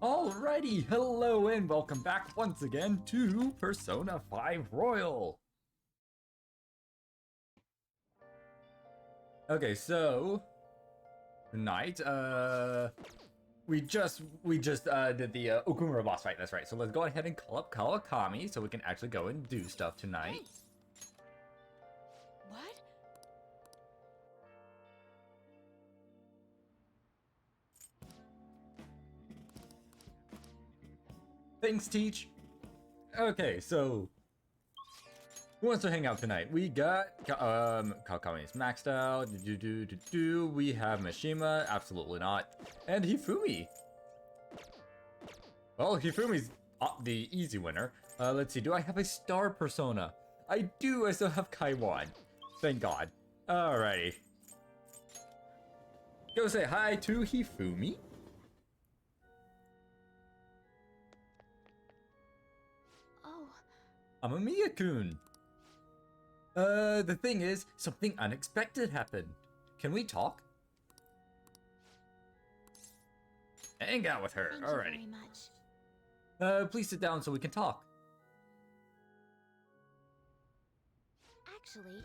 Alrighty, hello and welcome back once again to Persona 5 Royal. Okay, so tonight, we just did the Okumura boss fight. That's right. So let's go ahead and call up Kawakami so we can actually go and do stuff tonight. What? Thanks, Teach. Okay, so who wants to hang out tonight? We got Kawakami is maxed out. We have Mishima, absolutely not, and Hifumi. Well, Hifumi's the easy winner. Let's see. Do I have a star persona? I do. I still have Kaiwan. Thank God. Alrighty. Go say hi to Hifumi. Oh. Amamiya-kun. The thing is, something unexpected happened. Can we talk? Hang out with her. Thank Alrighty. you very much. Please sit down so we can talk. Actually,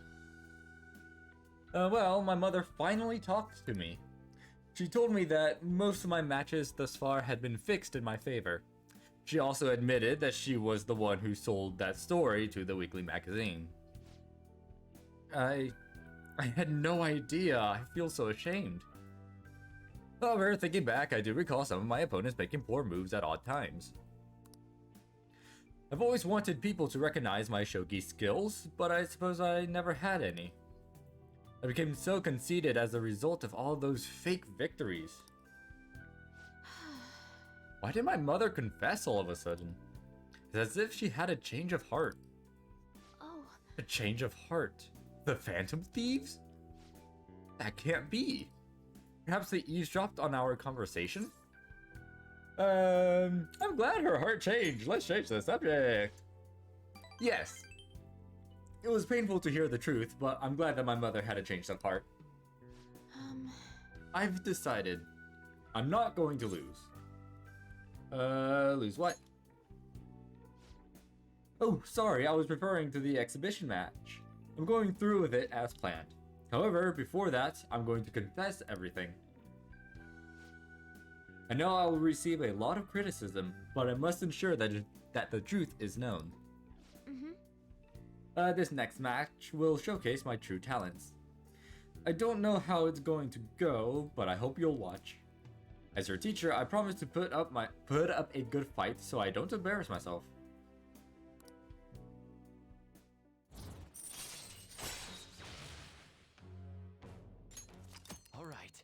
Well, my mother finally talked to me. She told me that most of my matches thus far had been fixed in my favor. She also admitted that she was the one who sold that story to the weekly magazine. I had no idea. I feel so ashamed. However, thinking back, I do recall some of my opponents making poor moves at odd times. I've always wanted people to recognize my shogi skills, but I suppose I never had any. I became so conceited as a result of all those fake victories. Why did my mother confess all of a sudden? It's as if she had a change of heart. oh, A change of heart? The Phantom Thieves? That can't be. Perhaps they eavesdropped on our conversation? I'm glad her heart changed. Let's change the subject. Yes. It was painful to hear the truth, but I'm glad that my mother had a change of heart. I've decided I'm not going to lose. Lose what? Oh, sorry, I was referring to the exhibition match. I'm going through with it as planned. However, before that, I'm going to confess everything. I know I will receive a lot of criticism, but I must ensure that the truth is known. This next match will showcase my true talents. I don't know how it's going to go, but I hope you'll watch. As your teacher, I promise to put up a good fight so I don't embarrass myself. All right.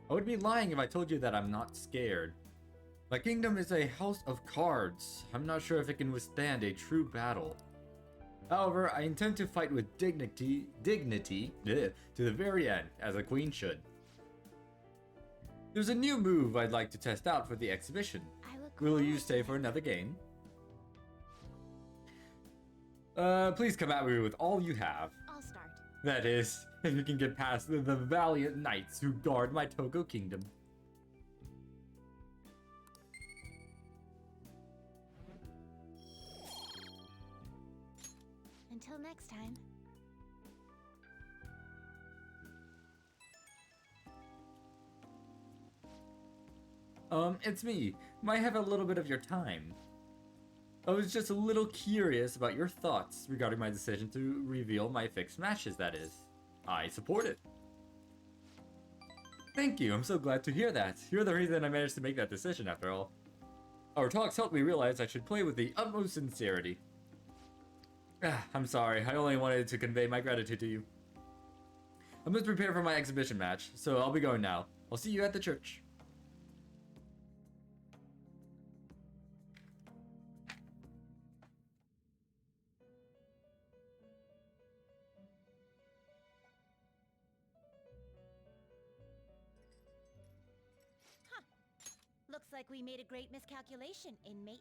I would be lying if I told you that I'm not scared. My kingdom is a house of cards. I'm not sure if it can withstand a true battle. However, I intend to fight with dignity to the very end, as a queen should. There's a new move I'd like to test out for the exhibition. Will you stay for another game? Please come at me with all you have. I'll start. That is, if you can get past the valiant knights who guard my Togo kingdom. Until next time. It's me. Might have a little bit of your time. I was just a little curious about your thoughts regarding my decision to reveal my fixed matches, that is. I support it. Thank you, I'm so glad to hear that. You're the reason I managed to make that decision after all. Our talks helped me realize I should play with the utmost sincerity. I'm sorry, I only wanted to convey my gratitude to you. I must prepare for my exhibition match, so I'll be going now. I'll see you at the church. Looks like we made a great miscalculation, inmate.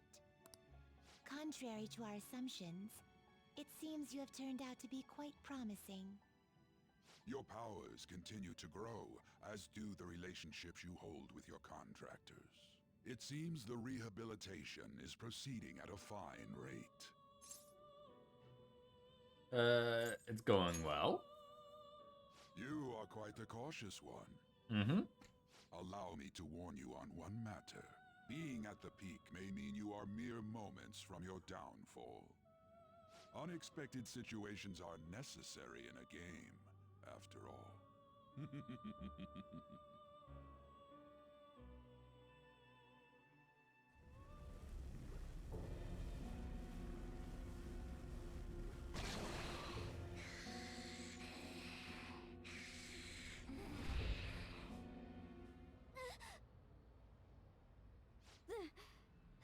Contrary to our assumptions, it seems you have turned out to be quite promising. Your powers continue to grow, as do the relationships you hold with your contractors. It seems the rehabilitation is proceeding at a fine rate. It's going well. You are quite the cautious one. Mm-hmm. Allow me to warn you on one matter. Being at the peak may mean you are mere moments from your downfall. Unexpected situations are necessary in a game, after all.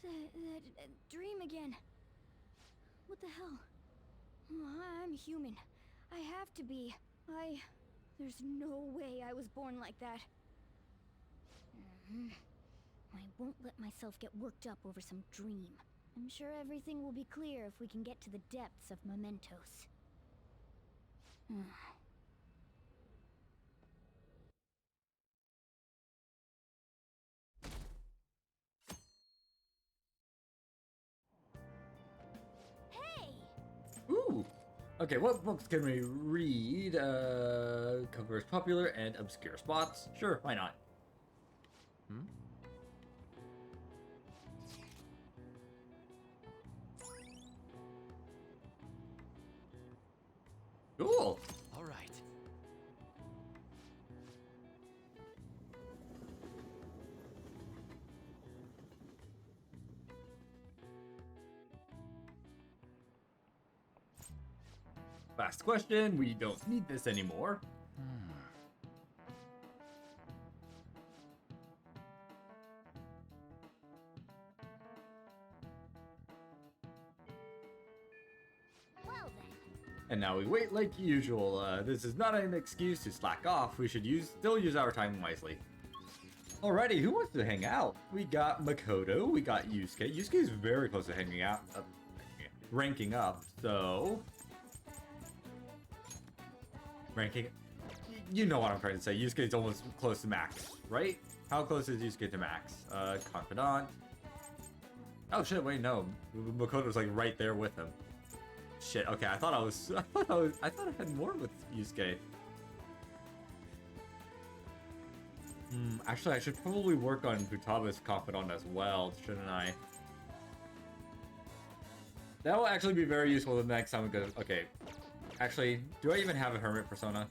The dream again. What the hell? I'm human. I have to be. There's no way I was born like that. I won't let myself get worked up over some dream. I'm sure everything will be clear if we can get to the depths of mementos. Hey! Ooh. Okay, what books can we read? Covers popular and obscure spots. Sure, why not? Cool. All right. Last question. We don't need this anymore. Well then. And now we wait like usual. This is not an excuse to slack off. We should still use our time wisely. Alrighty, who wants to hang out? We got Makoto, we got Yusuke. Yusuke is very close to hanging out, ranking up, so... Ranking... You know what I'm trying to say. Yusuke's almost close to max, right? How close is Yusuke to max? Confidant. Oh shit, wait, no. Makoto's like right there with him. Shit, okay, I thought I had more with Yusuke. Actually, I should probably work on Futaba's Confidant as well, shouldn't I? That will actually be very useful the next time we go. Okay. Actually, do I even have a Hermit persona?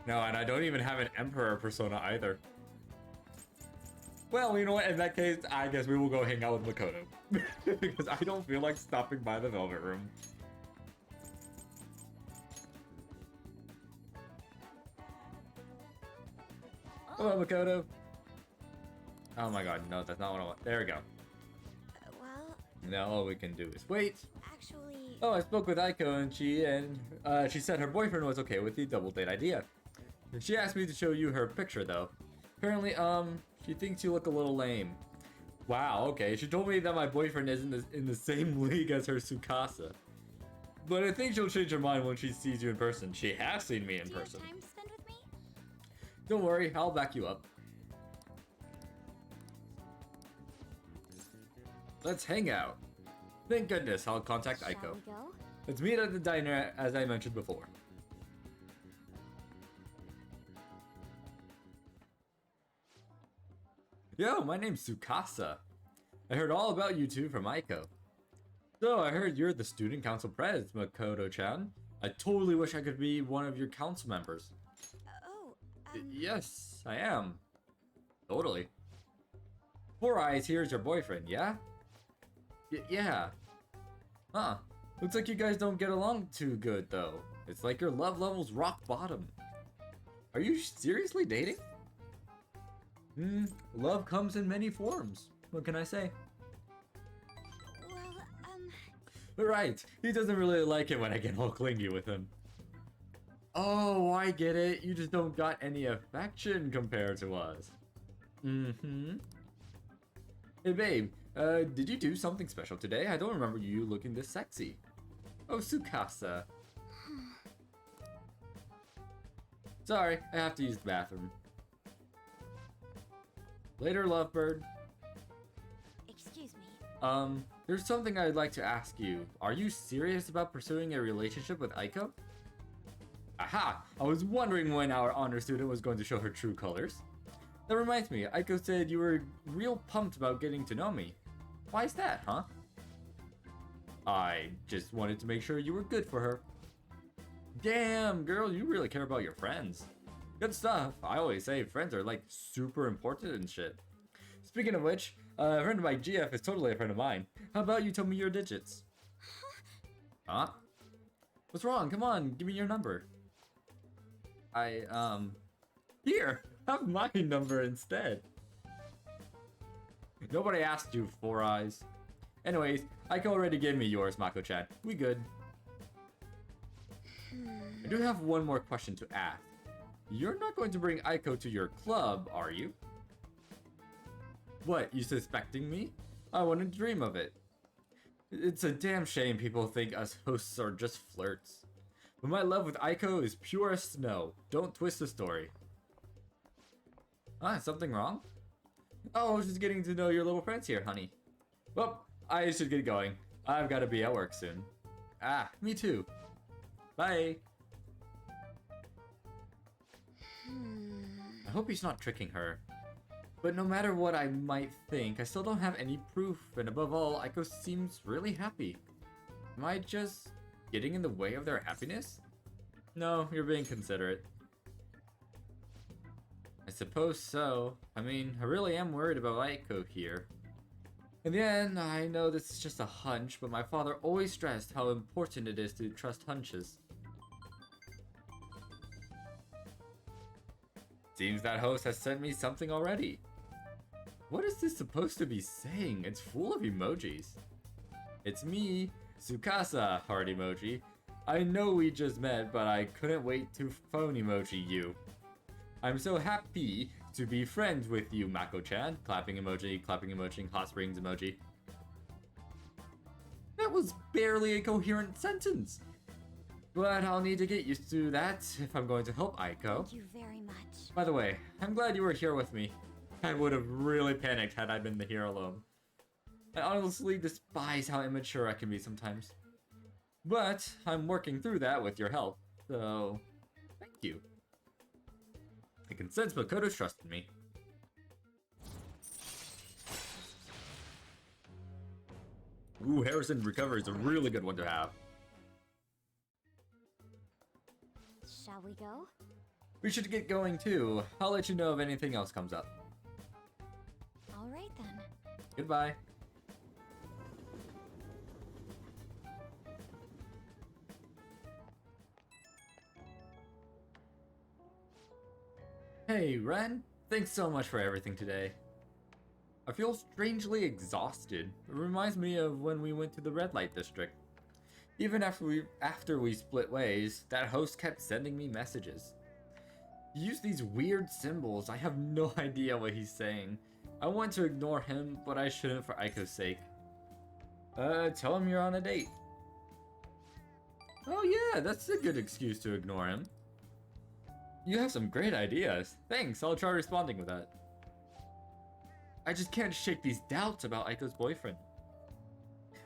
No, and I don't even have an Emperor persona either. Well, you know what? In that case, I guess we will go hang out with Makoto. Because I don't feel like stopping by the Velvet Room. Hello, Makoto. Oh my god, no, that's not what I want. There we go. Well, Now all we can do is wait. actually... Oh, I spoke with Aiko and she said her boyfriend was okay with the double date idea. She asked me to show you her picture though. Apparently, she thinks you look a little lame. Wow, okay. She told me that my boyfriend isn't in the same league as her Tsukasa. But I think she'll change her mind when she sees you in person. She has seen me in Do you have person. time to spend with me? Don't worry, I'll back you up. Let's hang out. Thank goodness, I'll contact Shall Aiko. we go? Let's meet at the diner as I mentioned before. Yo, my name's Tsukasa. I heard all about you two from Aiko. So, I heard you're the student council pres, Makoto-chan. I totally wish I could be one of your council members. Oh, Yes, I am. Totally. Four Eyes here is your boyfriend, yeah? Yeah. Huh. Looks like you guys don't get along too good, though. It's like your love level's rock bottom. Are you seriously dating? Love comes in many forms. What can I say? well, Right, he doesn't really like it when I get all clingy with him. Oh, I get it. You just don't got any affection compared to us. Hey babe, did you do something special today? I don't remember you looking this sexy. Oh, Tsukasa. Sorry, I have to use the bathroom. Later, lovebird. Excuse me. There's something I'd like to ask you. Are you serious about pursuing a relationship with Aiko? Aha! I was wondering when our honor student was going to show her true colors. That reminds me, Aiko said you were real pumped about getting to know me. Why is that, huh? I just wanted to make sure you were good for her. Damn, girl, you really care about your friends. Good stuff. I always say friends are like super important and shit. Speaking of which, a friend of my GF is totally a friend of mine. How about you tell me your digits? Huh? What's wrong? Come on, give me your number. Here, have my number instead. Nobody asked you, Four Eyes. Anyways, Aiko already gave me yours, Mako-chan. We good. I do have one more question to ask. You're not going to bring Aiko to your club, are you? What, you suspecting me? I wouldn't dream of it. It's a damn shame people think us hosts are just flirts. But my love with Aiko is pure as snow. Don't twist the story. Something wrong? Oh, I was just getting to know your little friends here, honey. Well, I should get going. I've got to be at work soon. Me too. Bye. I hope he's not tricking her. But no matter what I might think, I still don't have any proof, and above all, Aiko seems really happy. Am I just getting in the way of their happiness? No, you're being considerate. I suppose so. I mean, I really am worried about Aiko here. In the end, I know this is just a hunch, but my father always stressed how important it is to trust hunches. Seems that host has sent me something already. What is this supposed to be saying? It's full of emojis. It's me, Tsukasa, heart emoji. I know we just met, but I couldn't wait to phone emoji you. I'm so happy to be friends with you, Mako-chan. Clapping emoji, hot springs emoji. That was barely a coherent sentence. But I'll need to get used to that if I'm going to help Aiko. Thank you very much. By the way, I'm glad you were here with me. I would have really panicked had I been here alone. I honestly despise how immature I can be sometimes. But I'm working through that with your help, so thank you. I can sense Makoto's trust in me. Ooh, Harrison Recovery is a really good one to have. Shall we go? We should get going too. I'll let you know if anything else comes up. All right then. Goodbye. Hey, Ren. Thanks so much for everything today. I feel strangely exhausted. It reminds me of when we went to the red light district. Even after we split ways, that host kept sending me messages. He used these weird symbols. I have no idea what he's saying. I want to ignore him, but I shouldn't for Aiko's sake. Tell him you're on a date. Oh yeah, that's a good excuse to ignore him. You have some great ideas. Thanks, I'll try responding with that. I just can't shake these doubts about Aiko's boyfriend.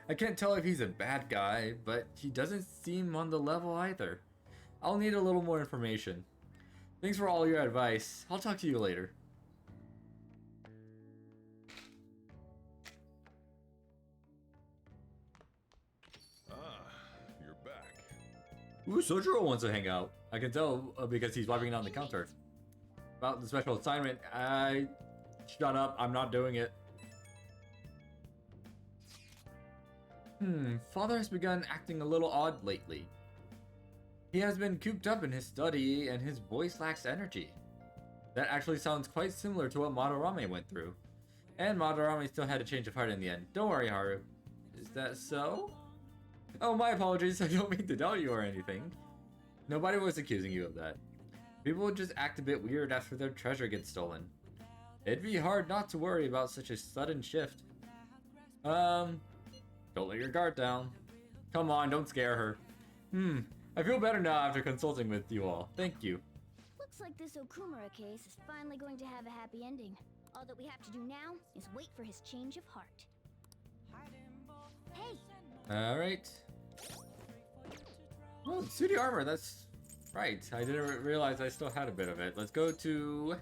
I can't tell if he's a bad guy, but he doesn't seem on the level either. I'll need a little more information. Thanks for all your advice. I'll talk to you later. You're back. Ooh, Sojiro wants to hang out. I can tell because he's wiping down the counter. About the special assignment, shut up, I'm not doing it. Father has begun acting a little odd lately. He has been cooped up in his study and his voice lacks energy. That actually sounds quite similar to what Madarame went through. And Madarame still had a change of heart in the end. Don't worry, Haru. Is that so? Oh, my apologies, I don't mean to doubt you or anything. Nobody was accusing you of that. People just act a bit weird after their treasure gets stolen. It'd be hard not to worry about such a sudden shift. Don't let your guard down. Come on, don't scare her. I feel better now after consulting with you all. Thank you. Looks like this Okumura case is finally going to have a happy ending. All that we have to do now is wait for his change of heart. Hey! Alright. Oh, Sudi armor, that's right. I didn't realize I still had a bit of it. Let's go to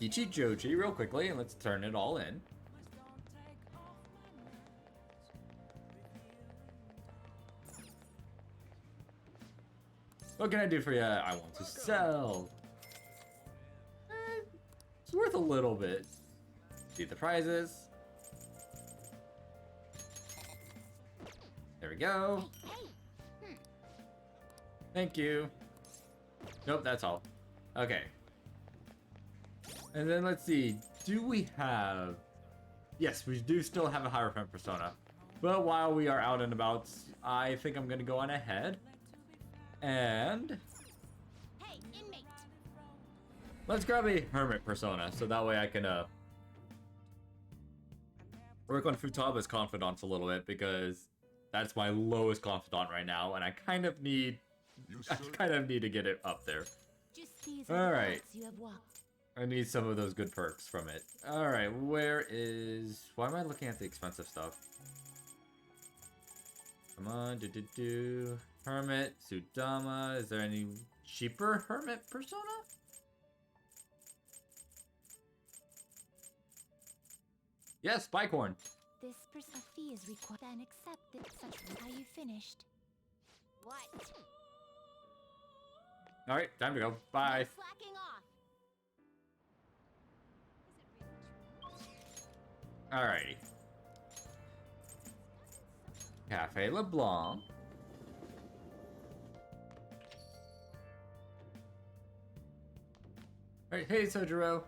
Kichi Joji real quickly and let's turn it all in. What can I do for you? I want to sell. It's worth a little bit. See the prizes. There we go. Thank you. Nope, that's all. Okay. And then let's see. Do we have... Yes, we do still have a Hierophant persona. But while we are out and about, I think I'm going to go on ahead. And... Hey, inmate! let's grab a Hermit persona, so that way I can, work on Futaba's confidence a little bit, because that's my lowest confidant right now, and I kind of need to get it up there. Just these All are the right. paths you have walked. I need some of those good perks from it. Alright, where is... why am I looking at the expensive stuff? Come on, Hermit, Sudama. Is there any cheaper Hermit persona? Yes, Bicorn. This a fee is required and accepted. Such are you finished? What? Alright, time to go. Bye. Slacking off. Alrighty. Cafe LeBlanc. Alright, hey Sojiro.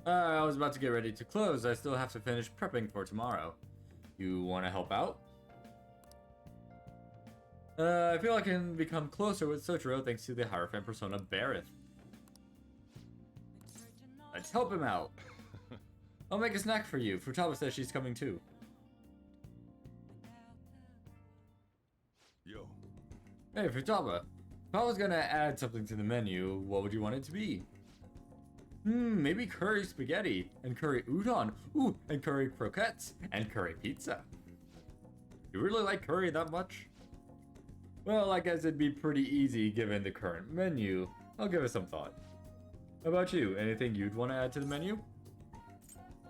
I was about to get ready to close. I still have to finish prepping for tomorrow. You want to help out? I feel I can become closer with Sojiro thanks to the Hierophant persona Bareth. Let's help him out. I'll make a snack for you. Futaba says she's coming too. Yo. Hey, Futaba. If I was gonna add something to the menu, what would you want it to be? Maybe curry spaghetti, and curry udon, ooh, and curry croquettes, and curry pizza. You really like curry that much? Well, I guess it'd be pretty easy given the current menu. I'll give it some thought. How about you? Anything you'd want to add to the menu?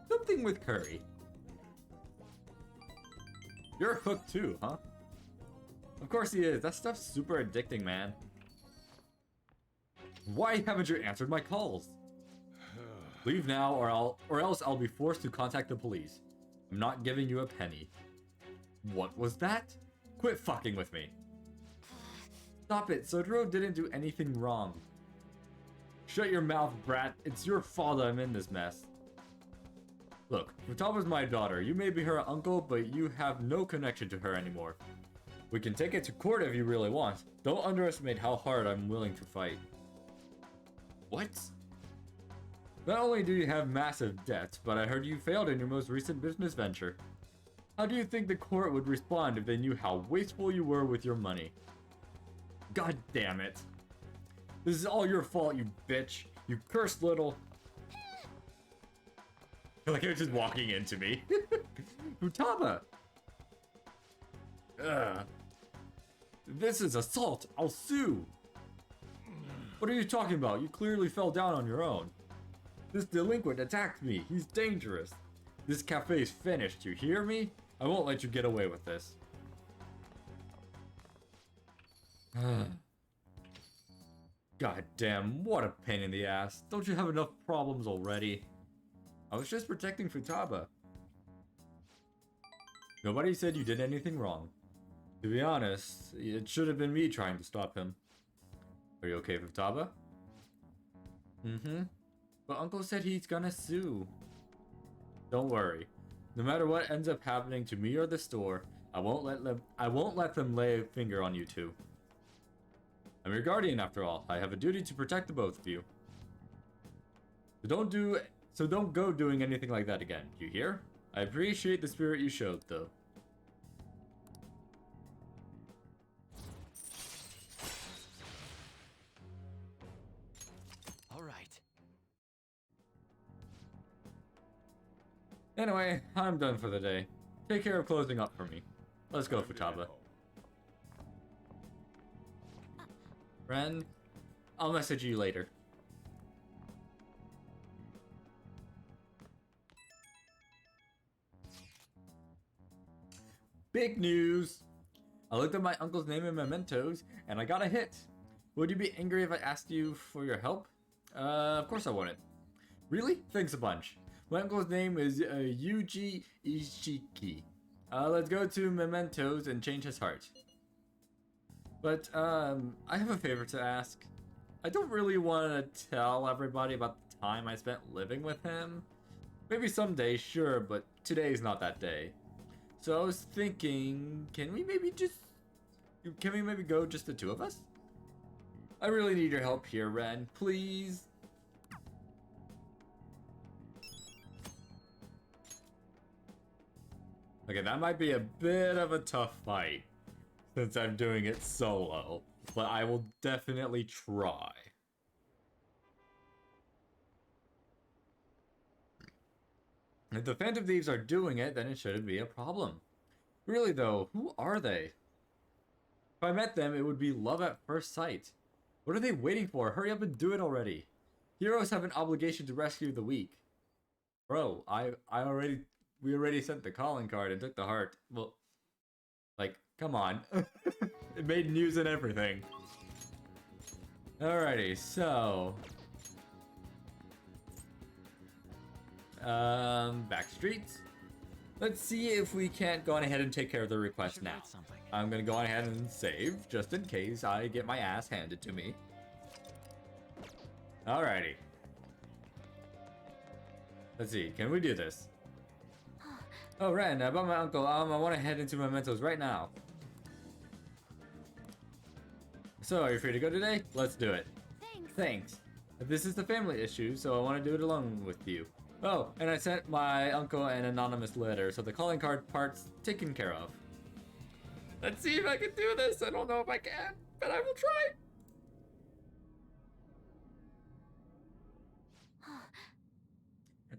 Something with curry. You're hooked too, huh? Of course he is. That stuff's super addicting, man. Why haven't you answered my calls? Leave now or else I'll be forced to contact the police. I'm not giving you a penny. What was that? Quit fucking with me. Stop it. Sojiro didn't do anything wrong. Shut your mouth, brat. It's your fault I'm in this mess. Look, Futaba's my daughter. You may be her uncle, but you have no connection to her anymore. We can take it to court if you really want. Don't underestimate how hard I'm willing to fight. What? Not only do you have massive debts, but I heard you failed in your most recent business venture. How do you think the court would respond if they knew how wasteful you were with your money? God damn it. This is all your fault, you bitch. You cursed little... like you're just walking into me. Futaba! Ugh. This is assault. I'll sue. What are you talking about? You clearly fell down on your own. This delinquent attacked me. He's dangerous. This cafe's finished. You hear me? I won't let you get away with this. God damn, what a pain in the ass. Don't you have enough problems already? I was just protecting Futaba. Nobody said you did anything wrong. To be honest, it should have been me trying to stop him. Are you okay, Futaba? But Uncle said he's gonna sue. Don't worry. No matter what ends up happening to me or the store, I won't let them lay a finger on you two. I'm your guardian after all. I have a duty to protect the both of you. So don't go doing anything like that again. You hear? I appreciate the spirit you showed, though. Anyway, I'm done for the day. Take care of closing up for me. Let's go, Futaba. Friend, I'll message you later. Big news! I looked at my uncle's name in mementos, and I got a hit. Would you be angry if I asked you for your help? Of course I wouldn't. Really? Thanks a bunch. My uncle's name is Yuji Ishiki. Let's go to mementos and change his heart. But, I have a favor to ask. I don't really want to tell everybody about the time I spent living with him. Maybe someday, sure, but today's not that day. So I was thinking, can we maybe go just the two of us? I really need your help here, Ren. Please? Okay, that might be a bit of a tough fight, since I'm doing it solo, but I will definitely try. If the Phantom Thieves are doing it, then it shouldn't be a problem. Really though, who are they? If I met them, it would be love at first sight. What are they waiting for? Hurry up and do it already. Heroes have an obligation to rescue the weak. Bro, we already sent the calling card and took the heart. Well, like, come on. It made news and everything. Alrighty, so... back streets. Let's see if we can't go on ahead and take care of the request now. I'm gonna go on ahead and save, just in case I get my ass handed to me. Alrighty. Let's see, can we do this? Oh, Ren, about my uncle, I want to head into mementos right now. So, are you free to go today? Let's do it. Thanks. This is the family issue, so I want to do it alone with you. Oh, and I sent my uncle an anonymous letter, so the calling card part's taken care of. Let's see if I can do this. I don't know if I can, but I will try.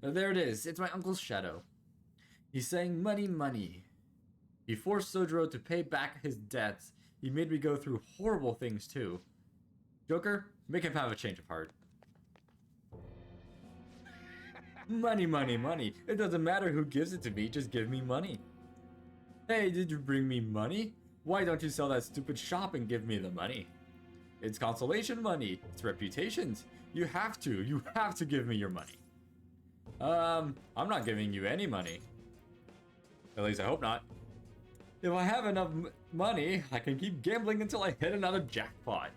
There it is. It's my uncle's shadow. He's saying money, money. He forced Sojiro to pay back his debts. He made me go through horrible things too. Joker, make him have a change of heart. Money, money, money. It doesn't matter who gives it to me, just give me money. Hey, did you bring me money? Why don't you sell that stupid shop and give me the money? It's consolation money. It's reputations. You have to give me your money. I'm not giving you any money. At least I hope not. If I have enough money, I can keep gambling until I hit another jackpot.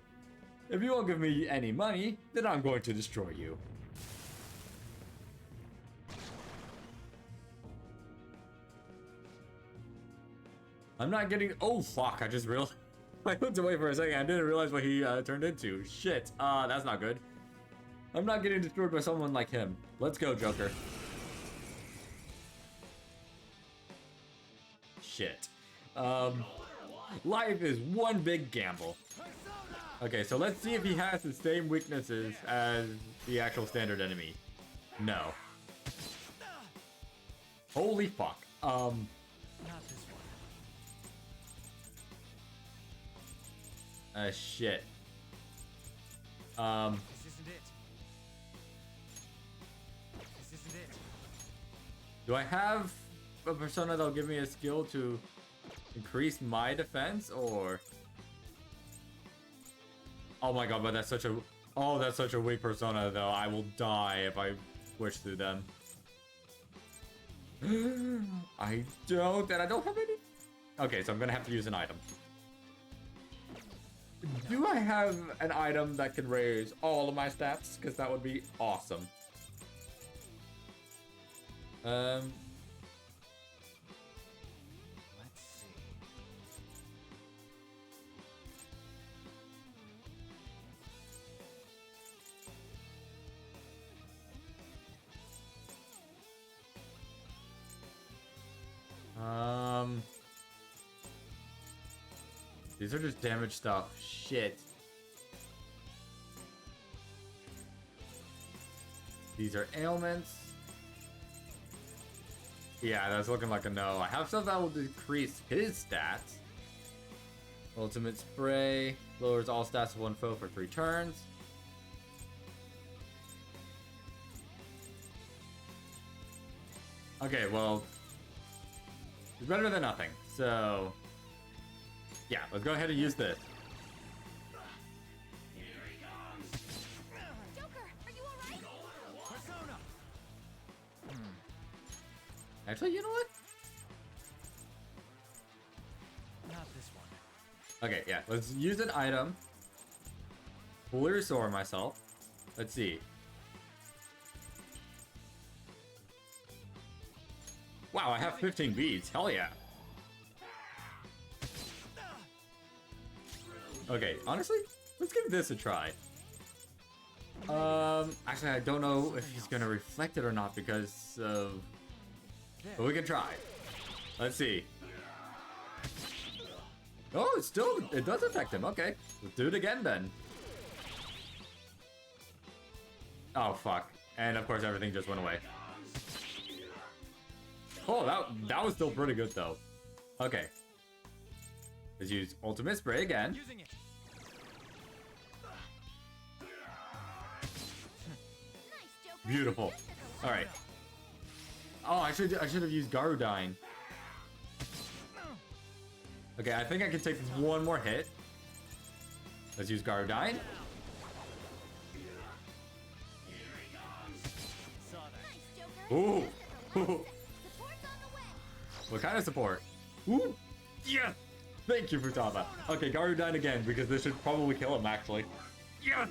If you won't give me any money, then I'm going to destroy you. I'm not getting- oh fuck, I just realized- I looked away for a second, I didn't realize what he turned into. Shit, that's not good. I'm not getting destroyed by someone like him. Let's go, Joker. Shit. Life is one big gamble. Okay, so let's see if he has the same weaknesses as the actual standard enemy. No. Holy fuck. Not this one. Shit. This isn't it. This isn't it. Do I have a persona that'll give me a skill to increase my defense, or... Oh my god, but that's such a... Oh, that's such a weak persona, though. I will die if I push through them. I don't have any... Okay, so I'm gonna have to use an item. Do I have an item that can raise all of my stats? Because that would be awesome. Let's see. These are just damage stuff. Shit. These are ailments. Yeah, that's looking like a no. I have stuff that will decrease his stats. Ultimate Spray lowers all stats of one foe for 3 turns. Okay, well, it's better than nothing. So, yeah, let's go ahead and use this. Joker, are you alright? Persona! Actually, you know what? Not this one. Okay, yeah, let's use an item. Fully restore myself. Let's see. Wow, I have 15 beads. Hell yeah. Okay, honestly, let's give this a try. Actually, I don't know if he's gonna reflect it or not because of... But we can try. Let's see. Oh, it does affect him. Okay, let's do it again then. Oh, fuck. And of course, everything just went away. Oh, that was still pretty good though. Okay. Let's use Ultimate Spray again. Using it. Nice, Joker. Beautiful. All right. Oh, I should have used Garudine. Okay, I think I can take this one more hit. Let's use Garudine. Saw that. Nice, Joker. Ooh. Support's on the way. What kind of support? Ooh. Yes. Thank you, Futaba. Okay, Garudine again because this should probably kill him actually. Yes.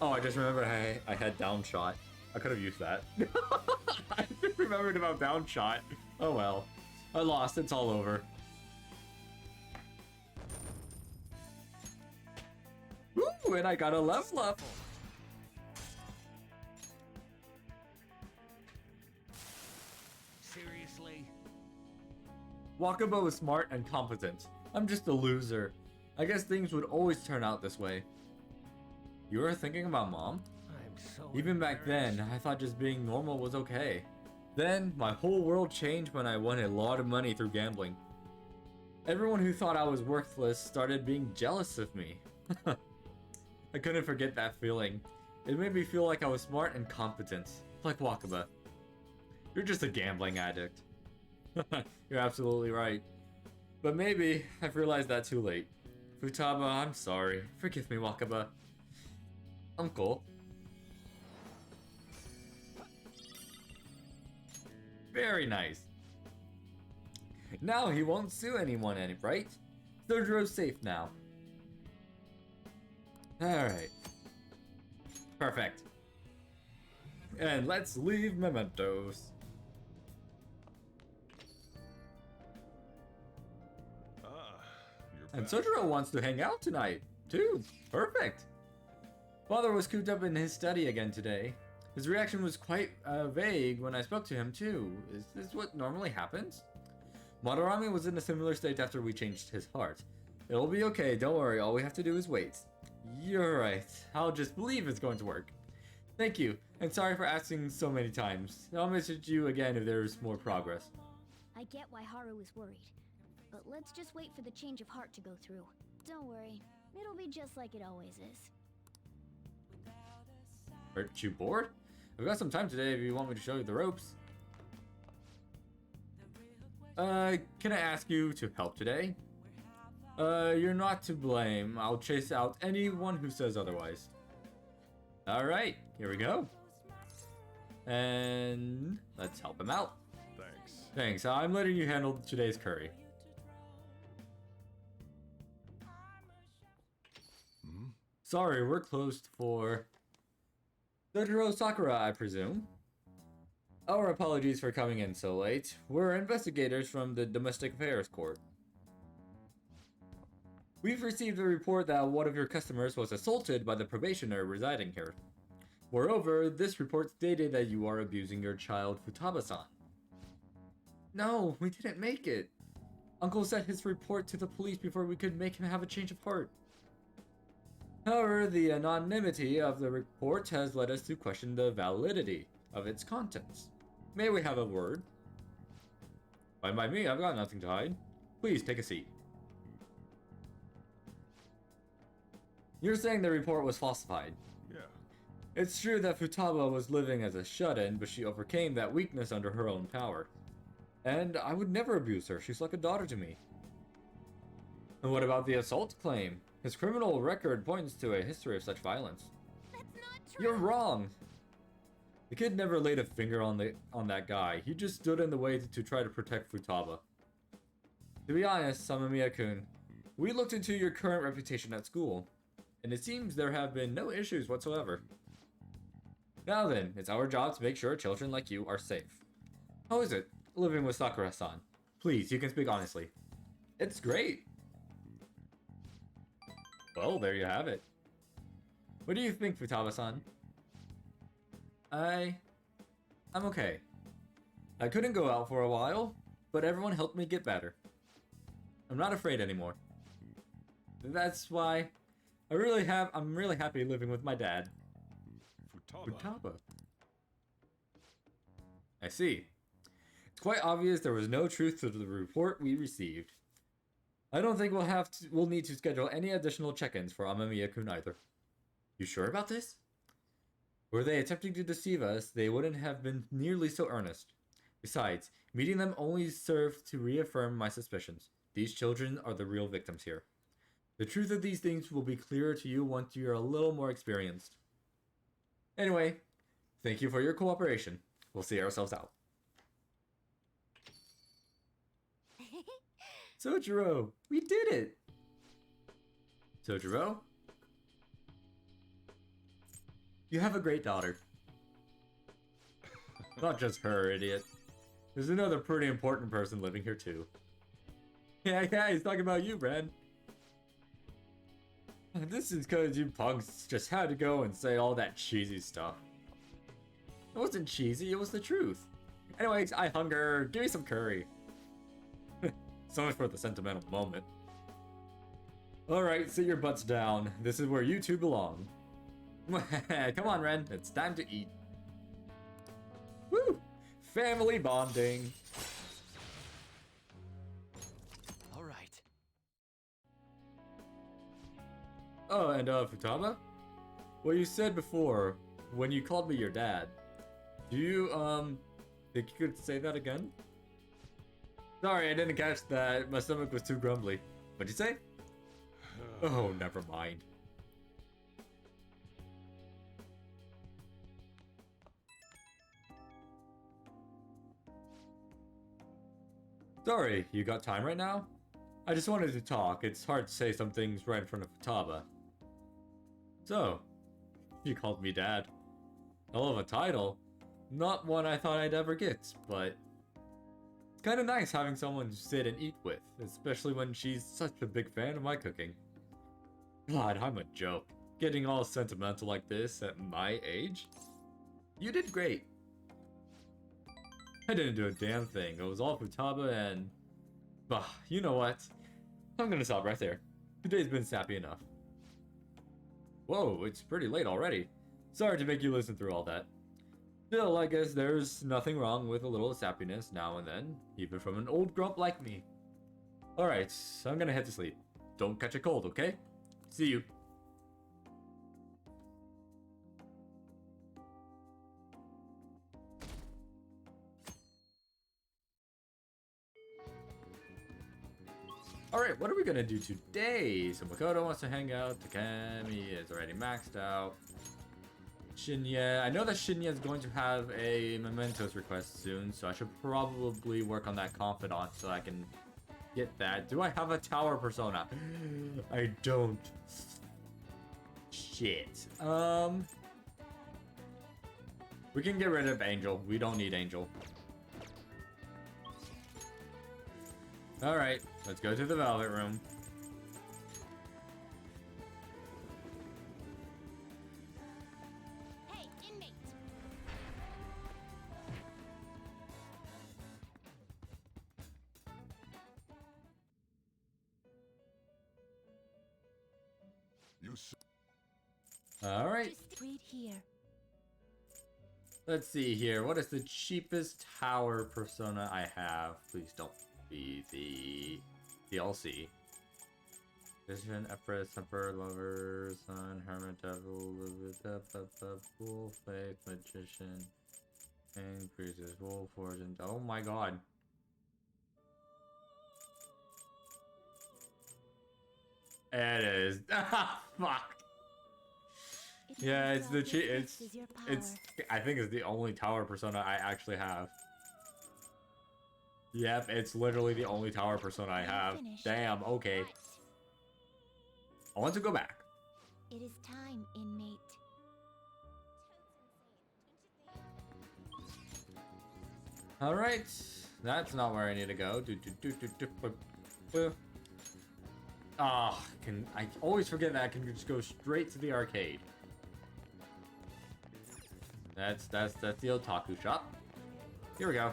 Oh, I just remembered I had down shot. I could have used that. I just remembered about down shot. Oh well. I lost. It's all over. Ooh, and I got a level up. Seriously? Wakabo is smart and competent. I'm just a loser. I guess things would always turn out this way. You were thinking about Mom? I'm so Even back then, I thought just being normal was okay. Then, my whole world changed when I won a lot of money through gambling. Everyone who thought I was worthless started being jealous of me. I couldn't forget that feeling. It made me feel like I was smart and competent, like Wakaba. You're just a gambling addict. You're absolutely right. But maybe I've realized that too late. Futaba, I'm sorry. Forgive me, Wakaba. Uncle. Very nice. Now he won't sue anyone, right? Sojiro's safe now. Alright. Perfect. And let's leave mementos. You're And back. Sojiro wants to hang out tonight, too. Perfect. Father was cooped up in his study again today. His reaction was quite vague when I spoke to him, too. Is this what normally happens? Madarame was in a similar state after we changed his heart. It'll be okay, don't worry, all we have to do is wait. You're right, I'll just believe it's going to work. Thank you, and sorry for asking so many times. I'll message you again if there's more progress. I get why Haru is worried, but let's just wait for the change of heart to go through. Don't worry, it'll be just like it always is. Aren't you bored? I've got some time today if you want me to show you the ropes. Can I ask you to help today? You're not to blame. I'll chase out anyone who says otherwise. Alright, here we go. And let's help him out. Thanks. Thanks, I'm letting you handle today's curry. Sorry, we're closed for Sojiro Sakura, I presume. Our apologies for coming in so late. We're investigators from the Domestic Affairs Court. We've received a report that one of your customers was assaulted by the probationer residing here. Moreover, this report stated that you are abusing your child, Futaba-san. No, we didn't make it. Uncle sent his report to the police before we could make him have a change of heart. However, the anonymity of the report has led us to question the validity of its contents. May we have a word? Fine by me, I've got nothing to hide. Please, take a seat. You're saying the report was falsified. Yeah. It's true that Futaba was living as a shut-in, but she overcame that weakness under her own power. And I would never abuse her, she's like a daughter to me. And what about the assault claim? His criminal record points to a history of such violence. That's not true. You're wrong! The kid never laid a finger on that guy, he just stood in the way to try to protect Futaba. To be honest, Samamiya-kun, we looked into your current reputation at school, and it seems there have been no issues whatsoever. Now then, it's our job to make sure children like you are safe. How is it, living with Sakura-san? Please, you can speak honestly. It's great! Well, there you have it. What do you think, Futaba-san? I'm okay. I couldn't go out for a while, but everyone helped me get better. I'm not afraid anymore. That's why I'm really happy living with my dad. Futaba. I see. It's quite obvious there was no truth to the report we received. I don't think we'll need to schedule any additional check-ins for Amamiya-kun either. You sure about this? Were they attempting to deceive us, they wouldn't have been nearly so earnest. Besides, meeting them only served to reaffirm my suspicions. These children are the real victims here. The truth of these things will be clearer to you once you're a little more experienced. Anyway, thank you for your cooperation. We'll see ourselves out. Sojiro, we did it! Sojiro? You have a great daughter. Not just her, idiot. There's another pretty important person living here too. Yeah, he's talking about you, Brad. This is because you punks just had to go and say all that cheesy stuff. It wasn't cheesy, it was the truth. Anyways, I hunger. Give me some curry. So much for the sentimental moment. Alright, sit your butts down. This is where you two belong. Come on, Ren. It's time to eat. Woo! Family bonding. All right. Oh, and Futaba? What you said before, when you called me your dad, do you, think you could say that again? Sorry, I didn't catch that. My stomach was too grumbly. What'd you say? Oh, never mind. Sorry, you got time right now? I just wanted to talk. It's hard to say some things right in front of Futaba. So, you called me dad. Hell of a title. Not one I thought I'd ever get, but it's kind of nice having someone to sit and eat with, especially when she's such a big fan of my cooking. God, I'm a joke. Getting all sentimental like this at my age? You did great. I didn't do a damn thing. It was all Futaba and... Bah, you know what? I'm gonna stop right there. Today's been sappy enough. Whoa, it's pretty late already. Sorry to make you listen through all that. Still, I guess there's nothing wrong with a little sappiness now and then, even from an old grump like me. Alright, I'm gonna head to sleep. Don't catch a cold, okay? See you. Alright, what are we gonna do today? So Makoto wants to hang out, Takemi is already maxed out. Shinya, I know that Shinya is going to have a mementos request soon, so I should probably work on that confidant so I can get that. Do I have a tower persona? I don't. Shit. We can get rid of Angel. We don't need Angel. Alright, let's go to the Velvet Room. Hey, inmate! You s- Alright. Just wait here. Let's see here. What is the cheapest tower persona I have? Please don't be the DLC. Vision, Empress, Emperor, Lover, Sun, Hermit, Devil, Wolf, Faith, Magician, Increases, Wolf, Fortune. Oh my god. It is. Fuck. Yeah, it's the cheat. It's. I think it's the only tower persona I actually have. Yep, it's literally the only tower persona I have. Damn. Okay. I want to go back. It is time, inmate. All right, that's not where I need to go. Ah, I always forget that I can just go straight to the arcade. That's the otaku shop. Here we go.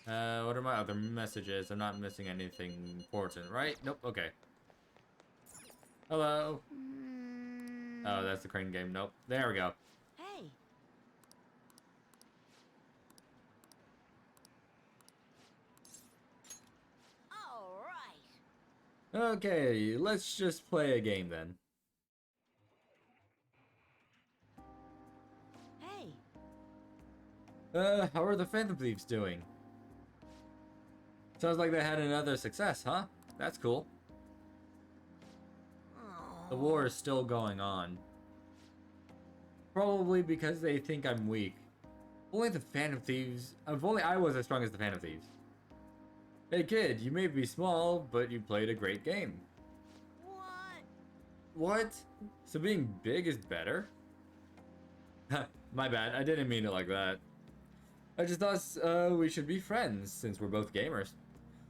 What are my other messages? I'm not missing anything important, right? Nope, okay. Hello. Oh, that's the crane game. Nope. There we go. Hey. All right. Okay, let's just play a game then. Hey. How are the Phantom Thieves doing? Sounds like they had another success, huh? That's cool. The war is still going on. Probably because they think I'm weak. Only the Phantom Thieves... If only I was as strong as the Phantom Thieves. Hey kid, you may be small, but you played a great game. What? So being big is better? My bad, I didn't mean it like that. I just thought we should be friends, since we're both gamers.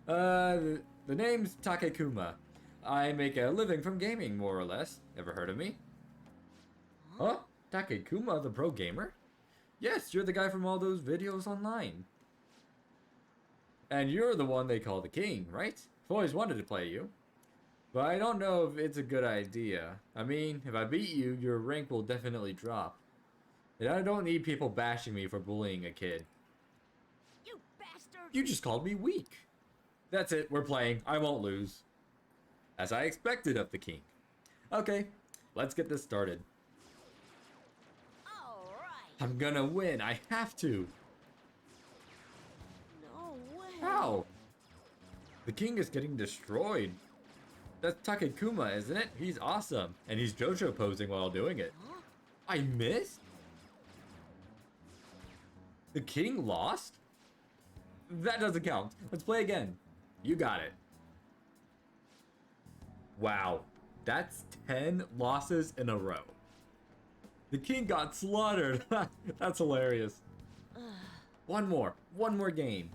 The name's Takekuma. I make a living from gaming, more or less. Ever heard of me? Huh? Takekuma, the pro gamer? Yes, you're the guy from all those videos online. And you're the one they call the king, right? I've always wanted to play you. But I don't know if it's a good idea. I mean, if I beat you, your rank will definitely drop. And I don't need people bashing me for bullying a kid. You bastard! You just called me weak. That's it, we're playing. I won't lose. As I expected of the king. Okay, let's get this started. All right. I'm gonna win, I have to. No way. How? The king is getting destroyed. That's Takekuma, isn't it? He's awesome. And he's JoJo posing while doing it. Huh? I missed? The king lost? That doesn't count. Let's play again. You got it. Wow. That's 10 losses in a row. The king got slaughtered. That's hilarious. One more game.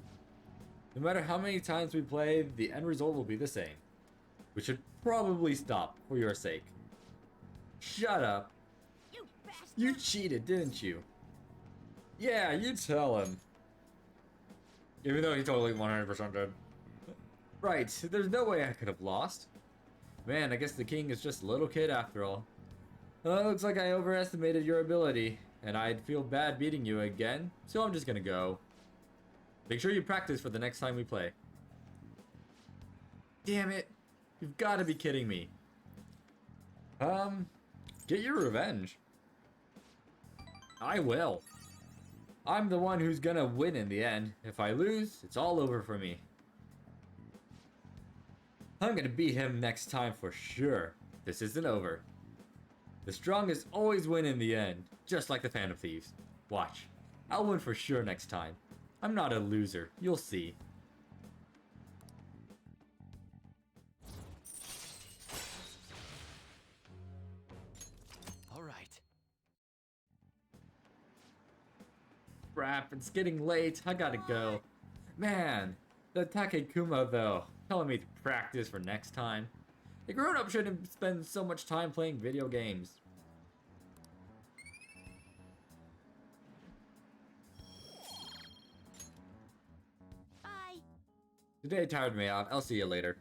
No matter how many times we play, the end result will be the same. We should probably stop for your sake. Shut up. You bastard! You cheated, didn't you? Yeah, you tell him. Even though he totally 100% did. Right, there's no way I could have lost. Man, I guess the king is just a little kid after all. Looks like I overestimated your ability, and I'd feel bad beating you again, so I'm just gonna go. Make sure you practice for the next time we play. Damn it. You've gotta be kidding me. Get your revenge. I will. I'm the one who's gonna win in the end. If I lose, it's all over for me. I'm gonna beat him next time for sure. This isn't over. The strongest always win in the end, just like the Phantom Thieves. Watch. I'll win for sure next time. I'm not a loser, you'll see. All right. Crap, it's getting late, I gotta go. Man, the Takekuma though, telling me to practice for next time. A grown-up shouldn't spend so much time playing video games. Bye. Today tired me out, I'll see you later.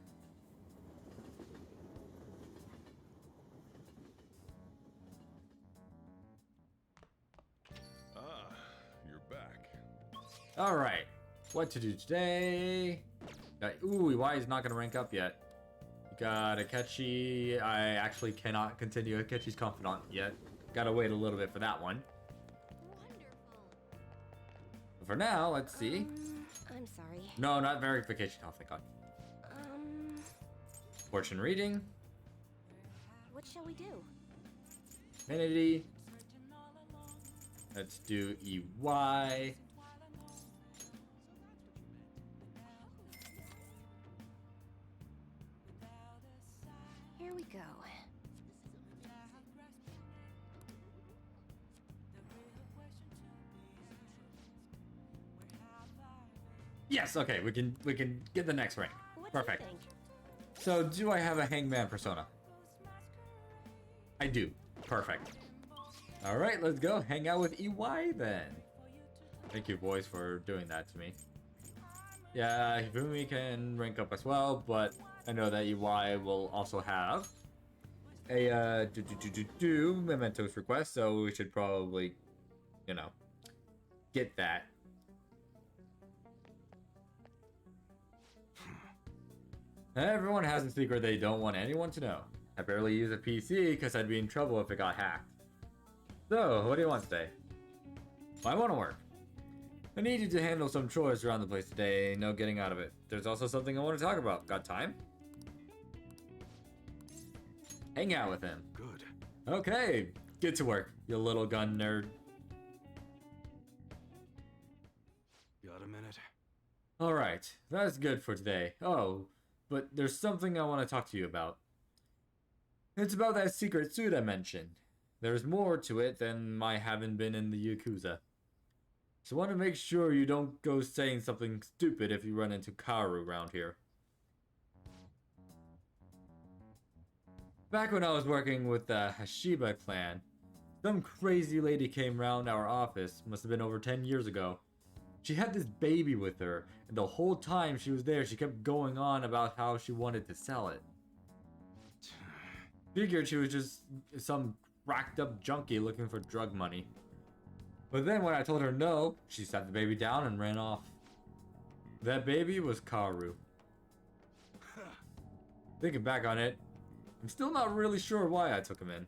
Alright, what to do today? Ooh, Iwai is not going to rank up yet. Got Akechi. I actually cannot continue Akechi's Confidant yet. Gotta wait a little bit for that one. But for now, let's see. I'm sorry. No, not verification. Oh, thank God. Fortune reading. What shall we do? Affinity. Let's do EY. Here we go. Yes, okay, we can get the next rank. What Perfect. do you think? So, do I have a hangman persona? I do. Perfect. Alright, let's go hang out with EY then. Thank you, boys, for doing that to me. Yeah, Hifumi can rank up as well, but I know that EY will also have a Mementos request, so we should probably, you know, get that. Everyone has a secret they don't want anyone to know. I barely use a PC because I'd be in trouble if it got hacked. So, what do you want today? I want to work. I need you to handle some chores around the place today, no getting out of it. There's also something I want to talk about. Got time? Hang out with him. Good. Okay, get to work, you little gun nerd. Got a minute? Alright, that's good for today. Oh, but there's something I want to talk to you about. It's about that secret suit I mentioned. There's more to it than my having been in the Yakuza. So I want to make sure you don't go saying something stupid if you run into Kaoru around here. Back when I was working with the Hashiba clan, some crazy lady came round our office, must have been over 10 years ago. She had this baby with her, and the whole time she was there she kept going on about how she wanted to sell it. Figured she was just some racked up junkie looking for drug money. But then when I told her no, she sat the baby down and ran off. That baby was Kaoru. Thinking back on it, I'm still not really sure why I took him in.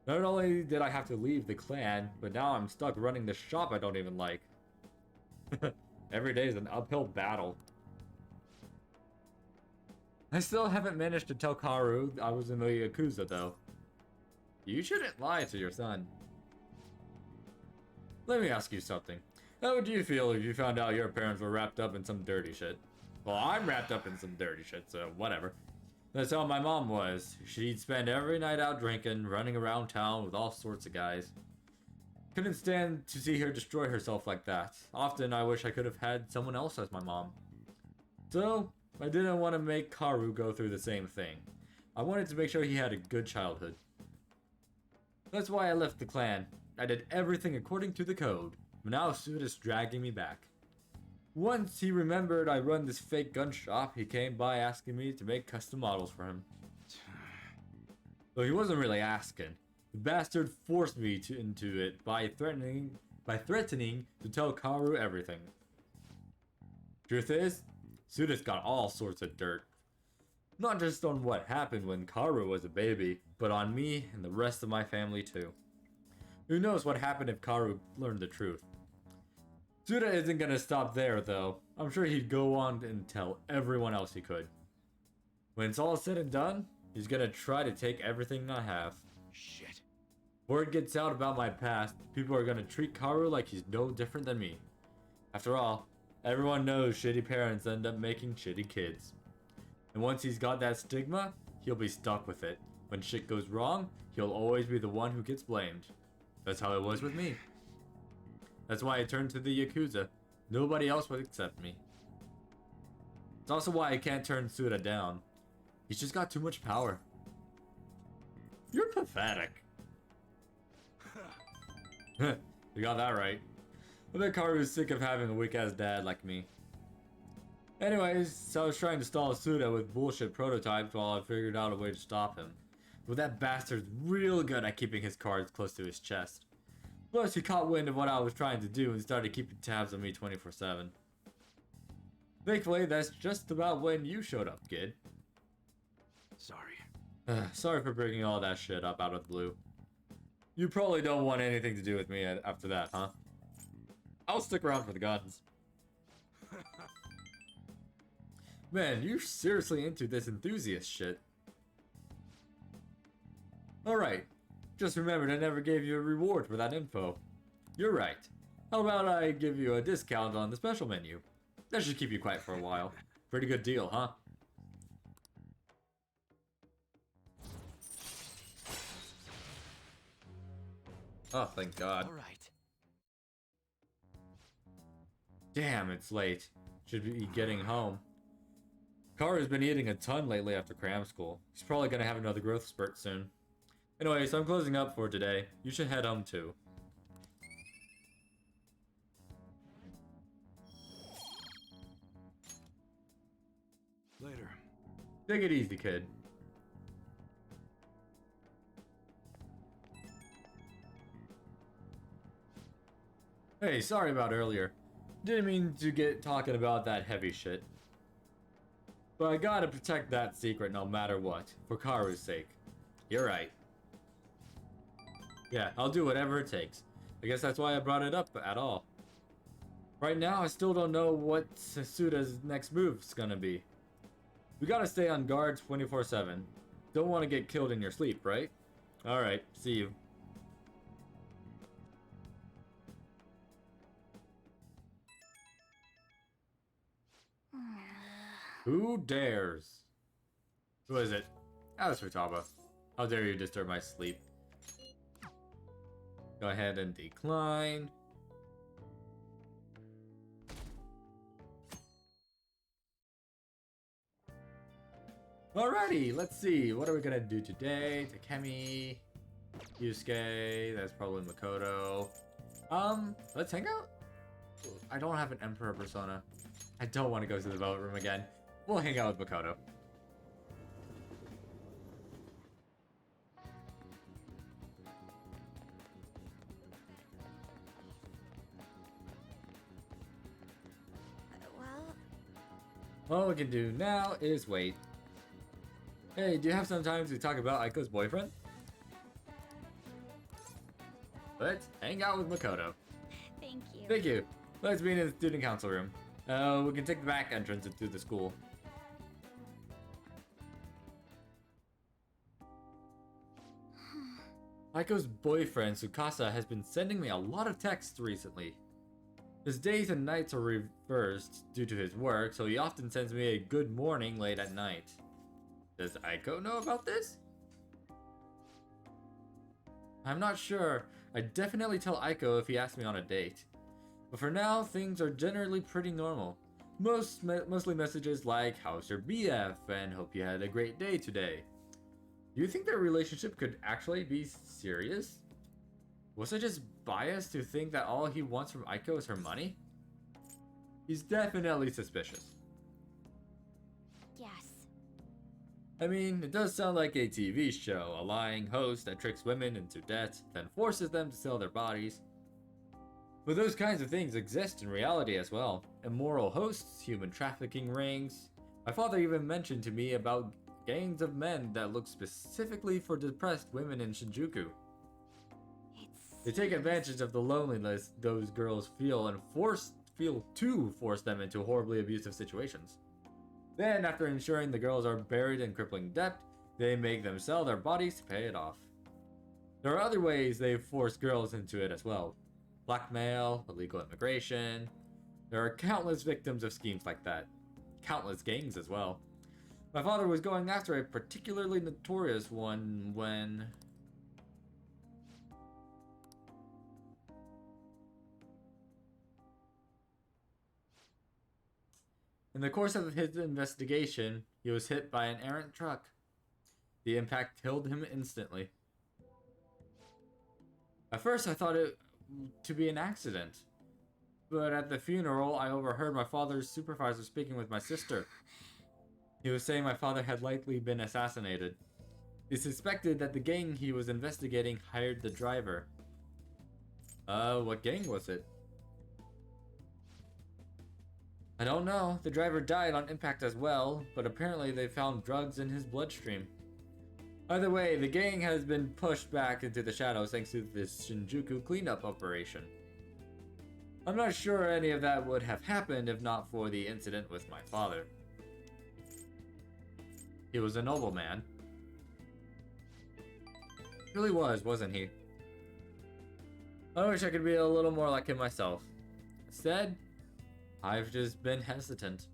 Not only did I have to leave the clan, but now I'm stuck running the shop I don't even like. Every day is an uphill battle. I still haven't managed to tell Kaoru I was in the Yakuza though. You shouldn't lie to your son. Let me ask you something. How would you feel if you found out your parents were wrapped up in some dirty shit? Well, I'm wrapped up in some dirty shit, so whatever. That's how my mom was. She'd spend every night out drinking, running around town with all sorts of guys. Couldn't stand to see her destroy herself like that. Often I wish I could have had someone else as my mom. So, I didn't want to make Kaoru go through the same thing. I wanted to make sure he had a good childhood. That's why I left the clan. I did everything according to the code, but now Suit is dragging me back. Once he remembered I run this fake gun shop, he came by asking me to make custom models for him. Though he wasn't really asking. The bastard forced me into it by threatening to tell Kaoru everything. Truth is, Suda's got all sorts of dirt. Not just on what happened when Kaoru was a baby, but on me and the rest of my family too. Who knows what happened if Kaoru learned the truth. Suda isn't gonna stop there though. I'm sure he'd go on and tell everyone else he could. When it's all said and done, he's gonna try to take everything I have. Shit. Word gets out about my past, people are gonna treat Kaoru like he's no different than me. After all, everyone knows shitty parents end up making shitty kids. And once he's got that stigma, he'll be stuck with it. When shit goes wrong, he'll always be the one who gets blamed. That's how it was with me. That's why I turned to the Yakuza. Nobody else would accept me. It's also why I can't turn Suda down. He's just got too much power. You're pathetic. You got that right. I bet Kaoru's sick of having a weak-ass dad like me. Anyways, so I was trying to stall Suda with bullshit prototypes while I figured out a way to stop him. But that bastard's real good at keeping his cards close to his chest. Plus, he caught wind of what I was trying to do and started keeping tabs on me 24/7. Thankfully, that's just about when you showed up, kid. Sorry. Sorry for bringing all that shit up out of the blue. You probably don't want anything to do with me after that, huh? I'll stick around for the guns. Man, you're seriously into this enthusiast shit. Alright, just remembered I never gave you a reward for that info. You're right. How about I give you a discount on the special menu? That should keep you quiet for a while. Pretty good deal, huh? Oh, thank God. All right. Damn, it's late. Should be getting home. Karu's been eating a ton lately after cram school. He's probably gonna have another growth spurt soon. Anyway, so I'm closing up for today. You should head home too. Later. Take it easy, kid. Hey, sorry about earlier. Didn't mean to get talking about that heavy shit. But I gotta protect that secret no matter what, for Karu's sake. You're right. Yeah, I'll do whatever it takes. I guess that's why I brought it up at all. Right now, I still don't know what Sasuda's next move's gonna be. We gotta stay on guard 24/7. Don't want to get killed in your sleep, right? Alright, see you. Who dares? Who is it? Alice Futaba. How dare you disturb my sleep? Go ahead and decline. Alrighty, let's see. What are we gonna do today? Takemi, Yusuke, that's probably Makoto. Let's hang out. I don't have an Emperor persona. I don't want to go to the vote room again. We'll hang out with Makoto. Well, All we can do now is wait. Hey, do you have some time to talk about Aiko's boyfriend? Let's hang out with Makoto. Thank you. Thank you. Let's meet in the student council room. We can take the back entrance into the school. Aiko's boyfriend, Tsukasa, has been sending me a lot of texts recently. His days and nights are reversed due to his work, so he often sends me a good morning late at night. Does Aiko know about this? I'm not sure. I'd definitely tell Aiko if he asked me on a date. But for now, things are generally pretty normal. Mostly messages like, how's your BF, and hope you had a great day today. Do you think their relationship could actually be serious? Was I just biased to think that all he wants from Aiko is her money? He's definitely suspicious. yes. I mean, it does sound like a TV show, a lying host that tricks women into debt, then forces them to sell their bodies. But those kinds of things exist in reality as well. Immoral hosts, human trafficking rings. My father even mentioned to me about gangs of men that look specifically for depressed women in Shinjuku. They take advantage of the loneliness those girls feel and force them into horribly abusive situations. Then, after ensuring the girls are buried in crippling debt, they make them sell their bodies to pay it off. There are other ways they force girls into it as well. Blackmail, illegal immigration. There are countless victims of schemes like that. Countless gangs as well. My father was going after a particularly notorious one when... In the course of his investigation, he was hit by an errant truck. The impact killed him instantly. At first I thought it to be an accident, but at the funeral I overheard my father's supervisor speaking with my sister. He was saying my father had likely been assassinated. He suspected that the gang he was investigating hired the driver. What gang was it? I don't know. The driver died on impact as well, but apparently they found drugs in his bloodstream. Either way, the gang has been pushed back into the shadows thanks to this Shinjuku cleanup operation. I'm not sure any of that would have happened if not for the incident with my father. He was a nobleman. He really was, wasn't he? I wish I could be a little more like him myself. Instead, I've just been hesitant.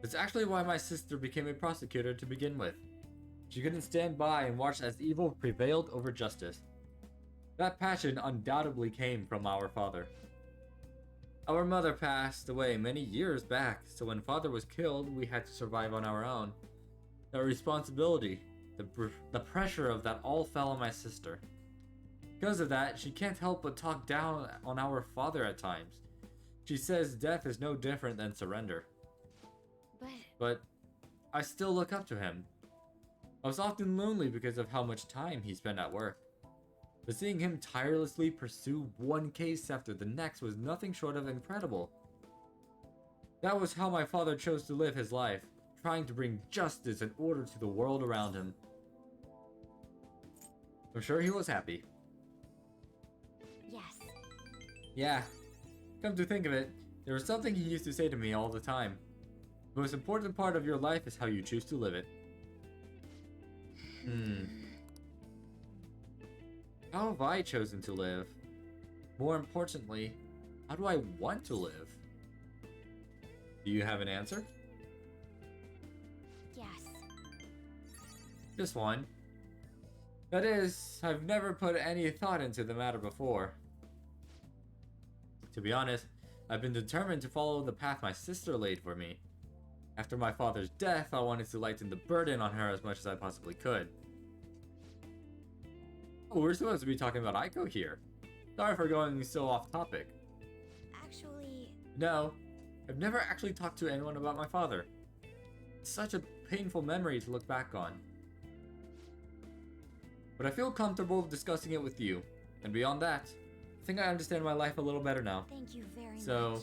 It's actually why my sister became a prosecutor to begin with. She couldn't stand by and watch as evil prevailed over justice. That passion undoubtedly came from our father. Our mother passed away many years back, so when father was killed, we had to survive on our own. The responsibility, the pressure of that all fell on my sister. Because of that, she can't help but talk down on our father at times. She says death is no different than surrender. But I still look up to him. I was often lonely because of how much time he spent at work. But seeing him tirelessly pursue one case after the next was nothing short of incredible. That was how my father chose to live his life, trying to bring justice and order to the world around him. I'm sure he was happy. Yes. Yeah. Come to think of it, there was something he used to say to me all the time. The most important part of your life is how you choose to live it. How have I chosen to live? More importantly, how do I want to live? Do you have an answer? Yes. Just one. That is, I've never put any thought into the matter before. To be honest, I've been determined to follow the path my sister laid for me. After my father's death, I wanted to lighten the burden on her as much as I possibly could. Oh, we're supposed to be talking about Aiko here. Sorry for going so off topic. Actually... No, I've never actually talked to anyone about my father. It's such a painful memory to look back on. But I feel comfortable discussing it with you. And beyond that, I think I understand my life a little better now. Thank you very much. So,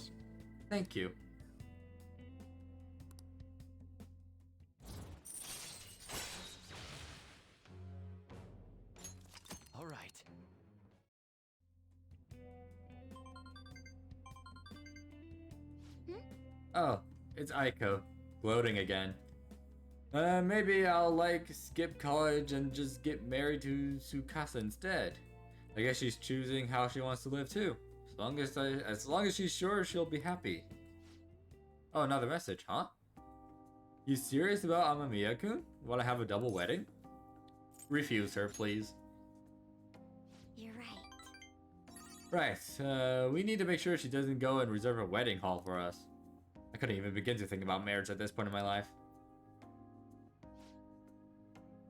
thank you. All right. Oh, it's Aiko. Gloating again. Maybe I'll skip college and just get married to Tsukasa instead. I guess she's choosing how she wants to live too. As long as she's sure she'll be happy. Oh, another message, huh? You serious about Amamiya-kun? Want to have a double wedding? Refuse her, please. You're right. Right, we need to make sure she doesn't go and reserve a wedding hall for us. I couldn't even begin to think about marriage at this point in my life.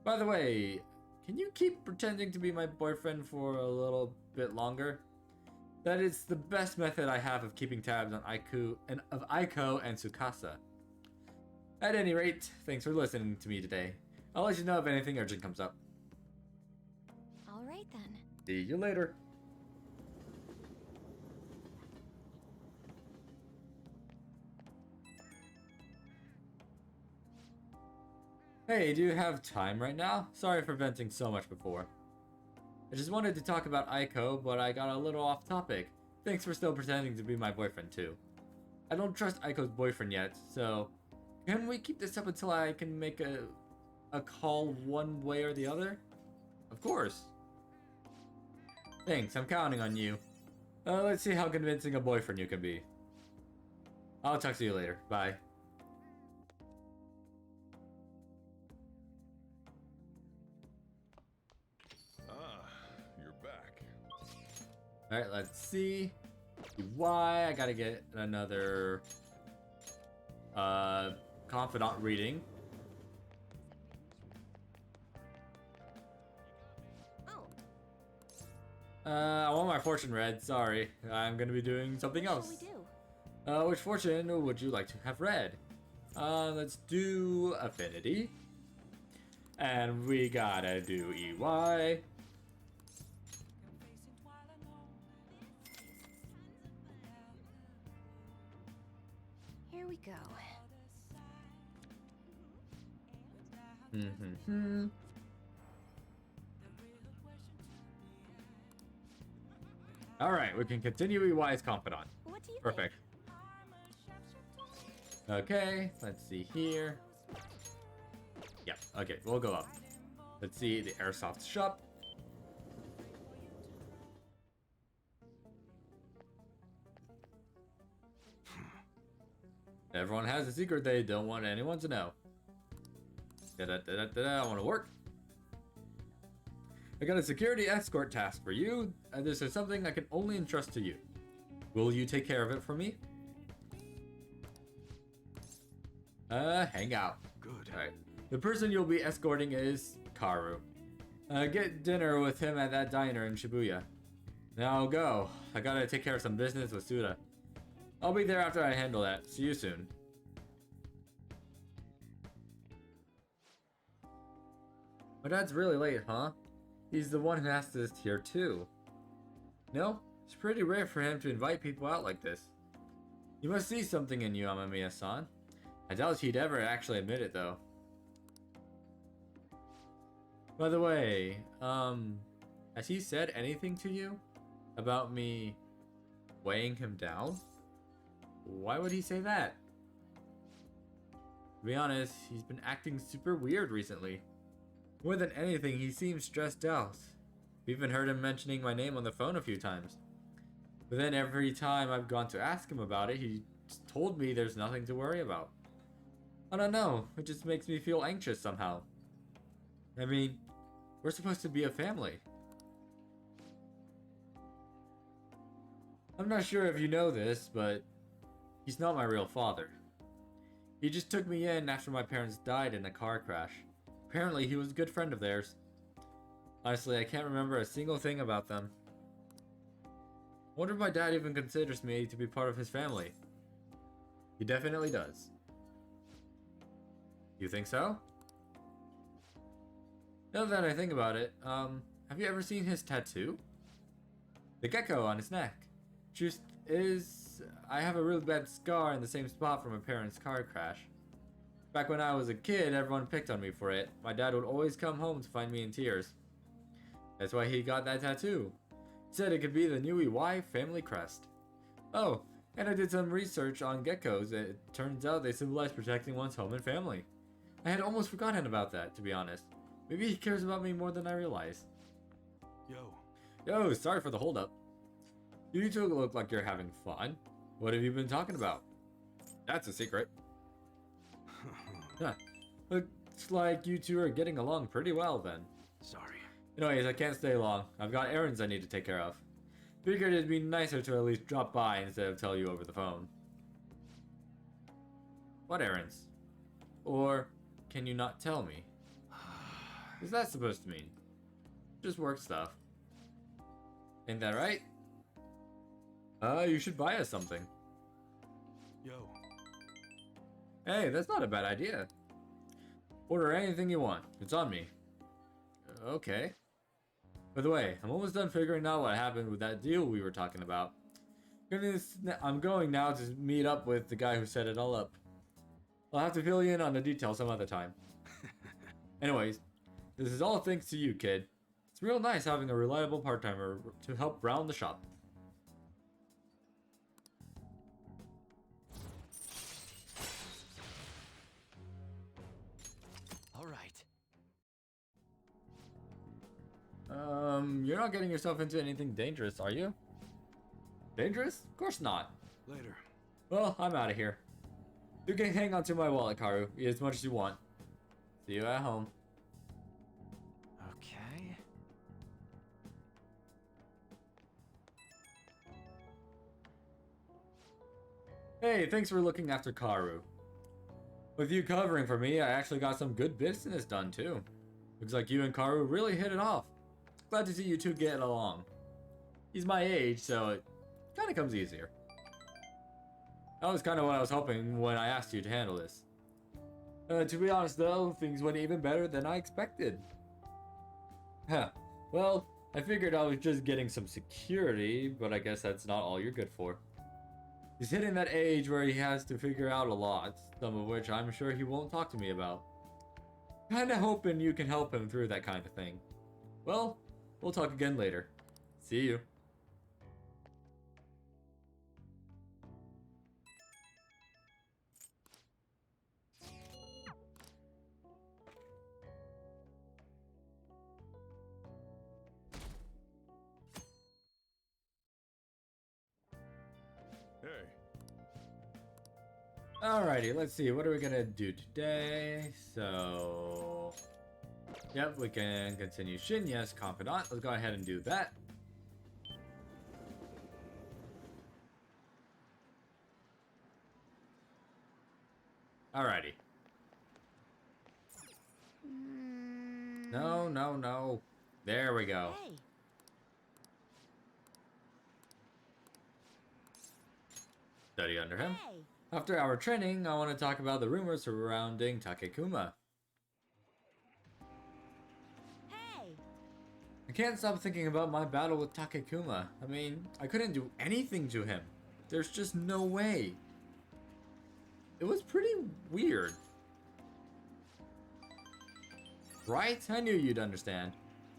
By the way, can you keep pretending to be my boyfriend for a little bit longer? That is the best method I have of keeping tabs on Aiko and Tsukasa. At any rate, thanks for listening to me today. I'll let you know if anything urgent comes up. All right then. See you later. Hey, do you have time right now? Sorry for venting so much before. I just wanted to talk about Aiko, but I got a little off topic. Thanks for still pretending to be my boyfriend too. I don't trust Aiko's boyfriend yet, so can we keep this up until I can make a call one way or the other? Of course. Thanks, I'm counting on you. Let's see how convincing a boyfriend you can be. I'll talk to you later. Bye. You're back. Alright, let's see. Why I gotta get another confidant reading. Oh. I want my fortune read, sorry. I'm gonna be doing something What else. shall we do? Which fortune would you like to have read? Let's do affinity. And we gotta do EY. Here we go. Alright, we can continue EY's confidant. What do you Perfect. Okay, let's see here. Yeah, okay, we'll go up. Let's see the airsoft shop. Everyone has a secret they don't want anyone to know. I want to work. I got a security escort task for you, and this is something I can only entrust to you. Will you take care of it for me? Hang out. Good. Alright. The person you'll be escorting is Karu. Get dinner with him at that diner in Shibuya. Now go. I gotta take care of some business with Suda. I'll be there after I handle that. See you soon. My dad's really late, huh? He's the one who asked us here too. No? It's pretty rare for him to invite people out like this. You must see something in you, Amamiya-san. I doubt he'd ever actually admit it though. By the way, has he said anything to you about me weighing him down? Why would he say that? To be honest, he's been acting super weird recently. More than anything, he seems stressed out. I've even heard him mentioning my name on the phone a few times. But then every time I've gone to ask him about it, he told me there's nothing to worry about. I don't know, it just makes me feel anxious somehow. I mean, we're supposed to be a family. I'm not sure if you know this, but he's not my real father. He just took me in after my parents died in a car crash. Apparently, he was a good friend of theirs. Honestly, I can't remember a single thing about them. I wonder if my dad even considers me to be part of his family. He definitely does. You think so? Now that I think about it, have you ever seen his tattoo? The gecko on his neck. Just I have a really bad scar in the same spot from my parents' car crash. Back when I was a kid, everyone picked on me for it. My dad would always come home to find me in tears. That's why he got that tattoo. He said it could be the new EY family crest. Oh, and I did some research on geckos. It turns out they symbolize protecting one's home and family. I had almost forgotten about that, to be honest. Maybe he cares about me more than I realize. Yo, sorry for the holdup. You two look like you're having fun. What have you been talking about? That's a secret. Huh. Looks like you two are getting along pretty well then. Sorry. Anyways, I can't stay long. I've got errands I need to take care of. Figured it'd be nicer to at least drop by instead of tell you over the phone. What errands? Or can you not tell me? What's that supposed to mean? Just work stuff. Ain't that right? You should buy us something. Yo. Hey, that's not a bad idea. Order anything you want. It's on me. Okay. By the way, I'm almost done figuring out what happened with that deal we were talking about. I'm going now to meet up with the guy who set it all up. I'll have to fill you in on the details some other time. Anyways, this is all thanks to you, kid. It's real nice having a reliable part-timer to help round the shop. All right. You're not getting yourself into anything dangerous, are you? Dangerous? Of course not. Later. Well, I'm out of here. You can hang on to my wallet, Karu. Eat as much as you want. See you at home. Okay. Hey, thanks for looking after Karu. With you covering for me, I actually got some good business done too. Looks like you and Karu really hit it off. Glad to see you two get along. He's my age, so it kind of comes easier. That was kind of what I was hoping when I asked you to handle this. To be honest though, things went even better than I expected. Huh. Well, I figured I was just getting some security, but I guess that's not all you're good for. He's hitting that age where he has to figure out a lot, some of which I'm sure he won't talk to me about. Kinda hoping you can help him through that kind of thing. Well, we'll talk again later. See you. Hey. Alrighty, let's see. What are we gonna do today? So... Yep, we can continue Shinya's confidant. Let's go ahead and do that. Alrighty. No, no, no. There we go. Hey. Study under him. Hey. After our training, I want to talk about the rumors surrounding Takekuma. Hey. I can't stop thinking about my battle with Takekuma. I mean, I couldn't do anything to him. There's just no way. It was pretty weird. Right? I knew you'd understand.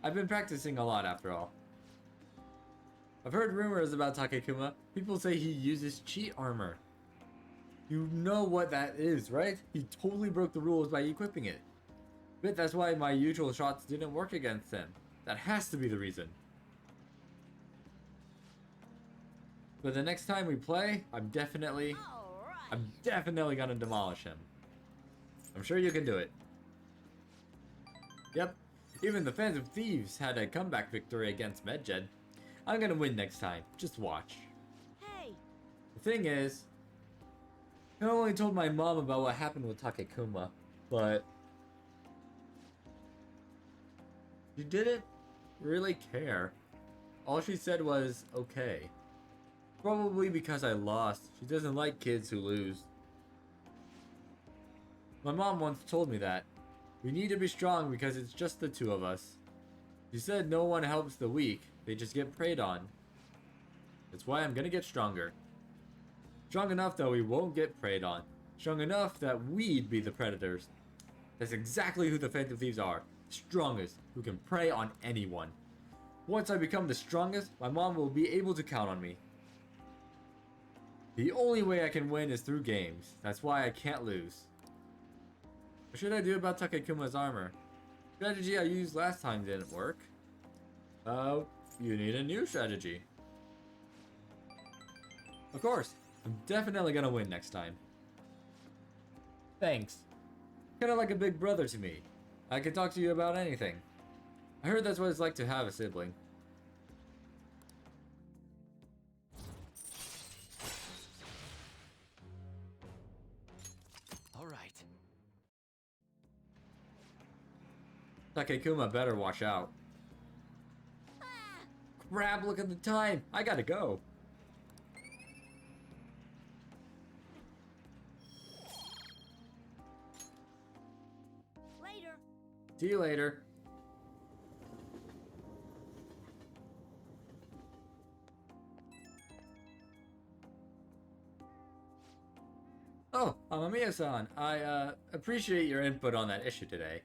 I've been practicing a lot after all. I've heard rumors about Takekuma. People say he uses cheat armor. You know what that is, right? He totally broke the rules by equipping it. But that's why my usual shots didn't work against him. That has to be the reason. But the next time we play, I'm definitely gonna demolish him. I'm sure you can do it. Yep, even the Phantom Thieves had a comeback victory against Medjed. I'm gonna win next time, just watch. Hey. The thing is, I only told my mom about what happened with Takekuma, but she didn't really care. All she said was, okay. Probably because I lost. She doesn't like kids who lose. My mom once told me that. We need to be strong because it's just the two of us. She said no one helps the weak, they just get preyed on. That's why I'm gonna get stronger. Strong enough that we won't get preyed on. Strong enough that we'd be the predators. That's exactly who the Phantom Thieves are. Strongest, who can prey on anyone. Once I become the strongest, my mom will be able to count on me. The only way I can win is through games. That's why I can't lose. What should I do about Takekuma's armor? Strategy I used last time didn't work. You need a new strategy. Of course, I'm definitely gonna win next time. Thanks. Kinda like a big brother to me. I can talk to you about anything. I heard that's what it's like to have a sibling. All right. Takekuma better watch out. Crap, look at the time. I gotta go. Later. See you later. Oh, Amamiya-san, I appreciate your input on that issue today.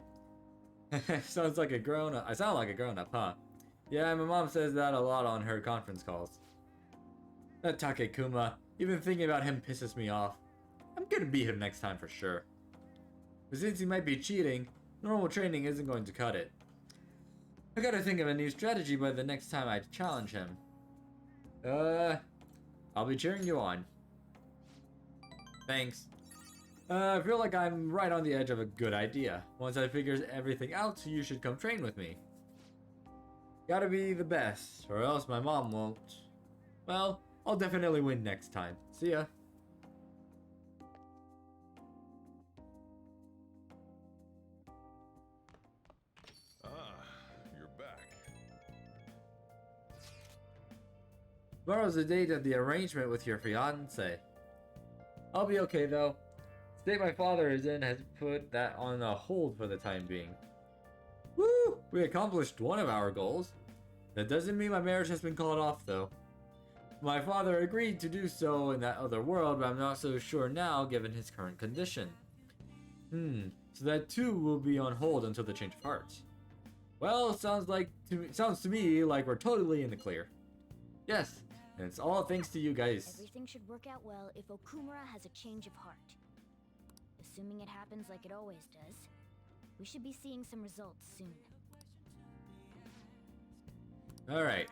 Sounds like a grown-up. I sound like a grown-up, huh? Yeah, my mom says that a lot on her conference calls. That Takekuma, even thinking about him pisses me off. I'm gonna beat him next time for sure. But since he might be cheating, normal training isn't going to cut it. I gotta think of a new strategy by the next time I challenge him. I'll be cheering you on. Thanks. I feel like I'm right on the edge of a good idea. Once I figure everything out, you should come train with me. Gotta be the best, or else my mom won't. Well, I'll definitely win next time. See ya. You're back. Tomorrow's the date of the arrangement with your fiance. I'll be okay though. The state my father is in has put that on a hold for the time being. Woo! We accomplished one of our goals. That doesn't mean my marriage has been called off though. My father agreed to do so in that other world, but I'm not so sure now given his current condition. So that too will be on hold until the change of heart. Well, sounds to me like we're totally in the clear. Yes, and it's all thanks to you guys. Everything should work out well if Okumura has a change of heart. Assuming it happens like it always does, we should be seeing some results soon. Alright.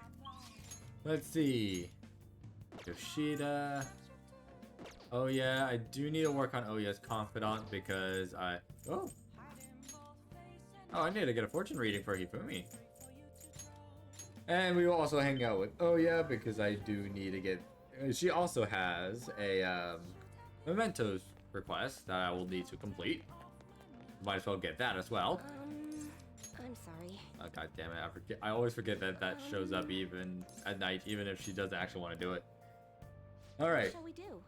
Let's see. Yoshida. Oh yeah, I do need to work on Oya's confidant because Oh, I need to get a fortune reading for Hifumi. And we will also hang out with Oya because I do need to get... She also has a mementos request that I will need to complete. Might as well get that as well. I'm sorry. Oh, God damn it, I always forget that that shows up even at night, even if she doesn't actually want to do it. Alright. What shall we do?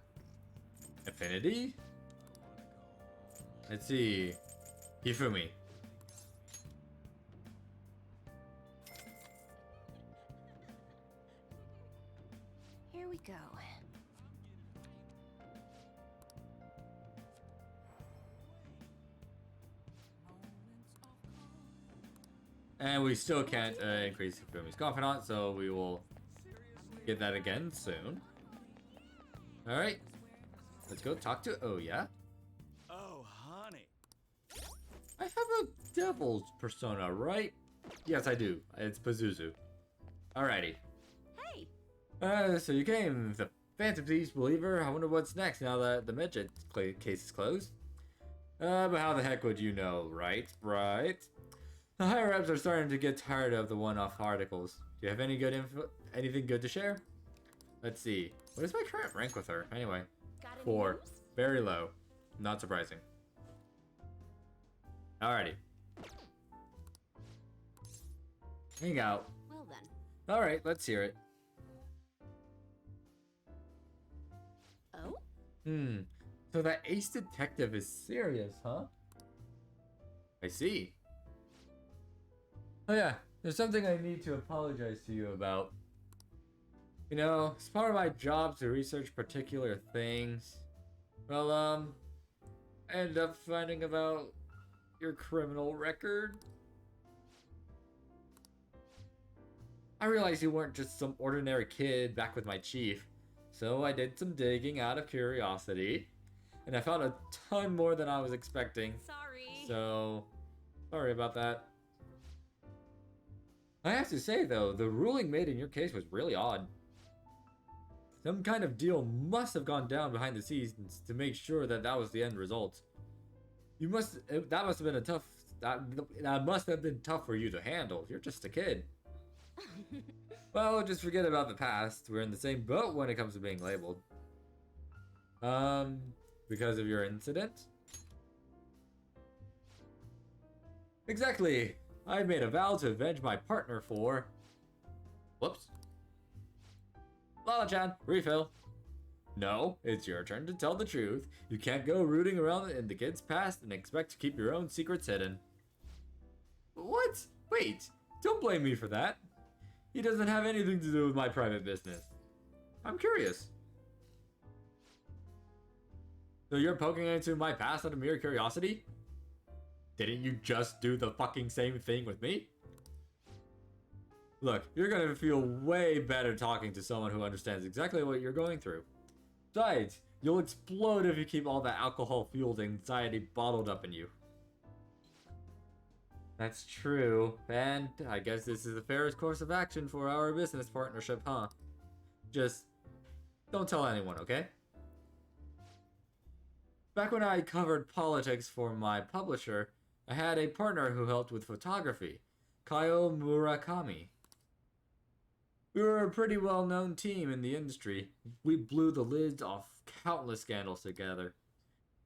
Affinity? Let's see. Hifumi. Here we go. And we still can't increase Hifumi's confidant, so we will get that again soon. Alright. Let's go talk to Oya. Oh, honey. I have a devil's persona, right? Yes, I do. It's Pazuzu. Alrighty. Hey! So you came, the Phantom Thieves believer. I wonder what's next now that the midget case is closed. But how the heck would you know, right? Right. The higher-ups are starting to get tired of the one-off articles. Do you have any good anything good to share? Let's see. What is my current rank with her? Anyway. Got any 4. news? Very low. Not surprising. Alrighty. Hang out. Well then. Alright, let's hear it. Oh? So that ace detective is serious, huh? I see. Oh yeah, there's something I need to apologize to you about. You know, it's part of my job to research particular things. Well, I ended up finding about your criminal record. I realized you weren't just some ordinary kid back with my chief, so I did some digging out of curiosity, and I found a ton more than I was expecting. Sorry. So, sorry about that. I have to say though, the ruling made in your case was really odd. Some kind of deal must have gone down behind the scenes to make sure that that was the end result. That must have been that must have been tough for you to handle. You're just a kid. Well, just forget about the past. We're in the same boat when it comes to being labeled. Because of your incident? Exactly. I made a vow to avenge my partner for... Whoops. Lala-chan, refill. No, it's your turn to tell the truth. You can't go rooting around in the kid's past and expect to keep your own secrets hidden. What? Wait, don't blame me for that. He doesn't have anything to do with my private business. I'm curious. So you're poking into my past out of mere curiosity? Didn't you just do the fucking same thing with me? Look, you're gonna feel way better talking to someone who understands exactly what you're going through. Besides, you'll explode if you keep all that alcohol-fueled anxiety bottled up in you. That's true, and I guess this is the fairest course of action for our business partnership, huh? Just don't tell anyone, okay? Back when I covered politics for my publisher, I had a partner who helped with photography, Kaio Murakami. We were a pretty well-known team in the industry. We blew the lids off countless scandals together.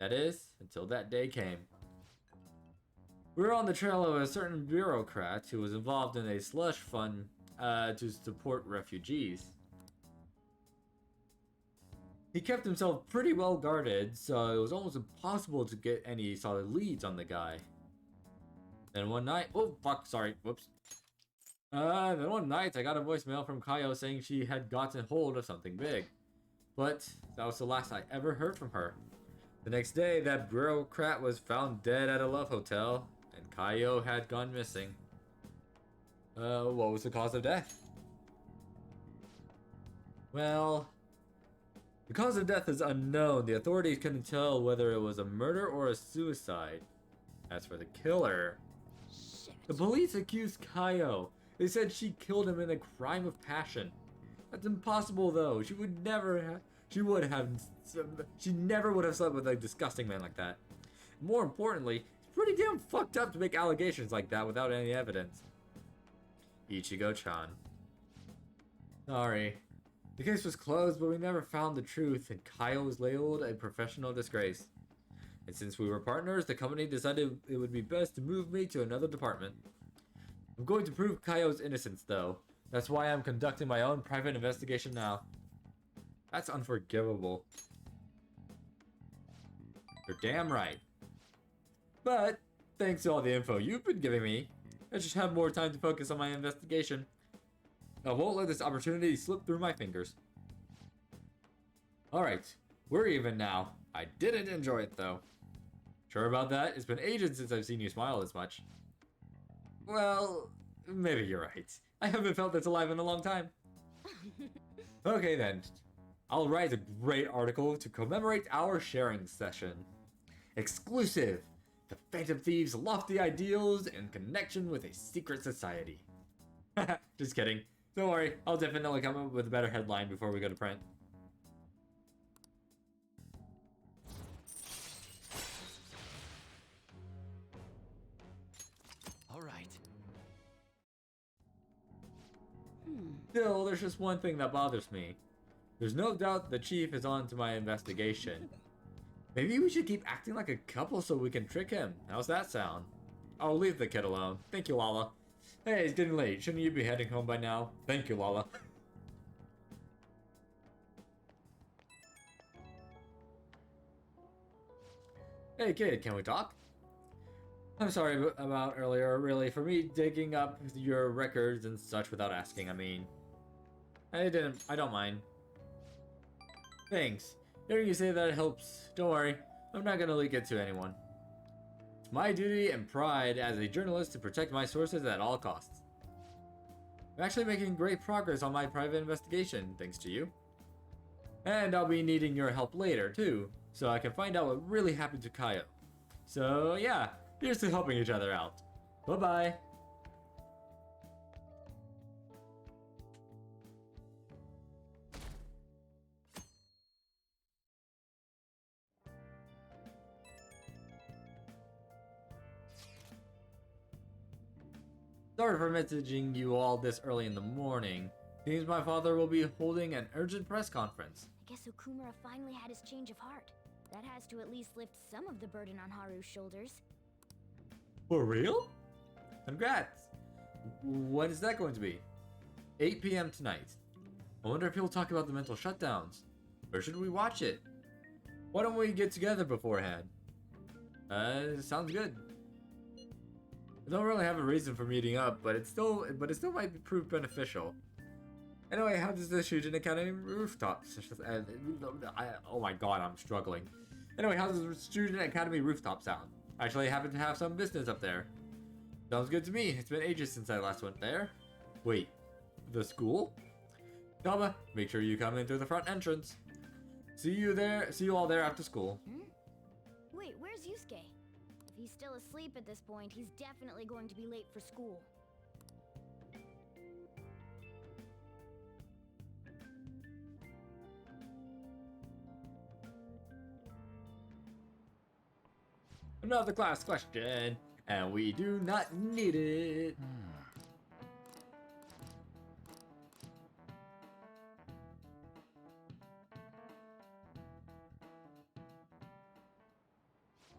That is, until that day came. We were on the trail of a certain bureaucrat who was involved in a slush fund to support refugees. He kept himself pretty well guarded, so it was almost impossible to get any solid leads on the guy. Then one night, oh fuck, sorry, whoops. Then one night I got a voicemail from Kaio saying she had gotten hold of something big. But that was the last I ever heard from her. The next day, that bureaucrat was found dead at a love hotel, and Kaio had gone missing. What was the cause of death? Well, the cause of death is unknown. The authorities couldn't tell whether it was a murder or a suicide. As for the killer, Shit. the police accused Kaio. They said she killed him in a crime of passion. That's impossible, though. She never would have slept with a disgusting man like that. More importantly, it's pretty damn fucked up to make allegations like that without any evidence. Ichigo-chan. Sorry. The case was closed, but we never found the truth, and Kaio was labeled a professional disgrace. And since we were partners, the company decided it would be best to move me to another department. I'm going to prove Kaio's innocence, though. That's why I'm conducting my own private investigation now. That's unforgivable. You're damn right. But, thanks to all the info you've been giving me, I should have more time to focus on my investigation. I won't let this opportunity slip through my fingers. Alright, we're even now. I didn't enjoy it, though. Sure about that? It's been ages since I've seen you smile this much. Well, maybe you're right. I haven't felt this alive in a long time. Okay then. I'll write a great article to commemorate our sharing session. Exclusive! The Phantom Thieves' lofty ideals in connection with a secret society. Just kidding. Don't worry, I'll definitely come up with a better headline before we go to print. All right. Still, there's just one thing that bothers me. There's no doubt the chief is on to my investigation. Maybe we should keep acting like a couple so we can trick him. How's that sound? I'll leave the kid alone. Thank you, Lala. Hey, it's getting late. Shouldn't you be heading home by now? Thank you, Lala. Hey, kid, can we talk? I'm sorry about earlier, really. For me digging up your records and such without asking, I mean. I don't mind. Thanks. Hearing you say that helps. Don't worry, I'm not gonna leak it to anyone. It's my duty and pride as a journalist to protect my sources at all costs. I'm actually making great progress on my private investigation, thanks to you. And I'll be needing your help later, too, so I can find out what really happened to Kaio. So yeah, here's to helping each other out. Bye-bye. Sorry for messaging you all this early in the morning. Seems my father will be holding an urgent press conference. I guess Okumura finally had his change of heart. That has to at least lift some of the burden on Haru's shoulders. For real? Congrats! When is that going to be? 8 p.m. tonight. I wonder if he'll talk about the mental shutdowns. Or should we watch it? Why don't we get together beforehand? Sounds good. I don't really have a reason for meeting up, but it still might prove beneficial. Anyway, how does the Shujin Academy rooftop? Oh my god, I'm struggling. Anyway, how does the Shujin Academy rooftop sound? I actually happen to have some business up there. Sounds good to me. It's been ages since I last went there. Wait, the school? Kama, make sure you come in through the front entrance. See you all there after school. Wait, where's Yusuke? If he's still asleep at this point, he's definitely going to be late for school. Another class question, and we do not need it.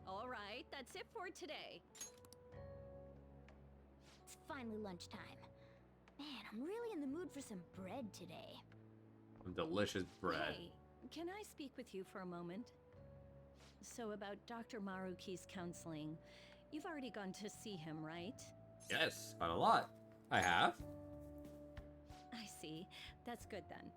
All right, that's it for today. It's finally lunchtime. Man, I'm really in the mood for some bread today. Some delicious bread. Hey, can I speak with you for a moment? So about Dr. Maruki's counseling, you've already gone to see him, right? Yes, quite a lot. I have. see. That's good then.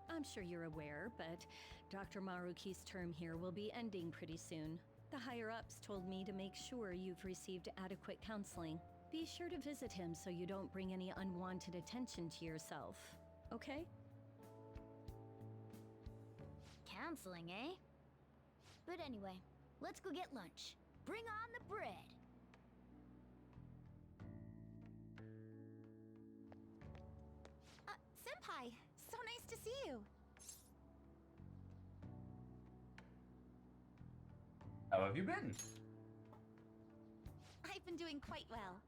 I'm sure you're aware, but Dr. Maruki's term here will be ending pretty soon. The higher-ups told me to make sure you've received adequate counseling. Be sure to visit him so you don't bring any unwanted attention to yourself, okay? Counseling, eh? But anyway, let's go get lunch. Bring on the bread! Senpai, so nice to see you. How have you been? I've been doing quite well.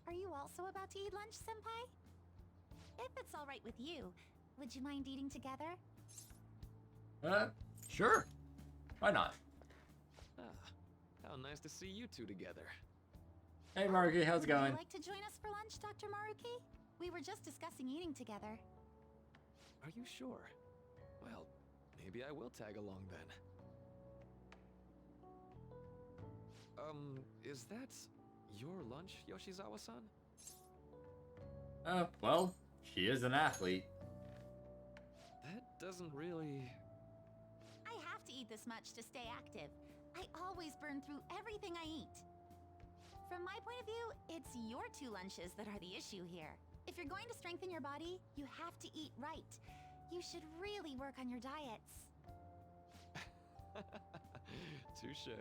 Are you also about to eat lunch, Senpai? If it's all right with you, would you mind eating together? Sure. Why not? Ah, how nice to see you two together. Hey, Maruki, how's it Would going? you like to join us for lunch, Dr. Maruki? We were just discussing eating together. Are you sure? Well, maybe I will tag along then. Is that your lunch, Yoshizawa-san? Well, she is an athlete. That doesn't really... I have to eat this much to stay active. I always burn through everything I eat. From my point of view, it's your two lunches that are the issue here. If you're going to strengthen your body, you have to eat right. You should really work on your diets. Touche.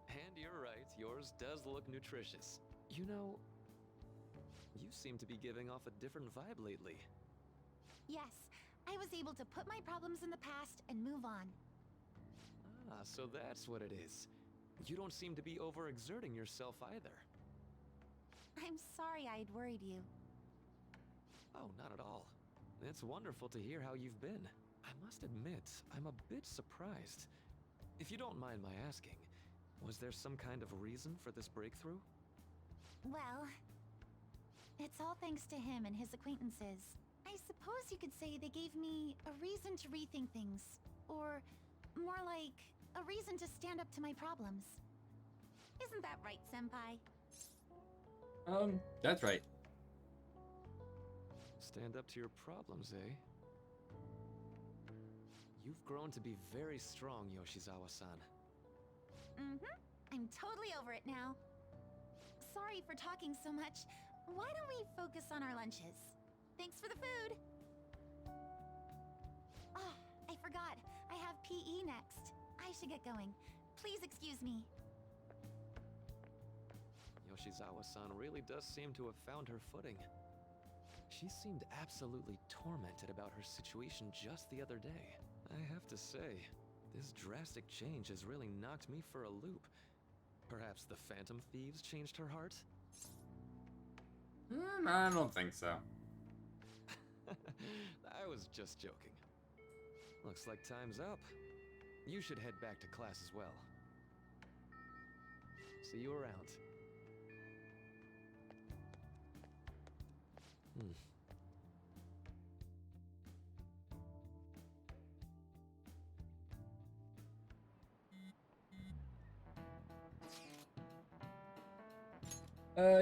And you're right, yours does look nutritious. You know, you seem to be giving off a different vibe lately. Yes, I was able to put my problems in the past and move on. Ah, so that's what it is. You don't seem to be overexerting yourself either. I'm sorry I'd worried you. Oh, not at all. It's wonderful to hear how you've been. I must admit, I'm a bit surprised. If you don't mind my asking, was there some kind of reason for this breakthrough? Well, it's all thanks to him and his acquaintances. I suppose you could say they gave me a reason to rethink things. Or, more like, a reason to stand up to my problems. Isn't that right, Senpai? That's right. Stand up to your problems, eh? You've grown to be very strong, Yoshizawa-san. Mm-hmm. I'm totally over it now. Sorry for talking so much. Why don't we focus on our lunches? Thanks for the food! Oh, I forgot. I have PE next. I should get going. Please excuse me. Yoshizawa-san really does seem to have found her footing. She seemed absolutely tormented about her situation just the other day. I have to say, this drastic change has really knocked me for a loop. Perhaps the Phantom Thieves changed her heart? I don't think so. I was just joking. Looks like time's up. You should head back to class as well. See you around.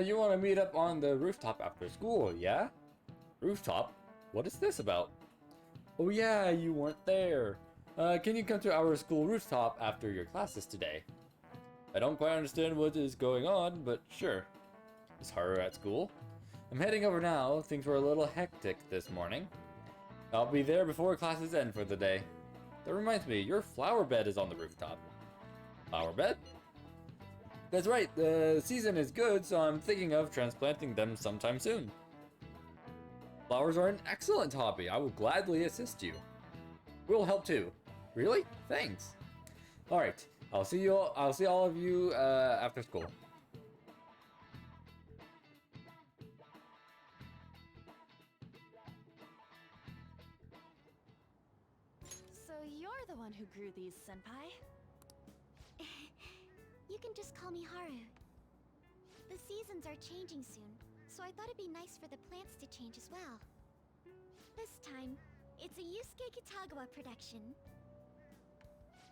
You want to meet up on the rooftop after school, yeah? Rooftop? What is this about? Oh yeah, you weren't there. Can you come to our school rooftop after your classes today? I don't quite understand what is going on, but sure. Is Haru at school? I'm heading over now. Things were a little hectic this morning. I'll be there before classes end for the day. That reminds me, your flower bed is on the rooftop. Flower bed? That's right, the season is good, so I'm thinking of transplanting them sometime soon. Flowers are an excellent hobby. I will gladly assist you. We'll help too. Really? Thanks. All right. I'll see all of you after school. So you're the one who grew these, Senpai? You can just call me Haru. The seasons are changing soon, so I thought it'd be nice for the plants to change as well. This time, it's a Yusuke Kitagawa production.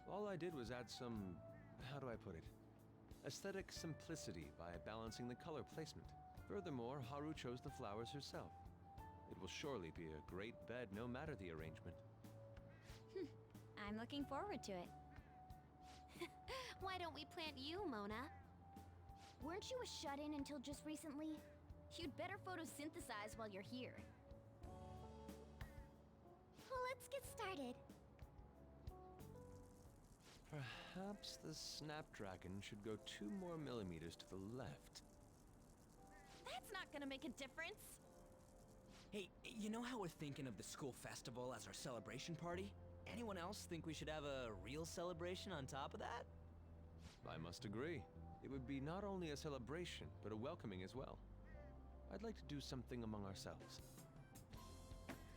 All I did was add some, how do I put it? Aesthetic simplicity by balancing the color placement. Furthermore, Haru chose the flowers herself. It will surely be a great bed no matter the arrangement. I'm looking forward to it. Why don't we plant you, Mona? Weren't you a shut-in until just recently? You'd better photosynthesize while you're here. Well, let's get started. Perhaps the Snapdragon should go 2 more millimeters to the left. That's not gonna make a difference. Hey, you know how we're thinking of the school festival as our celebration party? Anyone else think we should have a real celebration on top of that? I must agree. It would be not only a celebration, but a welcoming as well. I'd like to do something among ourselves.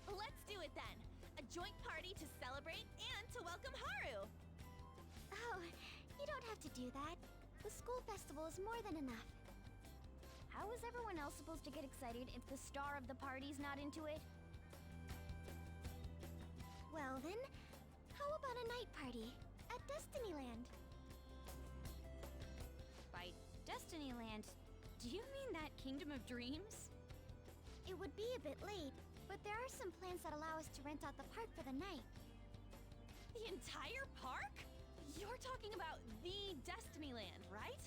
Let's do it then. A joint party to celebrate and to welcome Haru. Oh, you don't have to do that. The school festival is more than enough. How is everyone else supposed to get excited if the star of the party's not into it? Well then, how about a night party at Destinyland? By Destinyland, do you mean that Kingdom of Dreams? It would be a bit late, but there are some plans that allow us to rent out the park for the night. The entire park? You're talking about the Destinyland, right?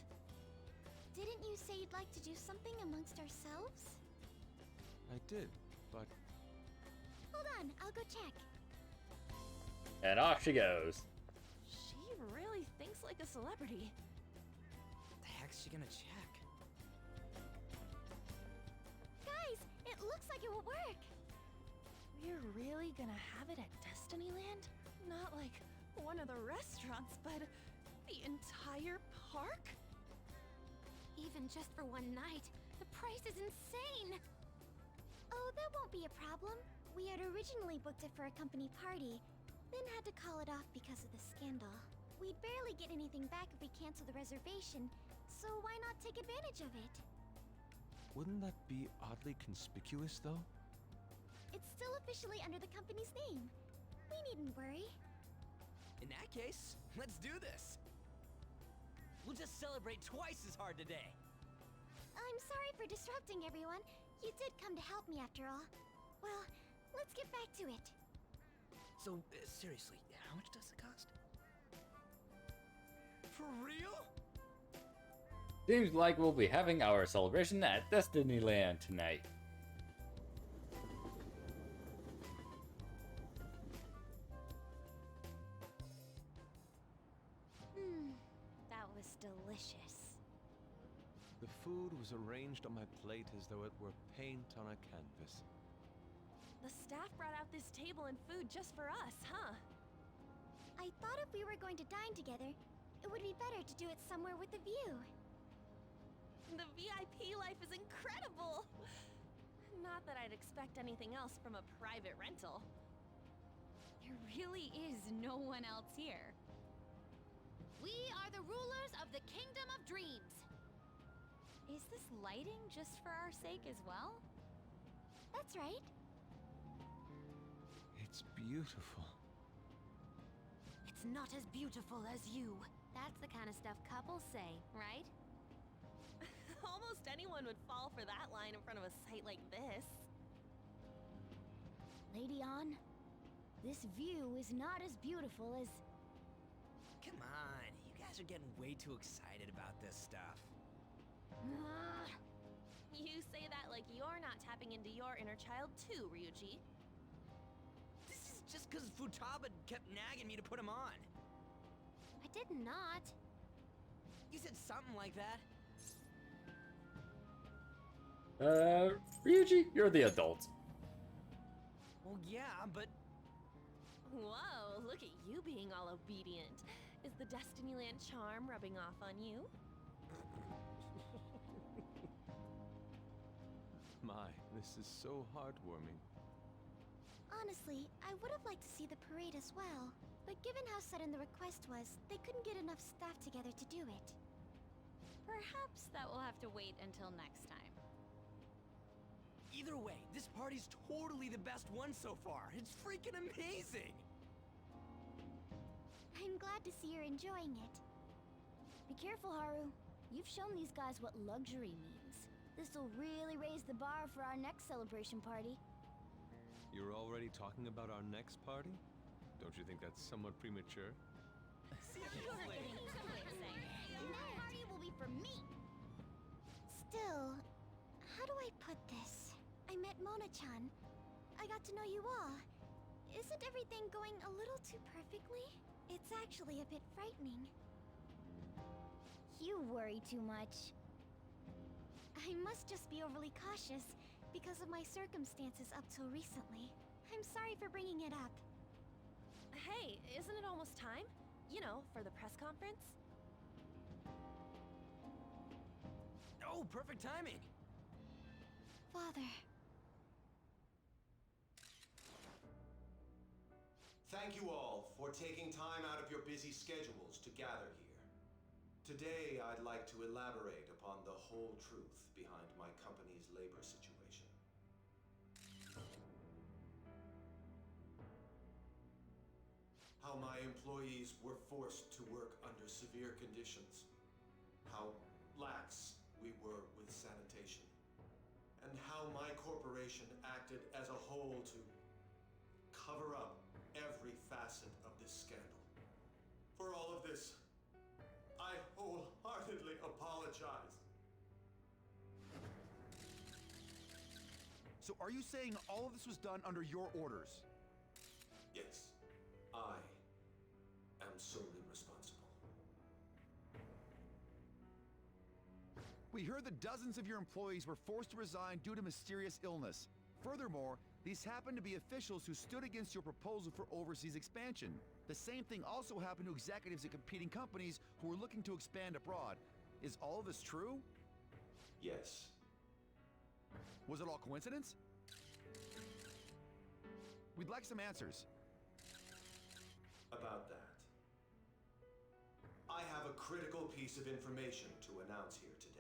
Didn't you say you'd like to do something amongst ourselves? I did, but Hold on, I'll go check. And off she goes. She really thinks like a celebrity. The heck's she gonna check? Guys, it looks like it will work. We're really gonna have it at Destinyland? Not like one of the restaurants, but the entire park? Even just for one night, the price is insane. Oh, that won't be a problem. We had originally booked it for a company party, then had to call it off because of the scandal. We'd barely get anything back if we cancel the reservation, so why not take advantage of it? wouldn't that be oddly conspicuous, though? It's still officially under the company's name. We needn't worry. In that case, let's do this. We'll just celebrate twice as hard today. I'm sorry for disrupting everyone. You did come to help me after all. Well, let's get back to it. So, seriously, how much does it cost? For real? Seems like we'll be having our celebration at Destinyland tonight. That was delicious. The food was arranged on my plate as though it were paint on a canvas. The staff brought out this table and food just for us, huh? I thought if we were going to dine together, it would be better to do it somewhere with a view. The VIP life is incredible! Not that I'd expect anything else from a private rental. There really is no one else here. We are the rulers of the Kingdom of Dreams. Is this lighting just for our sake as well? That's right. It's beautiful. It's not as beautiful as you. That's the kind of stuff couples say, right? Almost anyone would fall for that line in front of a sight like this. Lady On, this view is not as beautiful as... Come on, you guys are getting way too excited about this stuff. You say that like you're not tapping into your inner child too, Ryuji. This is just because Futaba kept nagging me to put him on. I did not. You said something like that. Ryuji, you're the adult. Well, yeah, but... Whoa, look at you being all obedient. Is the Destinyland charm rubbing off on you? My, this is so heartwarming. Honestly, I would have liked to see the parade as well. But given how sudden the request was, they couldn't get enough staff together to do it. Perhaps that will have to wait until next time. Either way, this party's totally the best one so far. It's freaking amazing! I'm glad to see you're enjoying it. Be careful, Haru. You've shown these guys what luxury means. This'll really raise the bar for our next celebration party. You're already talking about our next party? Don't you think that's somewhat premature? You're getting too excited. That party will be for me. Still, how do I put this? I met Mona-chan. I got to know you all. Isn't everything going a little too perfectly? It's actually a bit frightening. You worry too much. I must just be overly cautious because of my circumstances up till recently. I'm sorry for bringing it up. Hey, isn't it almost time? You know, for the press conference? Oh, perfect timing! Father. Thank you all for taking time out of your busy schedules to gather here. Today, I'd like to elaborate upon the whole truth behind my company's labor situation. How my employees were forced to work under severe conditions. How lax we were with sanitation. And how my corporation acted as a whole to cover up every facet of this scandal. For all of this, I wholeheartedly apologize. So are you saying all of this was done under your orders? Yes, I am solely responsible. We heard that dozens of your employees were forced to resign due to mysterious illness. Furthermore, these happened to be officials who stood against your proposal for overseas expansion. The same thing also happened to executives at competing companies who were looking to expand abroad. Is all of this true? Yes. Was it all coincidence? We'd like some answers. About that, I have a critical piece of information to announce here today.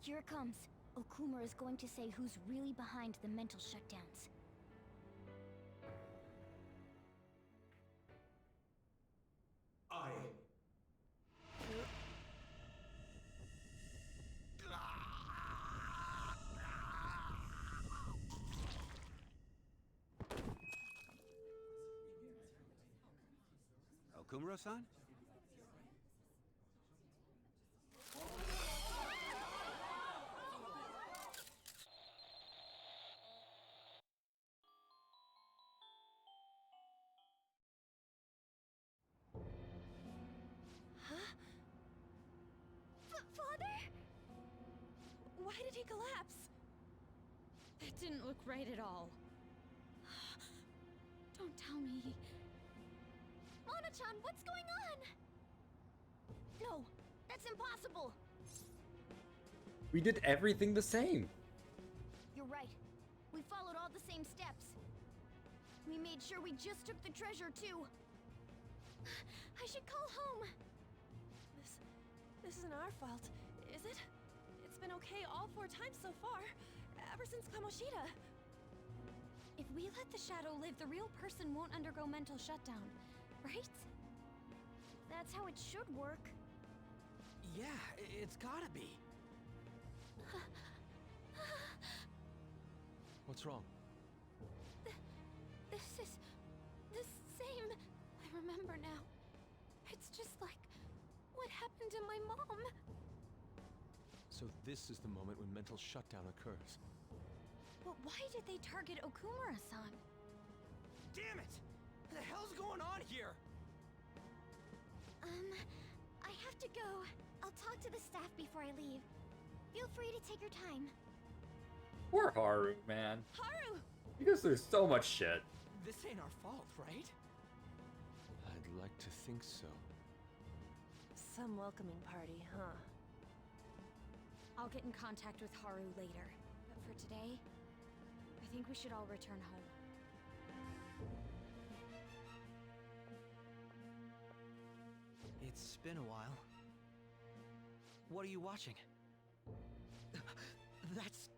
Here it comes. Okuma is going to say who's really behind the mental shutdowns. I... Okumura-san? Father? Why did he collapse? That didn't look right at all. Don't tell me. Mona-chan, what's going on? No, that's impossible. We did everything the same. You're right. We followed all the same steps. We made sure we just took the treasure, too. I should call home. This isn't our fault, is it? It's been okay all 4 times so far, ever since Kamoshida. If we let the shadow live, the real person won't undergo mental shutdown, right? That's how it should work. Yeah, it's gotta be. What's wrong? This is the same. I remember now. It's just like what happened to my mom. So this is the moment when mental shutdown occurs. But why did they target Okumura-san? Damn it! What the hell's going on here? I have to go. I'll talk to the staff before I leave. Feel free to take your time. Poor Haru, man. Haru! He goes through so much shit. This ain't our fault, right? I'd like to think so. Some welcoming party, huh? I'll get in contact with Haru later. But for today, I think we should all return home. It's been a while. What are you watching? That's...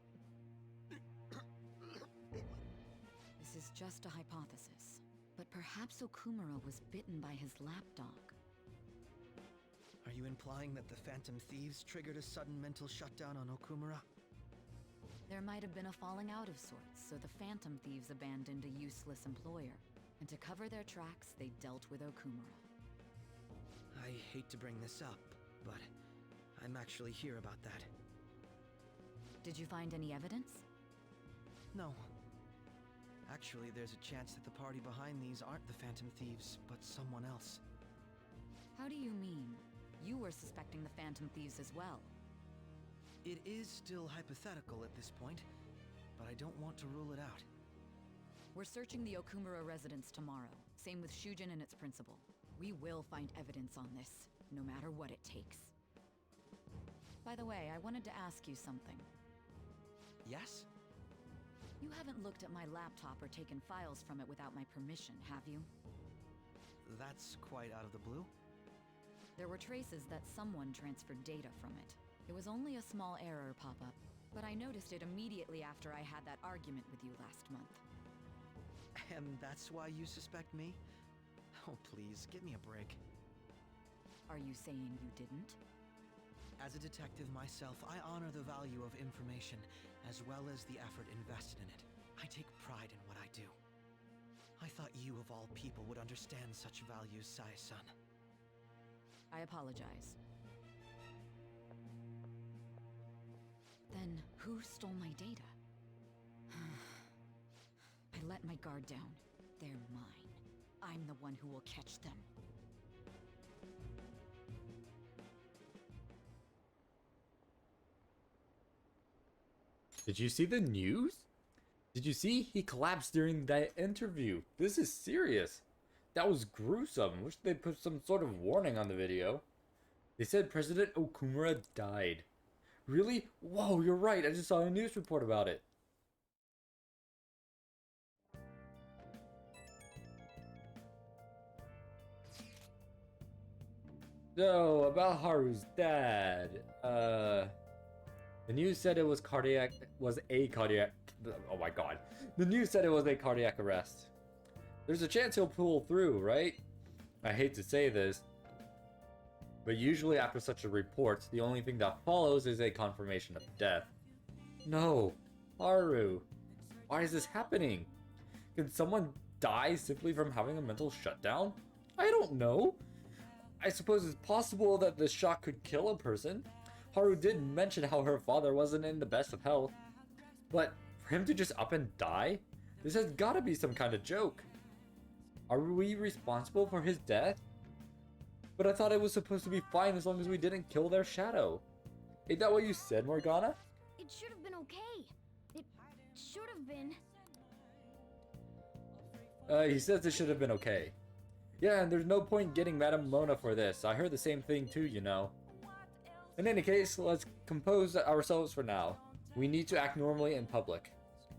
This is just a hypothesis, but perhaps Okumura was bitten by his lapdog. Are you implying that the Phantom Thieves triggered a sudden mental shutdown on Okumura? There might have been a falling out of sorts, so the Phantom Thieves abandoned a useless employer. And to cover their tracks, they dealt with Okumura. I hate to bring this up, but I'm actually here about that. Did you find any evidence? No. Actually, there's a chance that the party behind these aren't the Phantom Thieves, but someone else. How do you mean? You were suspecting the Phantom Thieves as well. It is still hypothetical at this point, but I don't want to rule it out. We're searching the Okumura residence tomorrow. Same with Shujin and its principal. We will find evidence on this, no matter what it takes. By the way, I wanted to ask you something. Yes? You haven't looked at my laptop or taken files from it without my permission, have you? That's quite out of the blue. There were traces that someone transferred data from it. It was only a small error pop-up, but I noticed it immediately after I had that argument with you last month. And that's why you suspect me? Oh, please, give me a break. Are you saying you didn't? As a detective myself, I honor the value of information, as well as the effort invested in it. I take pride in what I do. I thought you, of all people, would understand such values, Sai-san. I apologize. Then, who stole my data? I let my guard down. They're mine. I'm the one who will catch them. Did you see the news? Did you see he collapsed during that interview? This is serious. That was gruesome. Wish they put some sort of warning on the video. They said President Okumura died. Really? Whoa, you're right. I just saw a news report about it. So, about Haru's dad. The news said it was a cardiac. Oh my god. The news said it was a cardiac arrest. There's a chance he'll pull through, right? I hate to say this, but usually after such a report, the only thing that follows is a confirmation of death. No, Haru. Why is this happening? Can someone die simply from having a mental shutdown? I don't know. I suppose it's possible that the shock could kill a person. Haru did mention how her father wasn't in the best of health. But for him to just up and die? This has gotta be some kind of joke. Are we responsible for his death? But I thought it was supposed to be fine as long as we didn't kill their shadow. Ain't that what you said, Morgana? It should have been okay. It should have been. He says it should have been okay. Yeah, and there's no point getting mad at Mona for this. I heard the same thing too, you know. In any case, let's compose ourselves for now. We need to act normally in public,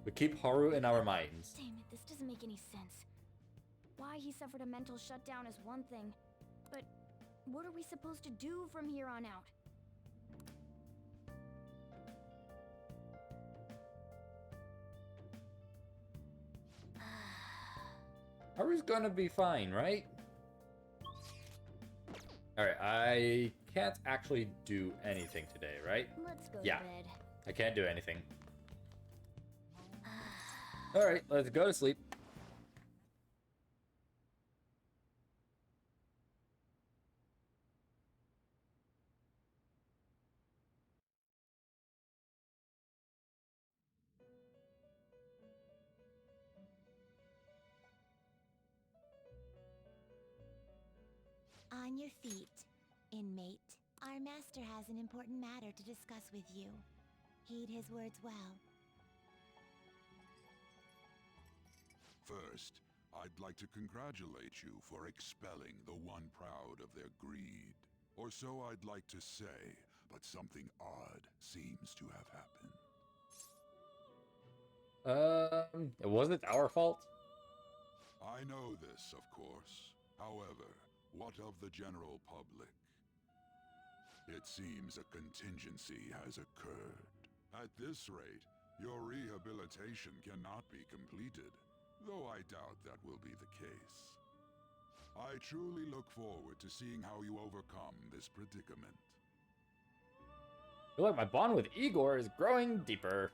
but keep Haru in our minds. Damn it, this doesn't make any sense. Why he suffered a mental shutdown is one thing, but what are we supposed to do from here on out? Haru's gonna be fine, right? Alright, I can't actually do anything today, right? Let's go Yeah. to bed. I can't do anything. Alright, let's go to sleep. On your feet, inmate. Our master has an important matter to discuss with you. Heed his words well. First, I'd like to congratulate you for expelling the one proud of their greed. Or so I'd like to say, but something odd seems to have happened. It wasn't our fault. I know this, of course. However, what of the general public? It seems a contingency has occurred. At this rate, your rehabilitation cannot be completed, though I doubt that will be the case. I truly look forward to seeing how you overcome this predicament. I feel like my bond with Igor is growing deeper.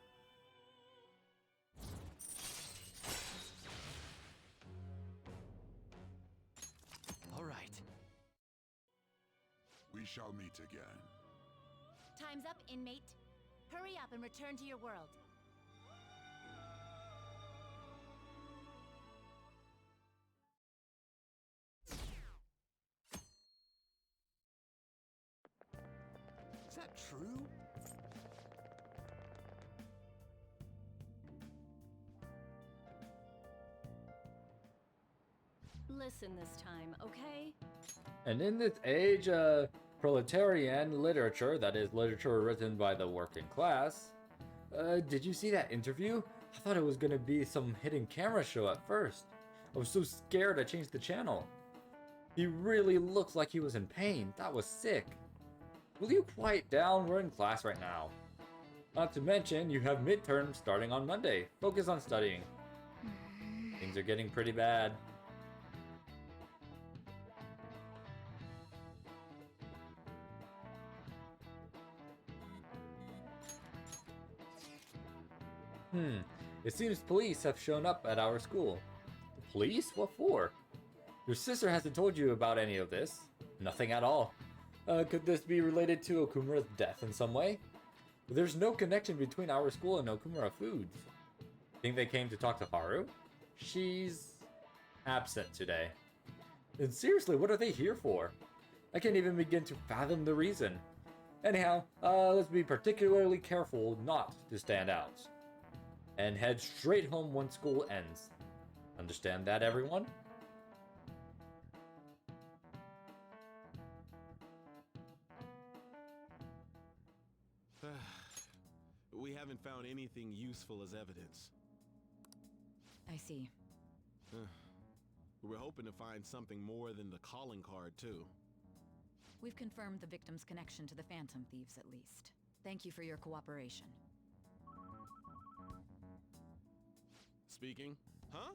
shall meet again. Time's up, inmate. Hurry up and return to your world. Is that true? Listen this time, okay? And in this age of proletarian literature, that is literature written by the working class, did you see that interview? I thought it was gonna be some hidden camera show at first. I was so scared I changed the channel. He really looks like he was in pain. That was sick. Will you quiet down? We're in class right now. Not to mention, you have midterms starting on Monday. Focus on studying. Things are getting pretty bad. It seems police have shown up at our school. The police? What for? Your sister hasn't told you about any of this. Nothing at all. Could this be related to Okumura's death in some way? There's no connection between our school and Okumura Foods. Think they came to talk to Haru? She's absent today. And seriously, what are they here for? I can't even begin to fathom the reason. Anyhow, let's be particularly careful not to stand out. And head straight home when school ends. Understand that, everyone? We haven't found anything useful as evidence. I see. We're hoping to find something more than the calling card, too. We've confirmed the victim's connection to the Phantom Thieves, at least. Thank you for your cooperation. Speaking? Huh?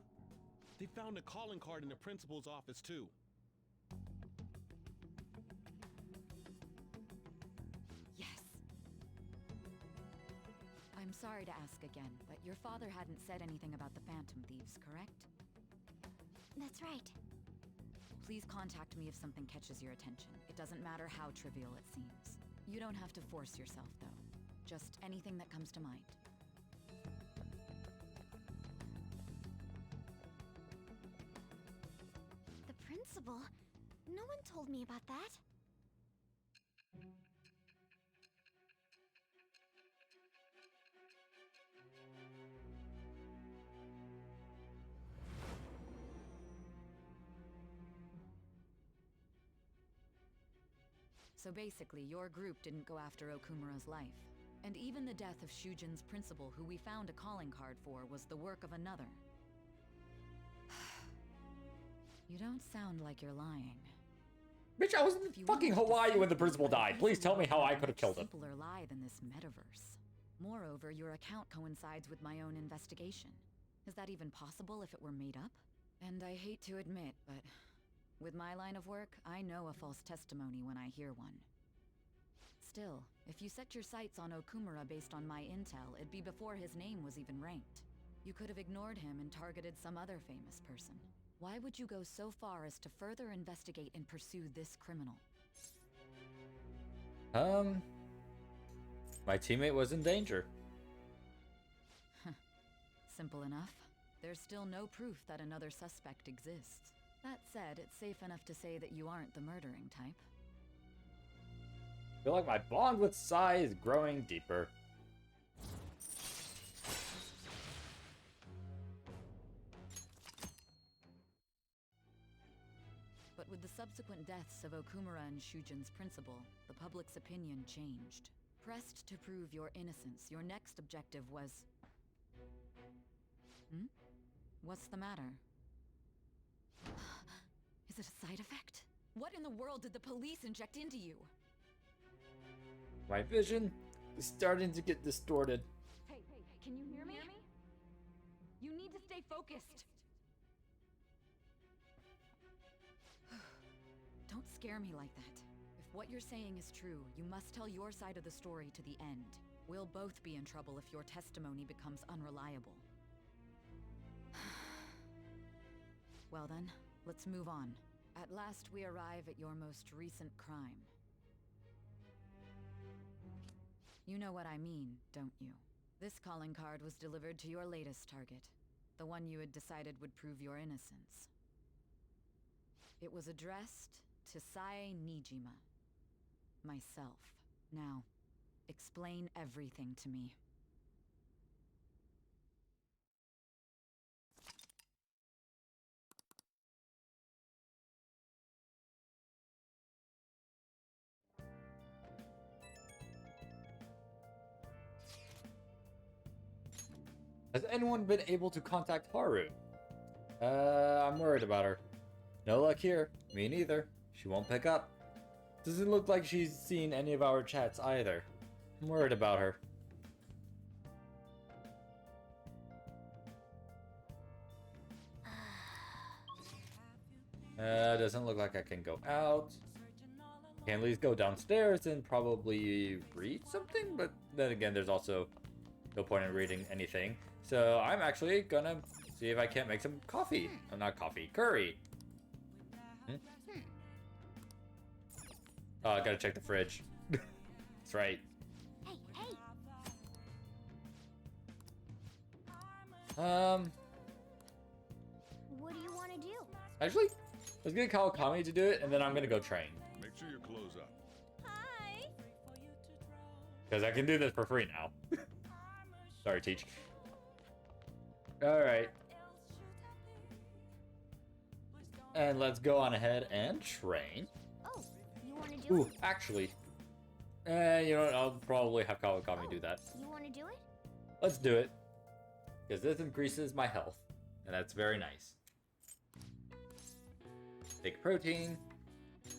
They found a calling card in the principal's office, too. Yes. I'm sorry to ask again, but your father hadn't said anything about the Phantom Thieves, correct? That's right. Please contact me if something catches your attention. It doesn't matter how trivial it seems. You don't have to force yourself, though. Just anything that comes to mind. The principal? No one told me about that. So basically, your group didn't go after Okumura's life. And even the death of Shujin's principal, who we found a calling card for, was the work of another. You don't sound like you're lying. Bitch, I was in fucking Hawaii when the principal died. Please tell me how I could have killed him. Simpler lie than this metaverse. Moreover, your account coincides with my own investigation. Is that even possible if it were made up? And I hate to admit, but with my line of work, I know a false testimony when I hear one. Still, if you set your sights on Okumura based on my intel, it'd be before his name was even ranked. You could have ignored him and targeted some other famous person. Why would you go so far as to further investigate and pursue this criminal? My teammate was in danger. Simple enough. There's still no proof that another suspect exists. That said, it's safe enough to say that you aren't the murdering type. I feel like my bond with Sai is growing deeper. But with the subsequent deaths of Okumura and Shujin's principal, the public's opinion changed. Pressed to prove your innocence, your next objective was... What's the matter? Is it a side effect? What in the world did the police inject into you? My vision is starting to get distorted. Hey, can you hear me? You need to stay focused. Don't scare me like that. If what you're saying is true, you must tell your side of the story to the end. We'll both be in trouble if your testimony becomes unreliable. Well then, let's move on. At last we arrive at your most recent crime. You know what I mean, don't you? This calling card was delivered to your latest target, the one you had decided would prove your innocence. It was addressed to Sae Nijima. Myself. Now, explain everything to me. Has anyone been able to contact Haru? I'm worried about her. No luck here. Me neither. She won't pick up. Doesn't look like she's seen any of our chats either. I'm worried about her. Doesn't look like I can go out. Can at least go downstairs and probably read something, but then again, there's also no point in reading anything. So I'm actually gonna see if I can't make some coffee. Oh, not coffee, curry. Oh, I gotta check the fridge. That's right. Hey, hey! What do you want to do? Actually, let's get Kawakami to do it, and then I'm gonna go train. Make sure you close up. Hi! Because I can do this for free now. Sorry, Teach. Alright. And let's go on ahead and train. Oh, you want to do Ooh, it? actually. You know what? I'll probably have Kawakami do that. You want to do it? Let's do it. Because this increases my health. And that's very nice. Take protein.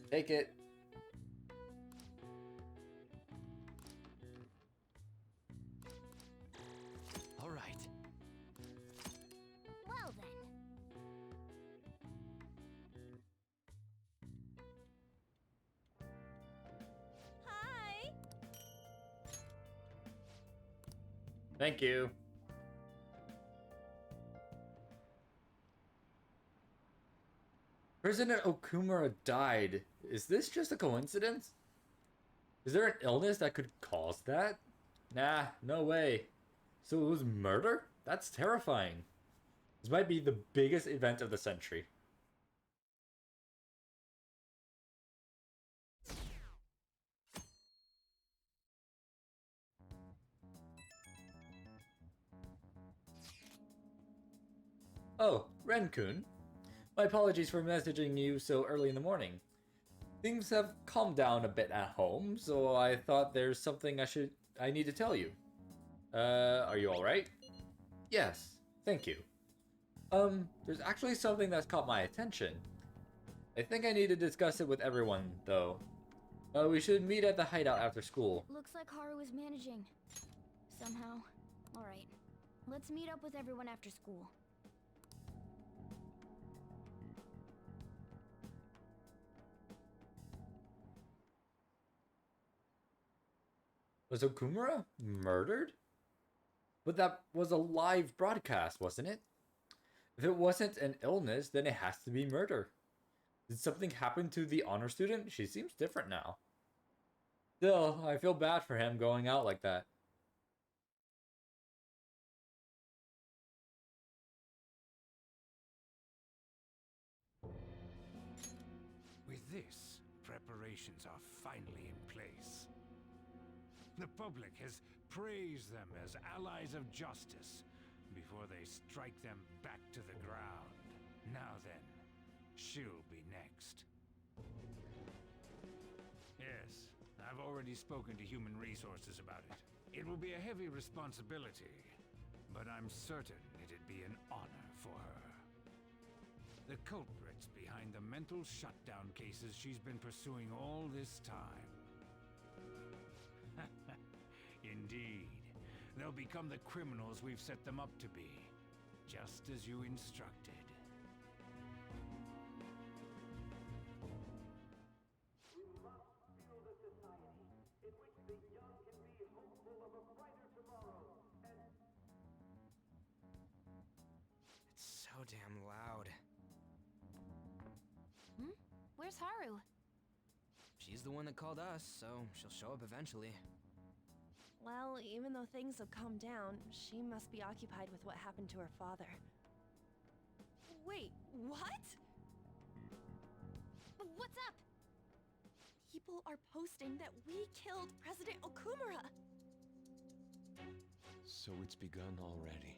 Take it. All right. Well then. Hi! Thank you. President Okumura died. Is this just a coincidence? Is there an illness that could cause that? Nah, no way. So it was murder? That's terrifying. This might be the biggest event of the century. Oh, Ren-kun. My apologies for messaging you so early in the morning. Things have calmed down a bit at home, so I thought there's something I need to tell you. Are you alright? Yes, thank you. There's actually something that's caught my attention. I think I need to discuss it with everyone, though. We should meet at the hideout after school. Looks like Haru is managing. Somehow. Alright. Let's meet up with everyone after school. Was Okumura murdered? But that was a live broadcast, wasn't it? If it wasn't an illness, then it has to be murder. Did something happen to the honor student? She seems different now. Still, I feel bad for him going out like that. With this, preparations are finally in place. The public has praised them as allies of justice before they strike them back to the ground. Now then, she'll be next. Yes, I've already spoken to Human Resources about it. It will be a heavy responsibility, but I'm certain it'd be an honor for her. The culprits behind the mental shutdown cases she's been pursuing all this time. Indeed. They'll become the criminals we've set them up to be, just as you instructed. We must build a society in which the young can be hopeful of a brighter tomorrow, and... It's so damn loud. Where's Haru? She's the one that called us, so she'll show up eventually. Well, even though things have calmed down, she must be occupied with what happened to her father. Wait, what? What's up? People are posting that we killed President Okumura! So it's begun already.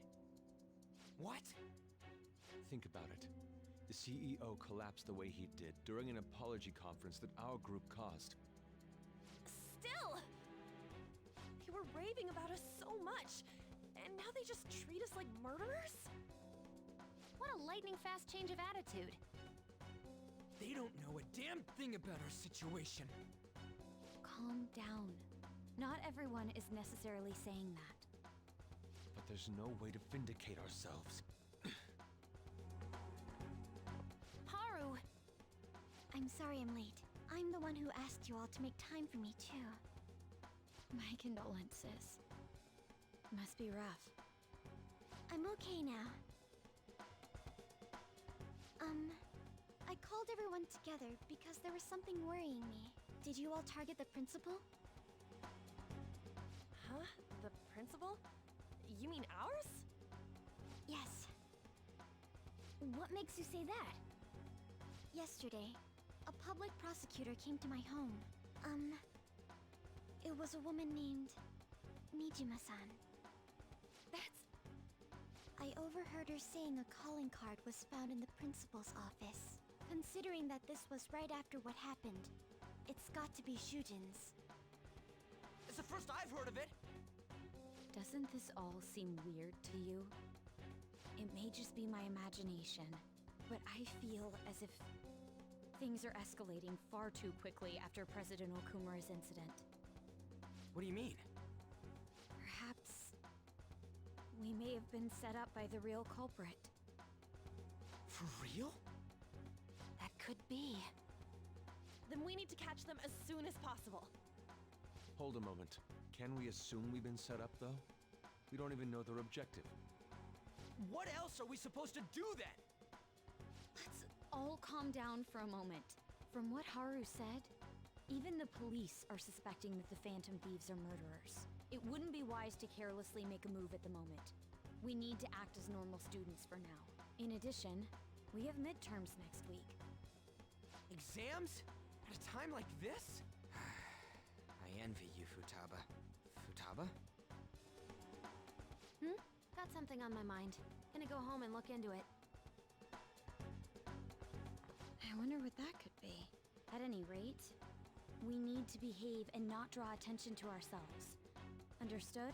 What? Think about it. The CEO collapsed the way he did during an apology conference that our group caused. Still! They were raving about us so much, and now they just treat us like murderers? What a lightning-fast change of attitude. They don't know a damn thing about our situation. Calm down. Not everyone is necessarily saying that. But there's no way to vindicate ourselves. Haru! I'm sorry I'm late. I'm the one who asked you all to make time for me, too. My condolences. Must be rough. I'm okay now. I called everyone together because there was something worrying me. Did you all target the principal? Huh? The principal? You mean ours? Yes. What makes you say that? Yesterday, a public prosecutor came to my home. It was a woman named Mijima-san. I overheard her saying a calling card was found in the principal's office. Considering that this was right after what happened, it's got to be Shujin's. It's the first I've heard of it! Doesn't this all seem weird to you? It may just be my imagination, but I feel as if things are escalating far too quickly after President Okumura's incident. What do you mean? Perhaps we may have been set up by the real culprit. For real? That could be. Then we need to catch them as soon as possible. Hold a moment. Can we assume we've been set up, though? We don't even know their objective. What else are we supposed to do then? Let's all calm down for a moment. From what Haru said, even the police are suspecting that the Phantom Thieves are murderers. It wouldn't be wise to carelessly make a move at the moment. We need to act as normal students for now. In addition, we have midterms next week. Exams? At a time like this? I envy you, Futaba. Futaba? Got something on my mind. Gonna go home and look into it. I wonder what that could be. At any rate, we need to behave and not draw attention to ourselves. Understood?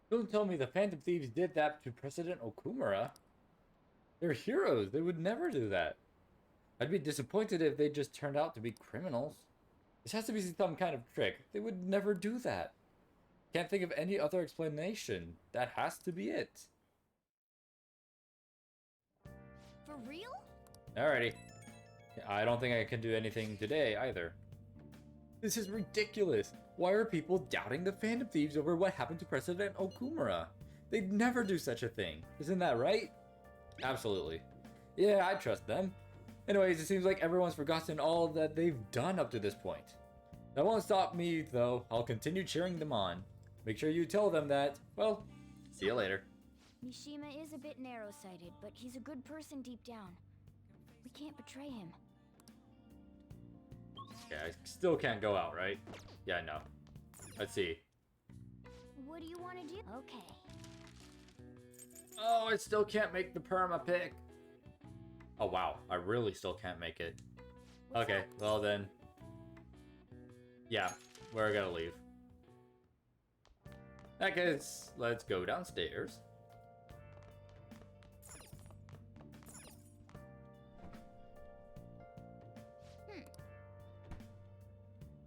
Don't tell me the Phantom Thieves did that to President Okumura. They're heroes. They would never do that. I'd be disappointed if they just turned out to be criminals. This has to be some kind of trick. They would never do that. Can't think of any other explanation. That has to be it. For real? Alrighty. I don't think I can do anything today either. This is ridiculous. Why are people doubting the Phantom Thieves over what happened to President Okumura? They'd never do such a thing. Isn't that right? Absolutely. Yeah, I trust them. Anyways, it seems like everyone's forgotten all that they've done up to this point. That won't stop me, though. I'll continue cheering them on. Make sure you tell them that, well, see you later. Mishima is a bit narrow-sighted, but he's a good person deep down. We can't betray him. Yeah, I still can't go out, right? Yeah, no. Let's see. What do you want to do? Okay. Oh, I still can't make the perma pick. Oh, wow. I really still can't make it. Okay, well then. Yeah, we're gonna leave. In that case, let's go downstairs.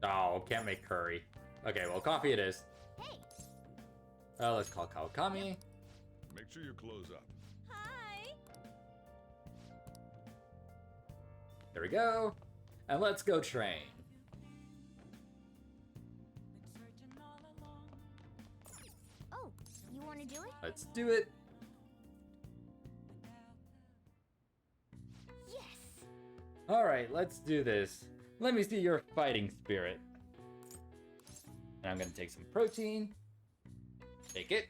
Oh, can't make curry. Okay, well, coffee it is. Hey. Let's call Kawakami. Make sure you close up. Hi! There we go. And let's go train. Oh, you want to do it? Let's do it. Alright, let's do this. Let me see your fighting spirit. And I'm gonna take some protein. Take it.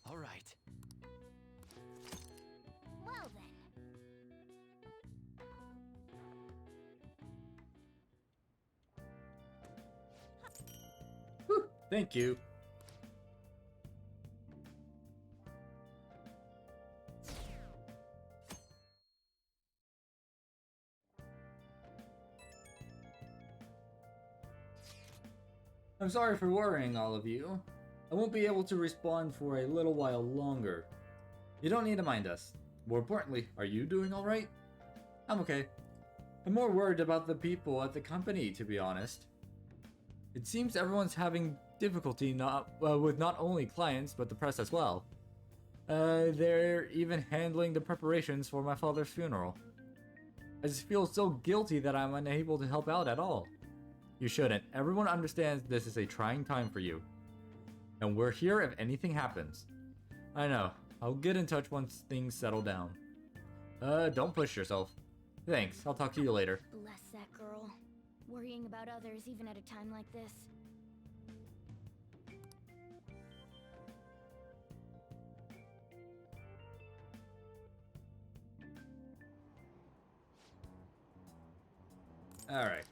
All right. Well then. Whew, thank you. I'm sorry for worrying all of you. I won't be able to respond for a little while longer. You don't need to mind us. More importantly, are you doing alright? I'm okay. I'm more worried about the people at the company, to be honest. It seems everyone's having difficulty with not only clients, but the press as well. They're even handling the preparations for my father's funeral. I just feel so guilty that I'm unable to help out at all. You shouldn't. Everyone understands this is a trying time for you. And we're here if anything happens. I know. I'll get in touch once things settle down. Don't push yourself. Thanks. I'll talk to you later. Bless that girl. Worrying about others even at a time like this. Alright.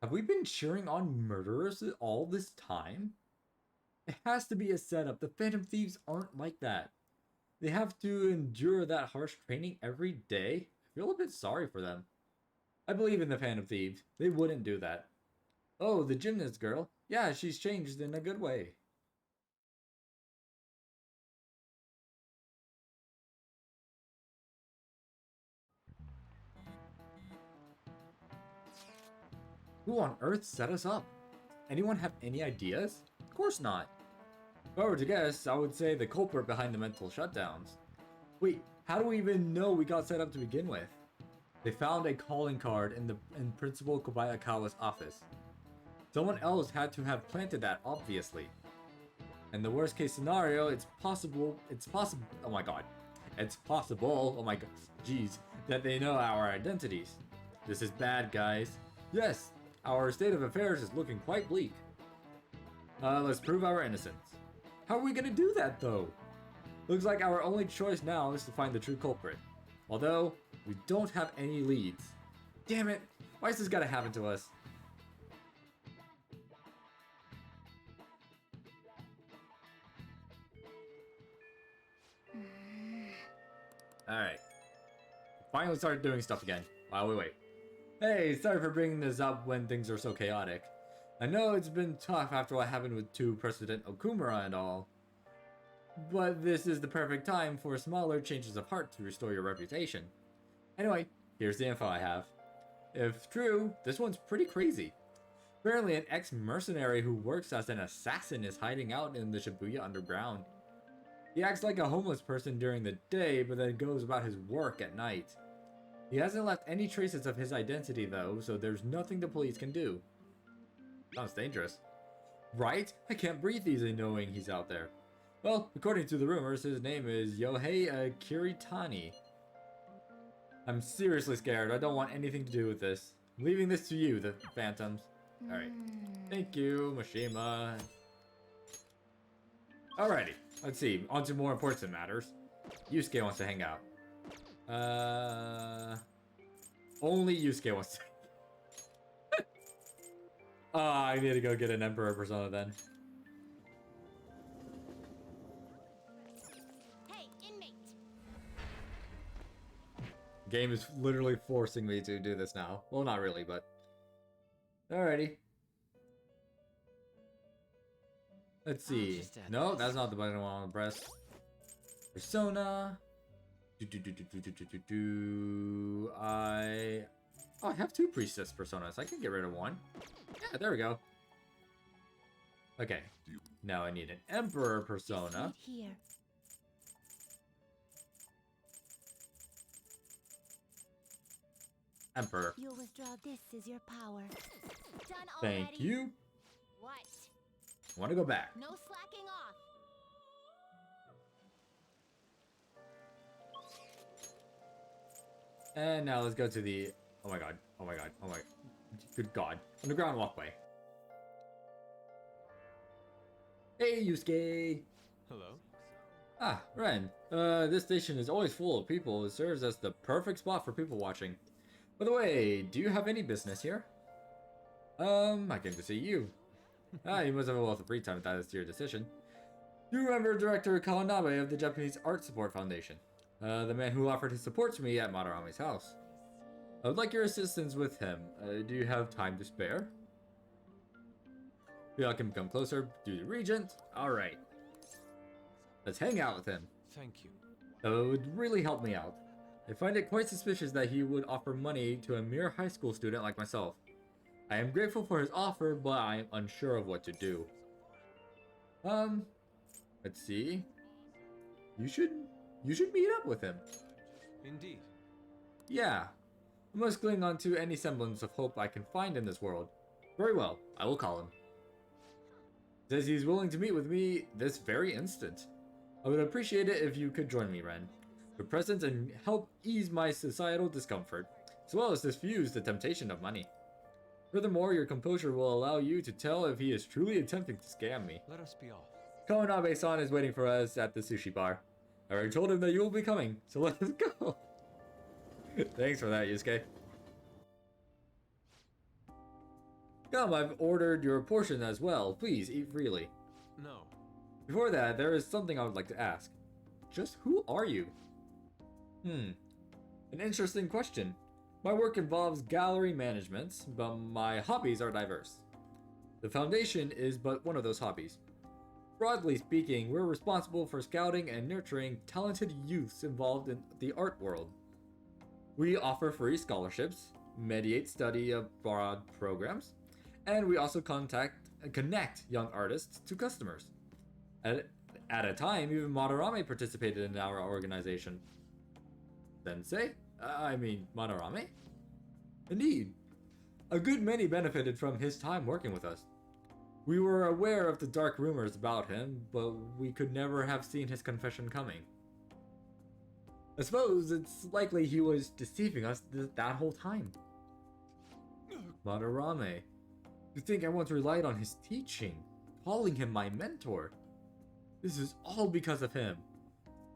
Have we been cheering on murderers all this time? It has to be a setup. The Phantom Thieves aren't like that. They have to endure that harsh training every day. I feel a bit sorry for them. I believe in the Phantom Thieves. They wouldn't do that. Oh, the gymnast girl. Yeah, she's changed in a good way. Who on earth set us up? Anyone have any ideas? Of course not. If I were to guess, I would say the culprit behind the mental shutdowns. Wait, how do we even know we got set up to begin with? They found a calling card in Principal Kobayakawa's office. Someone else had to have planted that, obviously. In the worst case scenario, it's possible, oh my god. It's possible, oh my god, jeez, that they know our identities. This is bad, guys. Yes, our state of affairs is looking quite bleak. Let's prove our innocence. How are we gonna do that, though? Looks like our only choice now is to find the true culprit. Although, we don't have any leads. Damn it, why is this gotta happen to us? Alright. Finally started doing stuff again. While we wait. Hey, sorry for bringing this up when things are so chaotic. I know it's been tough after what happened with President Okumura and all. But this is the perfect time for smaller changes of heart to restore your reputation. Anyway, here's the info I have. If true, this one's pretty crazy. Apparently an ex-mercenary who works as an assassin is hiding out in the Shibuya underground. He acts like a homeless person during the day, but then goes about his work at night. He hasn't left any traces of his identity though, so there's nothing the police can do. Sounds dangerous. Right? I can't breathe easy knowing he's out there. Well, according to the rumors, his name is Yohei Kiritani. I'm seriously scared. I don't want anything to do with this. I'm leaving this to you, the Phantoms. Alright. Thank you, Mishima. Alrighty. Let's see. On to more important matters. Yusuke wants to hang out. Only Yusuke wants to. I need to go get an Emperor persona then. Hey, inmate. Game is literally forcing me to do this now. Well, not really, but alrighty. Let's see. No, that's not the button I want to press. Persona. I have two priestess personas. I can get rid of one. Yeah, there we go. Okay. Now I need an emperor persona. Here. Emperor. You'll withdraw this as your power. Done already? Thank you. What? I want to go back. No slacking off. And now let's go to the... Oh my god. Oh my god. Oh my... Good god. Underground walkway. Hey, Yusuke! Hello? Ah, Ren. This station is always full of people. It serves as the perfect spot for people watching. By the way, do you have any business here? I came to see you. You must have a wealth of free time if that is your decision. You remember Director Kawanabe of the Japanese Art Support Foundation? The man who offered his support to me at Madarame's house. I would like your assistance with him. Do you have time to spare? Feel I can come closer to the Regent? Alright. Let's hang out with him. Thank you. That would really help me out. I find it quite suspicious that he would offer money to a mere high school student like myself. I am grateful for his offer, but I am unsure of what to do. Let's see. You should meet up with him. Indeed. Yeah. I must cling on to any semblance of hope I can find in this world. Very well, I will call him. Says he's willing to meet with me this very instant. I would appreciate it if you could join me, Ren. Your presence and help ease my societal discomfort, as well as diffuse the temptation of money. Furthermore, your composure will allow you to tell if he is truly attempting to scam me. Let us be off. Kawanabe-san is waiting for us at the sushi bar. I already told him that you will be coming, so let us go. Thanks for that, Yusuke. Come, I've ordered your portion as well. Please, eat freely. No. Before that, there is something I would like to ask. Just who are you? An interesting question. My work involves gallery management, but my hobbies are diverse. The Foundation is but one of those hobbies. Broadly speaking, we're responsible for scouting and nurturing talented youths involved in the art world. We offer free scholarships, mediate study abroad programs, and we also connect young artists to customers. At a time, even Madarame participated in our organization. Sensei? Madarame? Indeed. A good many benefited from his time working with us. We were aware of the dark rumors about him, but we could never have seen his confession coming. I suppose it's likely he was deceiving us that whole time. Madarame. You think I once relied on his teaching, calling him my mentor? This is all because of him.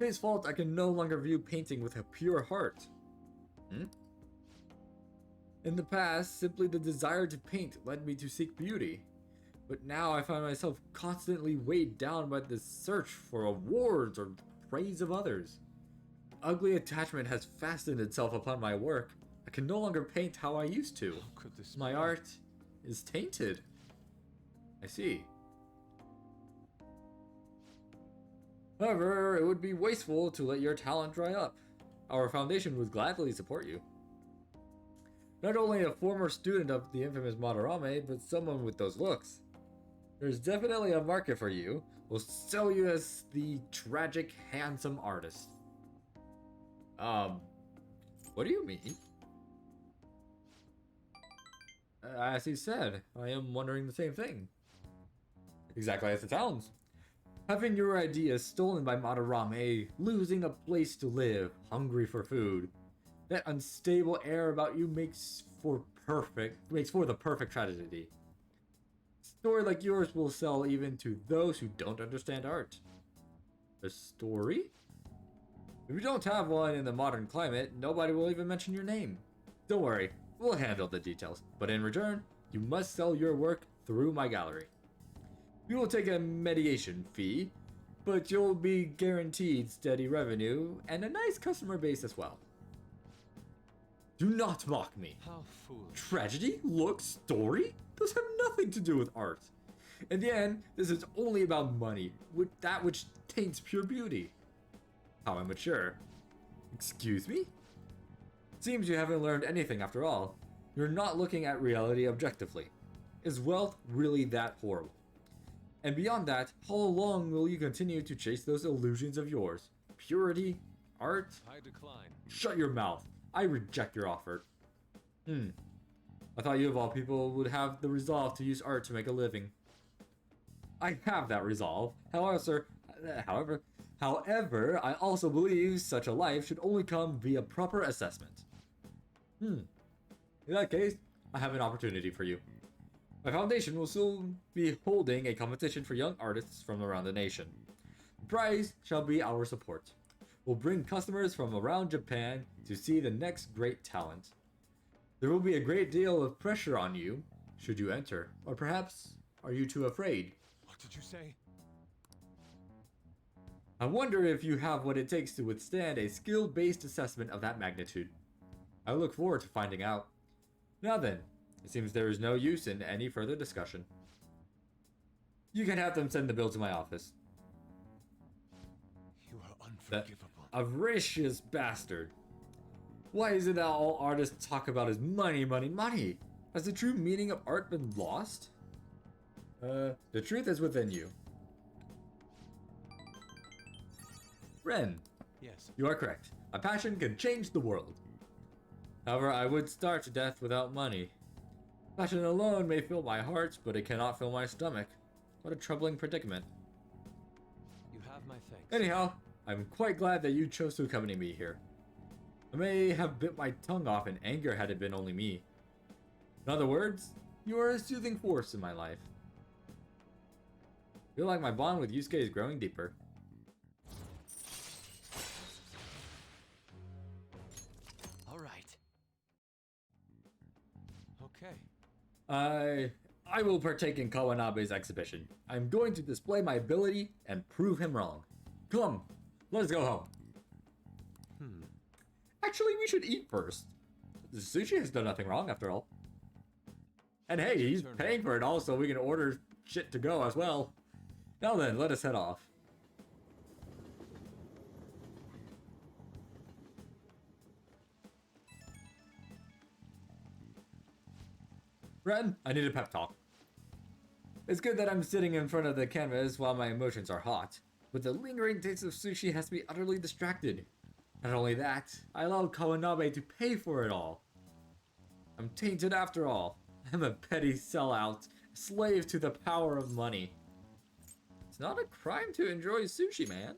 His fault I can no longer view painting with a pure heart. In the past, simply the desire to paint led me to seek beauty. But now I find myself constantly weighed down by the search for awards or praise of others. Ugly attachment has fastened itself upon my work. I can no longer paint how I used to. How could this My be? art is tainted. I see. However, it would be wasteful to let your talent dry up. Our foundation would gladly support you. Not only a former student of the infamous Madarame, but someone with those looks. There's definitely a market for you. We'll sell you as the tragic, handsome artist. What do you mean? As he said, I am wondering the same thing. Exactly as it sounds. Having your ideas stolen by Madarame, losing a place to live, hungry for food. That unstable air about you makes for the perfect tragedy. A story like yours will sell even to those who don't understand art. A story? If you don't have one in the modern climate, nobody will even mention your name. Don't worry, we'll handle the details, but in return, you must sell your work through my gallery. You will take a mediation fee, but you'll be guaranteed steady revenue and a nice customer base as well. Do not mock me. How foolish. Tragedy? Look, story? Those have nothing to do with art. In the end, this is only about money, with that which taints pure beauty. How immature. Excuse me? Seems you haven't learned anything after all. You're not looking at reality objectively. Is wealth really that horrible? And beyond that, how long will you continue to chase those illusions of yours? Purity? Art? I decline. Shut your mouth. I reject your offer. I thought you of all people would have the resolve to use art to make a living. I have that resolve. However, I also believe such a life should only come via proper assessment. In that case, I have an opportunity for you. My foundation will soon be holding a competition for young artists from around the nation. The prize shall be our support. We'll bring customers from around Japan to see the next great talent. There will be a great deal of pressure on you should you enter, or perhaps are you too afraid? What did you say? I wonder if you have what it takes to withstand a skill-based assessment of that magnitude. I look forward to finding out. Now then, it seems there is no use in any further discussion. You can have them send the bill to my office. You are unforgivable. That avaricious bastard. Why is it that all artists talk about is money, money, money? Has the true meaning of art been lost? The truth is within you. Ren. Yes. You are correct. My passion can change the world. However, I would starve to death without money. Passion alone may fill my heart, but it cannot fill my stomach. What a troubling predicament. You have my thanks. Anyhow, I'm quite glad that you chose to accompany me here. I may have bit my tongue off in anger had it been only me. In other words, you are a soothing force in my life. I feel like my bond with Yusuke is growing deeper. All right. Okay. I will partake in Kawanabe's exhibition. I'm going to display my ability and prove him wrong. Come, let's go home. Actually, we should eat first. The sushi has done nothing wrong after all. And hey, he's paying for it all, so we can order shit to go as well. Now then, let us head off. Ren, I need a pep talk. It's good that I'm sitting in front of the canvas while my emotions are hot, but the lingering taste of sushi has me utterly distracted. Not only that, I allowed Kawanabe to pay for it all. I'm tainted after all. I'm a petty sellout, a slave to the power of money. It's not a crime to enjoy sushi, man.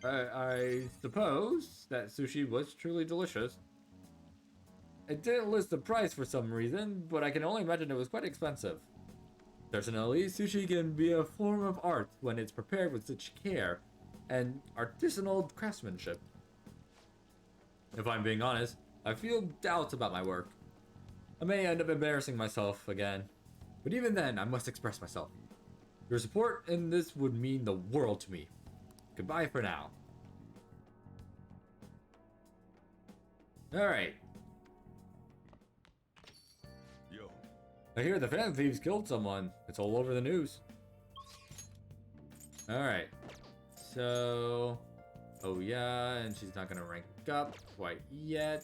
I suppose that sushi was truly delicious. It didn't list the price for some reason, but I can only imagine it was quite expensive. Personally, sushi can be a form of art when it's prepared with such care and artisanal craftsmanship. If I'm being honest, I feel doubts about my work. I may end up embarrassing myself again, but even then, I must express myself. Your support in this would mean the world to me. Goodbye for now. Alright. Yo. I hear the fan thieves killed someone. It's all over the news. Alright. So... oh yeah, and she's not gonna rank up quite yet.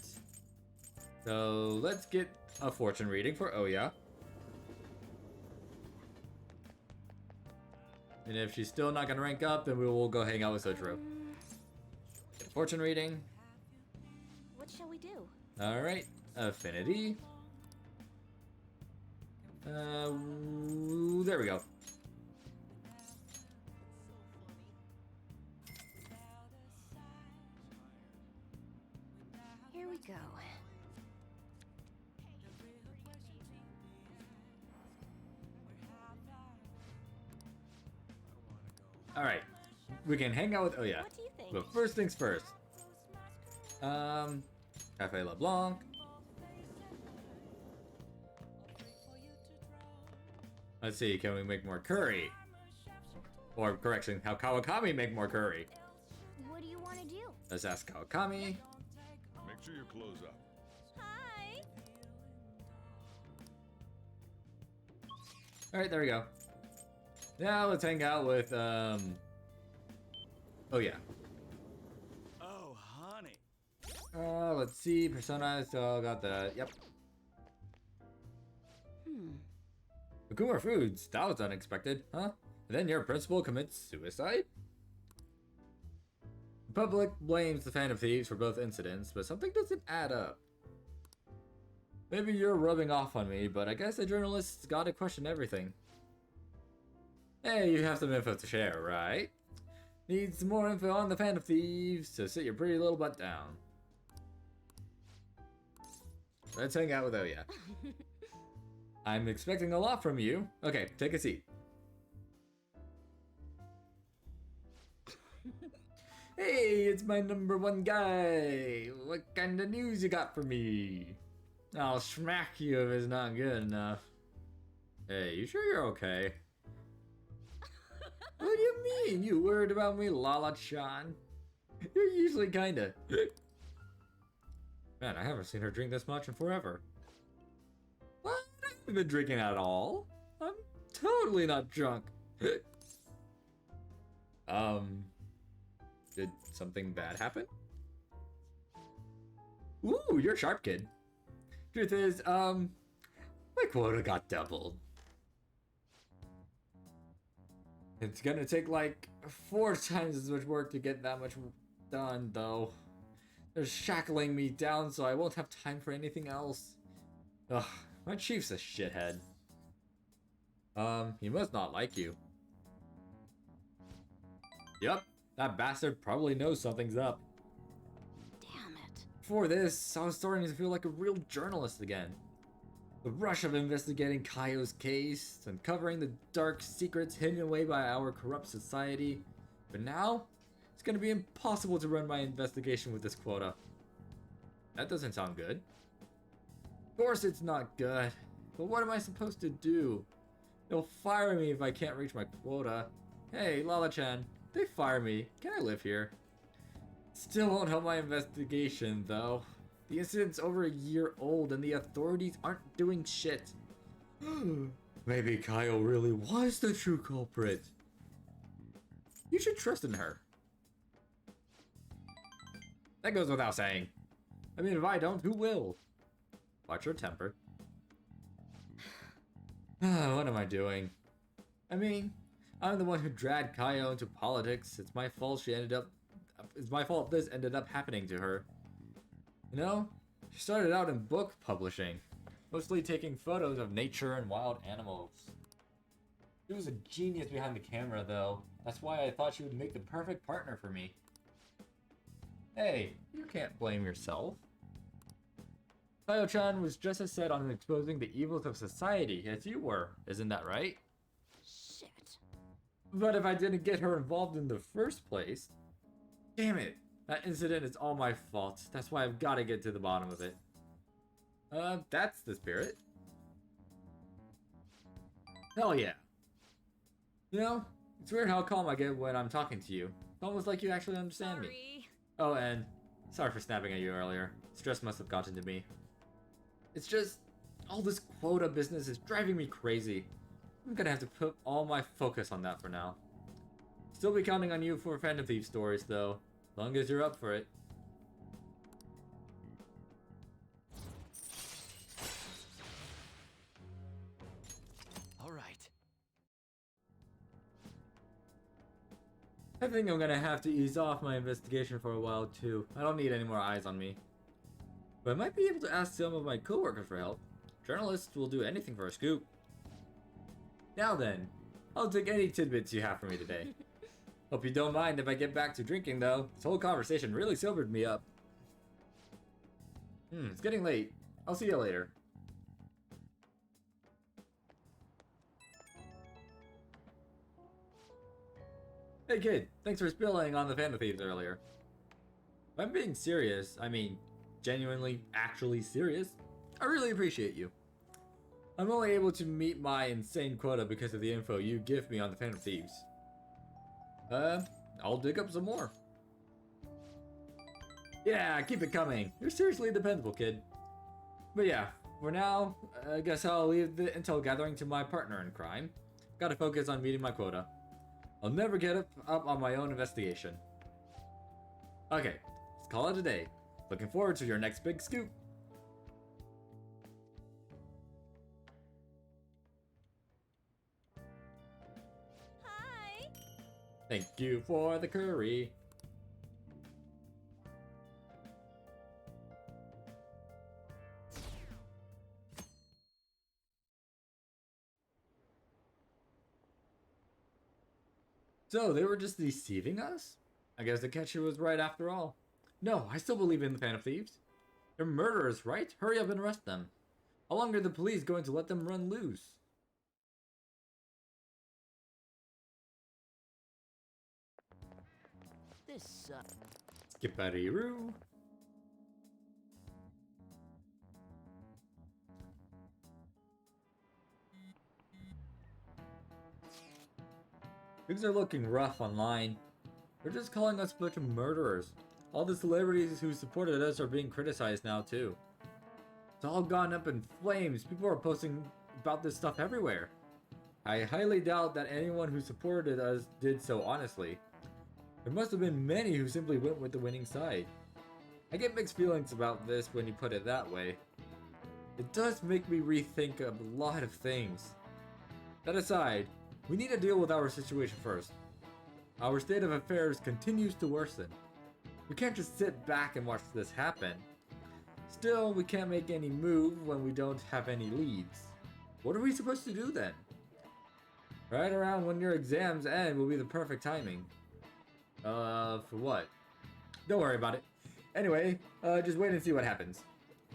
So let's get a fortune reading for Oya. And if she's still not gonna rank up, then we will go hang out with Sojiro. Get a fortune reading. What shall we do? Alright, affinity. There we go. Here we go. Alright, we can hang out with Oya. What do you think? But first things first. Cafe LeBlanc. Let's see, can we make more curry? Or, correction, how Kawakami make more curry? What do you want to do? Let's ask Kawakami. Make sure your clothes up. Hi! Alright, there we go. Now let's hang out with, oh yeah. Oh, honey. Let's see, Persona, so got that, yep. Akuma Foods, that was unexpected, huh? And then your principal commits suicide? The public blames the Fan of Thieves for both incidents, but something doesn't add up. Maybe you're rubbing off on me, but I guess a journalist's gotta question everything. Hey, you have some info to share, right? Need some more info on the Phantom Thieves, so sit your pretty little butt down. Let's hang out without ya. I'm expecting a lot from you. Okay, take a seat. Hey, it's my #1 guy. What kind of news you got for me? I'll smack you if it's not good enough. Hey, you sure you're okay? What do you mean? You worried about me, Lala-chan? You're usually kinda... Man, I haven't seen her drink this much in forever. What? I haven't been drinking at all. I'm totally not drunk. Did something bad happen? Ooh, you're a sharp kid. Truth is, my quota got doubled. It's gonna take like 4 times as much work to get that much done, though. They're shackling me down so I won't have time for anything else. Ugh, my chief's a shithead. He must not like you. Yep, that bastard probably knows something's up. Damn it. Before this, I was starting to feel like a real journalist again. The rush of investigating Kaio's case, uncovering the dark secrets hidden away by our corrupt society. But now, it's gonna be impossible to run my investigation with this quota. That doesn't sound good. Of course it's not good, but what am I supposed to do? They'll fire me if I can't reach my quota. Hey, Lala-chan, they fire me. Can I live here? Still won't help my investigation, though. The incident's over a year old and the authorities aren't doing shit. Maybe Kaio really was the true culprit. You should trust in her. That goes without saying. I mean, if I don't, who will? Watch your temper. What am I doing? I mean, I'm the one who dragged Kaio into politics. It's my fault this ended up happening to her. You know, she started out in book publishing, mostly taking photos of nature and wild animals. She was a genius behind the camera, though. That's why I thought she would make the perfect partner for me. Hey, you can't blame yourself. Kaio-chan was just as set on exposing the evils of society as you were, isn't that right? Shit. But if I didn't get her involved in the first place... Damn it! That incident is all my fault. That's why I've got to get to the bottom of it. That's the spirit. Hell yeah. You know, it's weird how calm I get when I'm talking to you. It's almost like you actually understand me. Oh, and sorry for snapping at you earlier. Stress must have gotten to me. It's just, all this quota business is driving me crazy. I'm gonna have to put all my focus on that for now. Still be counting on you for Phantom Thief stories, though. As long as you're up for it. All right. I think I'm gonna have to ease off my investigation for a while, too. I don't need any more eyes on me. But I might be able to ask some of my coworkers for help. Journalists will do anything for a scoop. Now then, I'll take any tidbits you have for me today. Hope you don't mind if I get back to drinking, though. This whole conversation really sobered me up. It's getting late. I'll see you later. Hey kid, thanks for spilling on the Phantom Thieves earlier. If I'm being serious, I mean, genuinely, actually serious, I really appreciate you. I'm only able to meet my insane quota because of the info you give me on the Phantom Thieves. I'll dig up some more. Yeah, keep it coming. You're seriously dependable, kid. But yeah, for now, I guess I'll leave the intel gathering to my partner in crime. Gotta focus on meeting my quota. I'll never get up on my own investigation. Okay, let's call it a day. Looking forward to your next big scoop. Hi! Thank you for the curry. So, they were just deceiving us? I guess the catcher was right after all. No, I still believe in the Band of Thieves. They're murderers, right? Hurry up and arrest them. How long are the police going to let them run loose? This sucks. Skipperoo. Things are looking rough online. They're just calling us a bunch of murderers. All the celebrities who supported us are being criticized now too. It's all gone up in flames. People are posting about this stuff everywhere. I highly doubt that anyone who supported us did so honestly. There must have been many who simply went with the winning side. I get mixed feelings about this when you put it that way. It does make me rethink a lot of things. That aside, we need to deal with our situation first. Our state of affairs continues to worsen. We can't just sit back and watch this happen. Still, we can't make any move when we don't have any leads. What are we supposed to do then? Right around when your exams end will be the perfect timing. For what? Don't worry about it. Anyway, just wait and see what happens.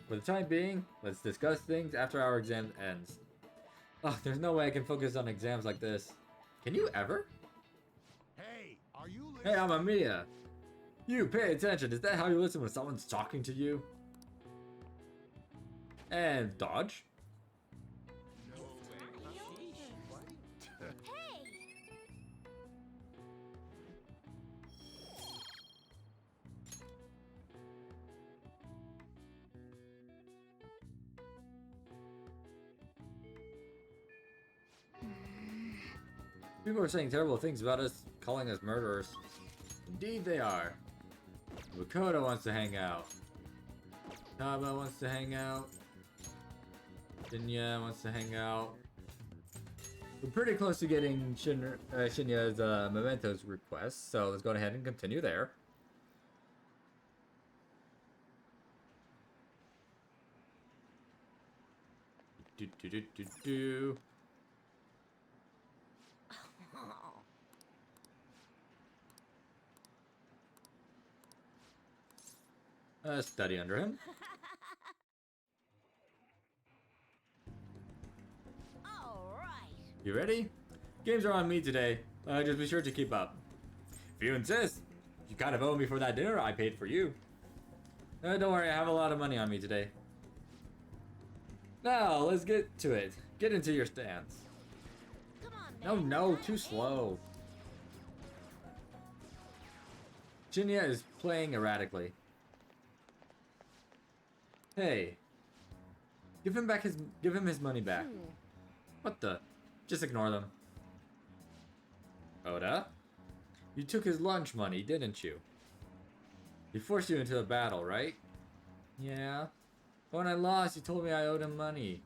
For the time being, let's discuss things after our exam ends. Oh, there's no way I can focus on exams like this. Can you ever? Hey, are you listening? Hey, I'm Amia. You, pay attention. Is that how you listen when someone's talking to you? And dodge. People are saying terrible things about us, calling us murderers. Indeed they are. Makoto wants to hang out. Taba wants to hang out. Shinya wants to hang out. We're pretty close to getting Shinya's mementos request, so let's go ahead and continue there. Do. Study under him. You ready? Games are on me today. Just be sure to keep up. If you insist. You kind of owe me for that dinner I paid for you. Don't worry, I have a lot of money on me today. Now, let's get to it. Get into your stance. No, too slow. Shinya is playing erratically. Hey. Give him his money back. What the? Just ignore them. Oda? You took his lunch money, didn't you? He forced you into a battle, right? Yeah. But when I lost, you told me I owed him money.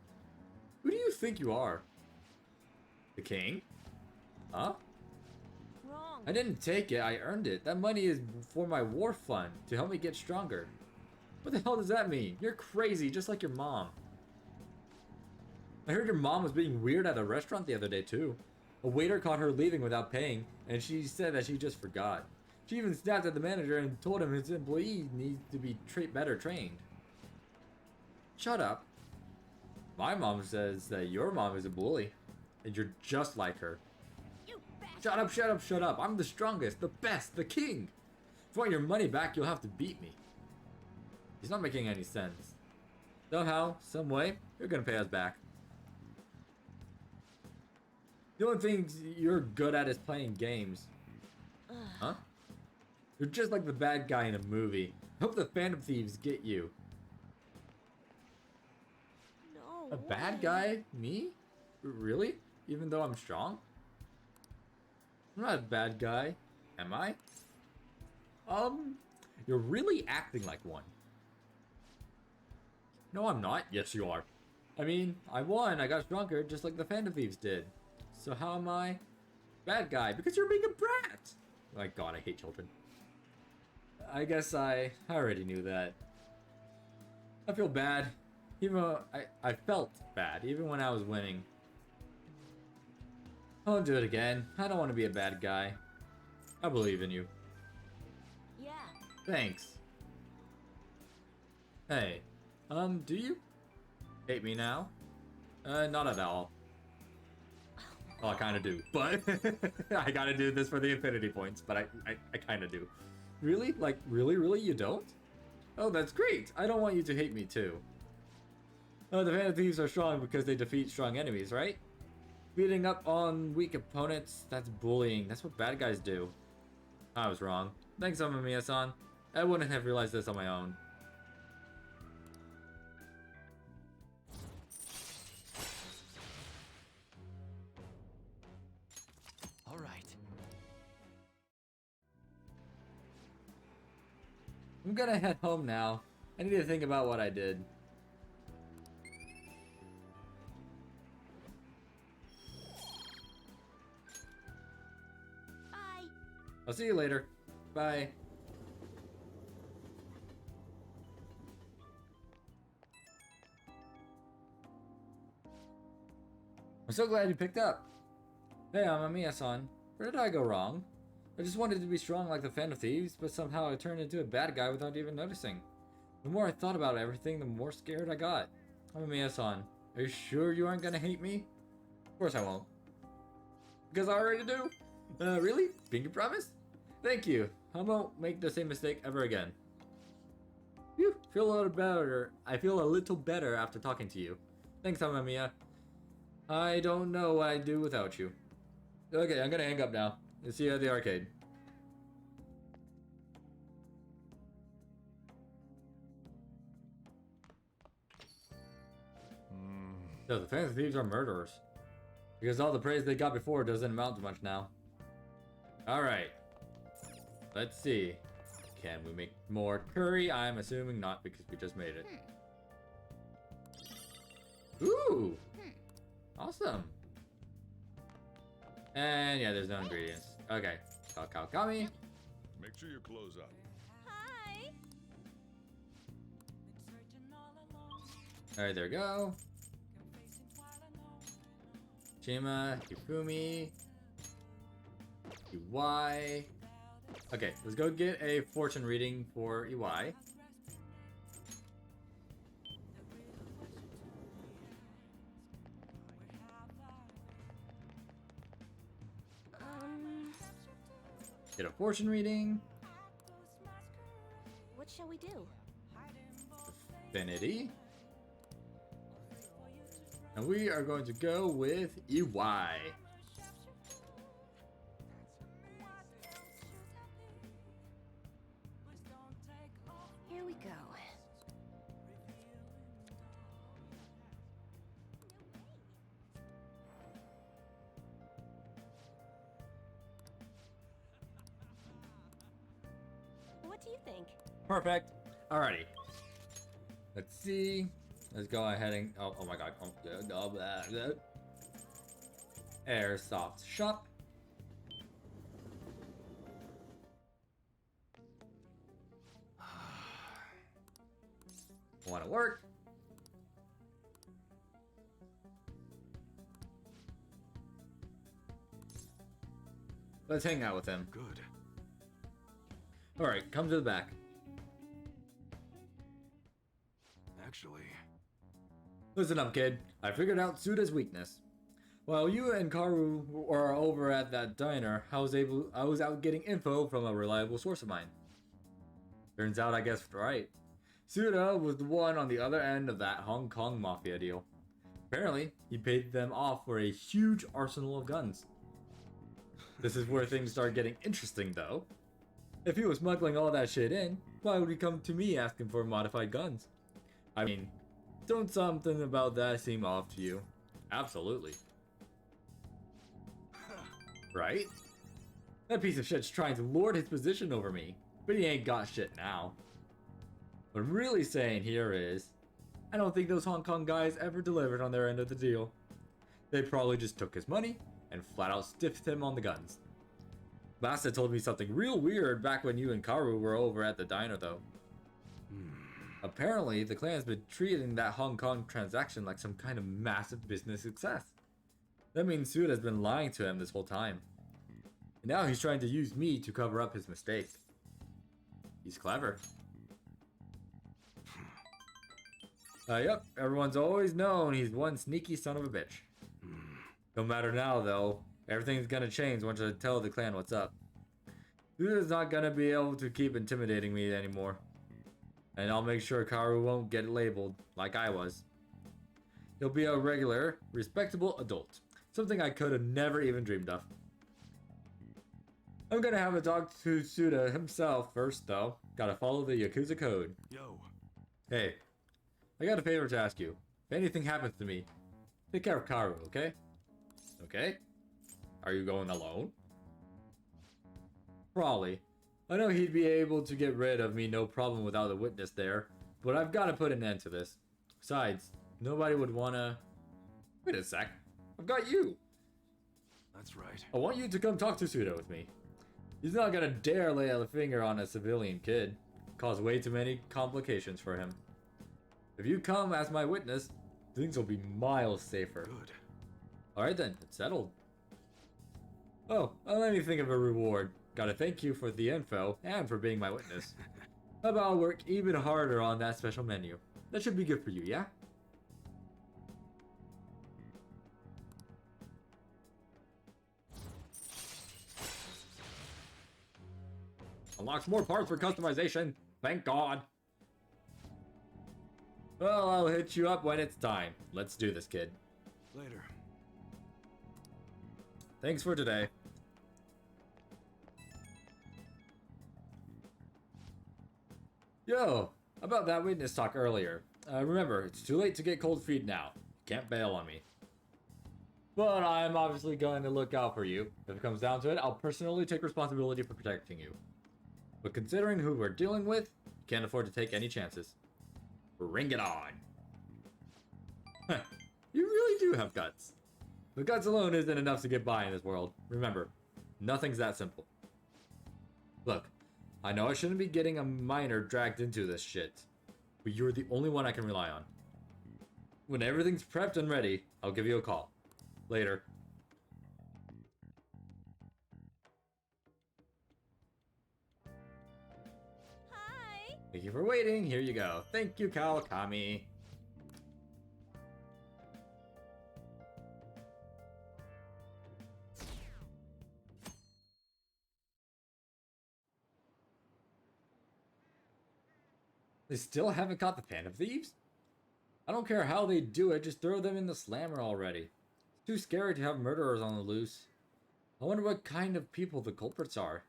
Who do you think you are? The king? Huh? Wrong. I didn't take it, I earned it. That money is for my war fund, to help me get stronger. What the hell does that mean? You're crazy, just like your mom. I heard your mom was being weird at a restaurant the other day too. A waiter caught her leaving without paying, and she said that she just forgot. She even snapped at the manager and told him his employee needs to be better trained. Shut up. My mom says that your mom is a bully, and you're just like her. Shut up. I'm the strongest, the best, the king. If you want your money back, you'll have to beat me. He's not making any sense. Somehow, some way, you're gonna pay us back. The only thing you're good at is playing games. Huh? You're just like the bad guy in a movie. I hope the Phantom Thieves get you. No. A bad guy? Me? Really? Even though I'm strong? I'm not a bad guy, am I? You're really acting like one. No, I'm not. Yes, you are. I mean, I won. I got stronger just like the Phantom Thieves did. So how am I? Bad guy, because you're being a brat! My god, I hate children. I guess I already knew that. I feel bad. Even though I felt bad, even when I was winning. I won't do it again. I don't want to be a bad guy. I believe in you. Yeah. Thanks. Hey, do you hate me now? Not at all. Well, I kind of do, but I gotta do this for the infinity points, but I kind of do. Really? Like, really, you don't? Oh, that's great. I don't want you to hate me, too. The Phantom Thieves are strong because they defeat strong enemies, right? Beating up on weak opponents, that's bullying. That's what bad guys do. I was wrong. Thanks, Amamiya-san. I wouldn't have realized this on my own. All right. I'm gonna head home now. I need to think about what I did. Bye. I'll see you later. Bye. I'm so glad you picked up. Hey, I'm Amamiya-san. Where did I go wrong? I just wanted to be strong like the Phantom Thieves, but somehow I turned into a bad guy without even noticing. The more I thought about everything, the more scared I got. Amamiya-san, are you sure you aren't gonna hate me? Of course I won't. Because I already do. Really? Pinky promise? Thank you. I won't make the same mistake ever again. Phew, feel a little better. I feel a little better after talking to you. Thanks, Amamiya. I don't know what I'd do without you. Okay, I'm gonna hang up now. See you at the arcade. So the Phantom Thieves are murderers. Because all the praise they got before doesn't amount to much now. Alright. Let's see. Can we make more curry? I'm assuming not because we just made it. Ooh! Awesome. And yeah, there's no ingredients. Okay. Kami. Make sure your clothes up. Hi. Alright, there we go. Shima, Kifumi, Iwai. Okay, let's go get a fortune reading for Iwai. Get a fortune reading. What shall we do? Affinity. And we are going to go with EY. Here we go. What do you think? Perfect. Alrighty. Let's see. Let's go ahead and oh my god. Airsoft shop. Want to work? Let's hang out with him. Good. Alright, come to the back. Actually, Listen up, kid. I figured out Suda's weakness. While you and Karu were over at that diner, I was out getting info from a reliable source of mine. Turns out I guessed right. Suda was the one on the other end of that Hong Kong mafia deal. Apparently, he paid them off for a huge arsenal of guns. This is where things start getting interesting, though. If he was smuggling all that shit in, why would he come to me asking for modified guns? I mean, don't something about that seem off to you? Absolutely. Right? That piece of shit's trying to lord his position over me, but he ain't got shit now. What I'm really saying here is, I don't think those Hong Kong guys ever delivered on their end of the deal. They probably just took his money and flat out stiffed him on the guns. Basta told me something real weird back when you and Karu were over at the diner though. Apparently, the clan's been treating that Hong Kong transaction like some kind of massive business success. That means Suda's been lying to him this whole time. And now he's trying to use me to cover up his mistake. He's clever. Yep, everyone's always known he's one sneaky son of a bitch. No matter now, though, everything's gonna change once I tell the clan what's up. Suda's not gonna be able to keep intimidating me anymore. And I'll make sure Karu won't get labeled like I was. He'll be a regular, respectable adult. Something I could have never even dreamed of. I'm gonna have a talk to Suda himself first, though. Gotta follow the Yakuza code. Yo. Hey, I got a favor to ask you. If anything happens to me, take care of Karu, okay? Okay? Are you going alone? Probably. I know he'd be able to get rid of me no problem without a witness there, but I've got to put an end to this. Besides, nobody would wanna... Wait a sec. I've got you! That's right. I want you to come talk to Suda with me. He's not gonna dare lay a finger on a civilian kid. Cause way too many complications for him. If you come as my witness, things will be miles safer. Good. Alright then, it's settled. Oh, let me think of a reward. Gotta thank you for the info and for being my witness. How about I'll work even harder on that special menu? That should be good for you, yeah? Unlocks more parts for customization. Thank God. Well, I'll hit you up when it's time. Let's do this, kid. Later. Thanks for today. Yo, about that witness talk earlier. Remember, it's too late to get cold feet now. Can't bail on me. But I'm obviously going to look out for you. If it comes down to it, I'll personally take responsibility for protecting you. But considering who we're dealing with, can't afford to take any chances. Bring it on. You really do have guts. But guts alone isn't enough to get by in this world. Remember, nothing's that simple. Look, I know I shouldn't be getting a minor dragged into this shit, but you're the only one I can rely on. When everything's prepped and ready, I'll give you a call. Later. Hi! Thank you for waiting. Here you go. Thank you, Kawakami. They still haven't caught the Phantom Thieves? I don't care how they do it, just throw them in the slammer already. It's too scary to have murderers on the loose. I wonder what kind of people the culprits are.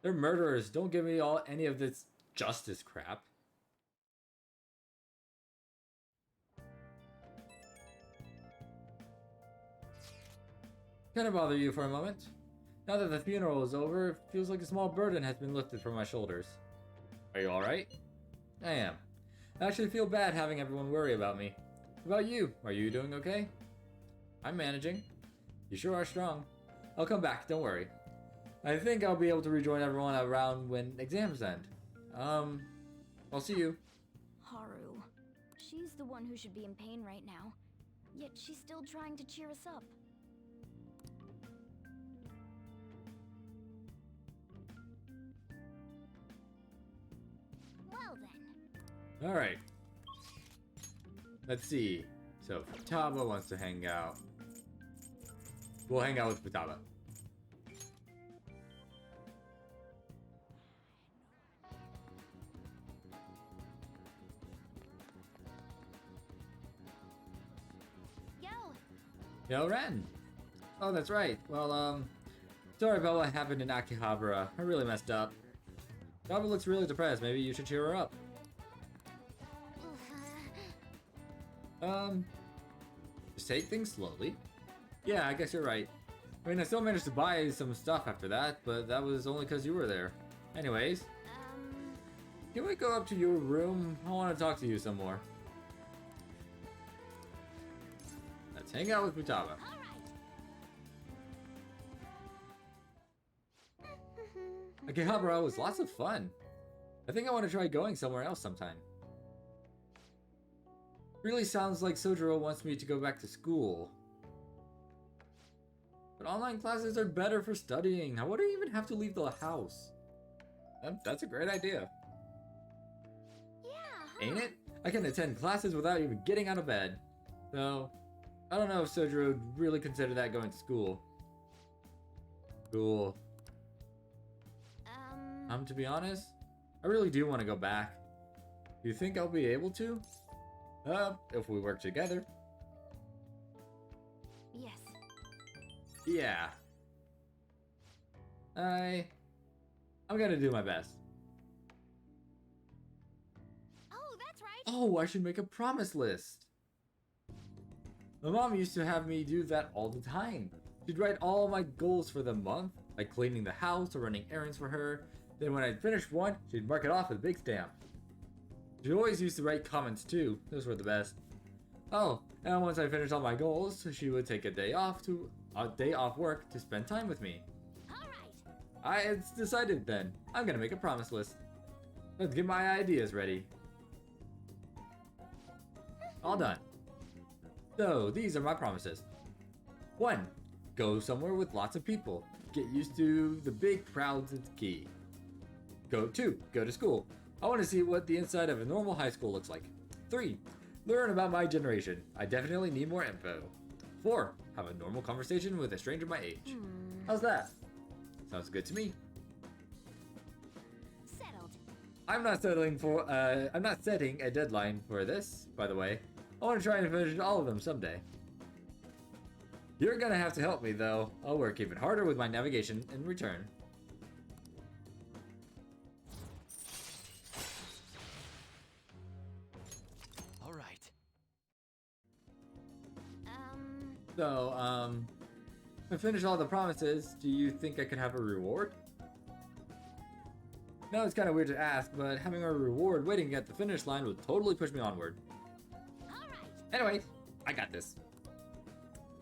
They're murderers, don't give me any of this justice crap. Can I bother you for a moment? Now that the funeral is over, it feels like a small burden has been lifted from my shoulders. Are you alright? I am. I actually feel bad having everyone worry about me. What about you? Are you doing okay? I'm managing. You sure are strong. I'll come back, don't worry. I think I'll be able to rejoin everyone around when exams end. I'll see you. Haru. She's the one who should be in pain right now. Yet she's still trying to cheer us up. Well then. Alright. Let's see. So, Futaba wants to hang out. We'll hang out with Futaba. Yo, Ren! Oh, that's right. Well, sorry about what happened in Akihabara. I really messed up. Futaba looks really depressed. Maybe you should cheer her up. Just take things slowly. Yeah, I guess you're right. I mean, I still managed to buy some stuff after that, but that was only because you were there. Anyways, can we go up to your room? I want to talk to you some more. Let's hang out with Futaba. Akihabara was lots of fun. I think I want to try going somewhere else sometime. Really sounds like Sojiro wants me to go back to school. But online classes are better for studying. I wouldn't even have to leave the house. That's a great idea. Yeah, Ain't it? I can attend classes without even getting out of bed. Though, I don't know if Sojiro would really consider that going to school. Cool. To be honest, I really do want to go back. Do you think I'll be able to? If we work together. Yes. Yeah. I'm gonna do my best. Oh, that's right. Oh, I should make a promise list. My mom used to have me do that all the time. She'd write all my goals for the month, like cleaning the house or running errands for her. Then when I'd finished one, she'd mark it off with a big stamp. She always used to write comments too. Those were the best. Oh, and once I finished all my goals, she would take a day off work to spend time with me. It's decided then. I'm gonna make a promise list. Let's get my ideas ready. All done. So, these are my promises. 1. Go somewhere with lots of people. Get used to the big crowds is key. 2. Go to school. I want to see what the inside of a normal high school looks like. 3. Learn about my generation. I definitely need more info. 4. Have a normal conversation with a stranger my age. How's that? Sounds good to me. Settled. I'm not setting a deadline for this, by the way. I want to try and finish all of them someday. You're gonna have to help me though. I'll work even harder with my navigation in return. All right. So, I finished all the promises. Do you think I could have a reward? No, it's kind of weird to ask, but having a reward waiting at the finish line would totally push me onward. Anyways, I got this.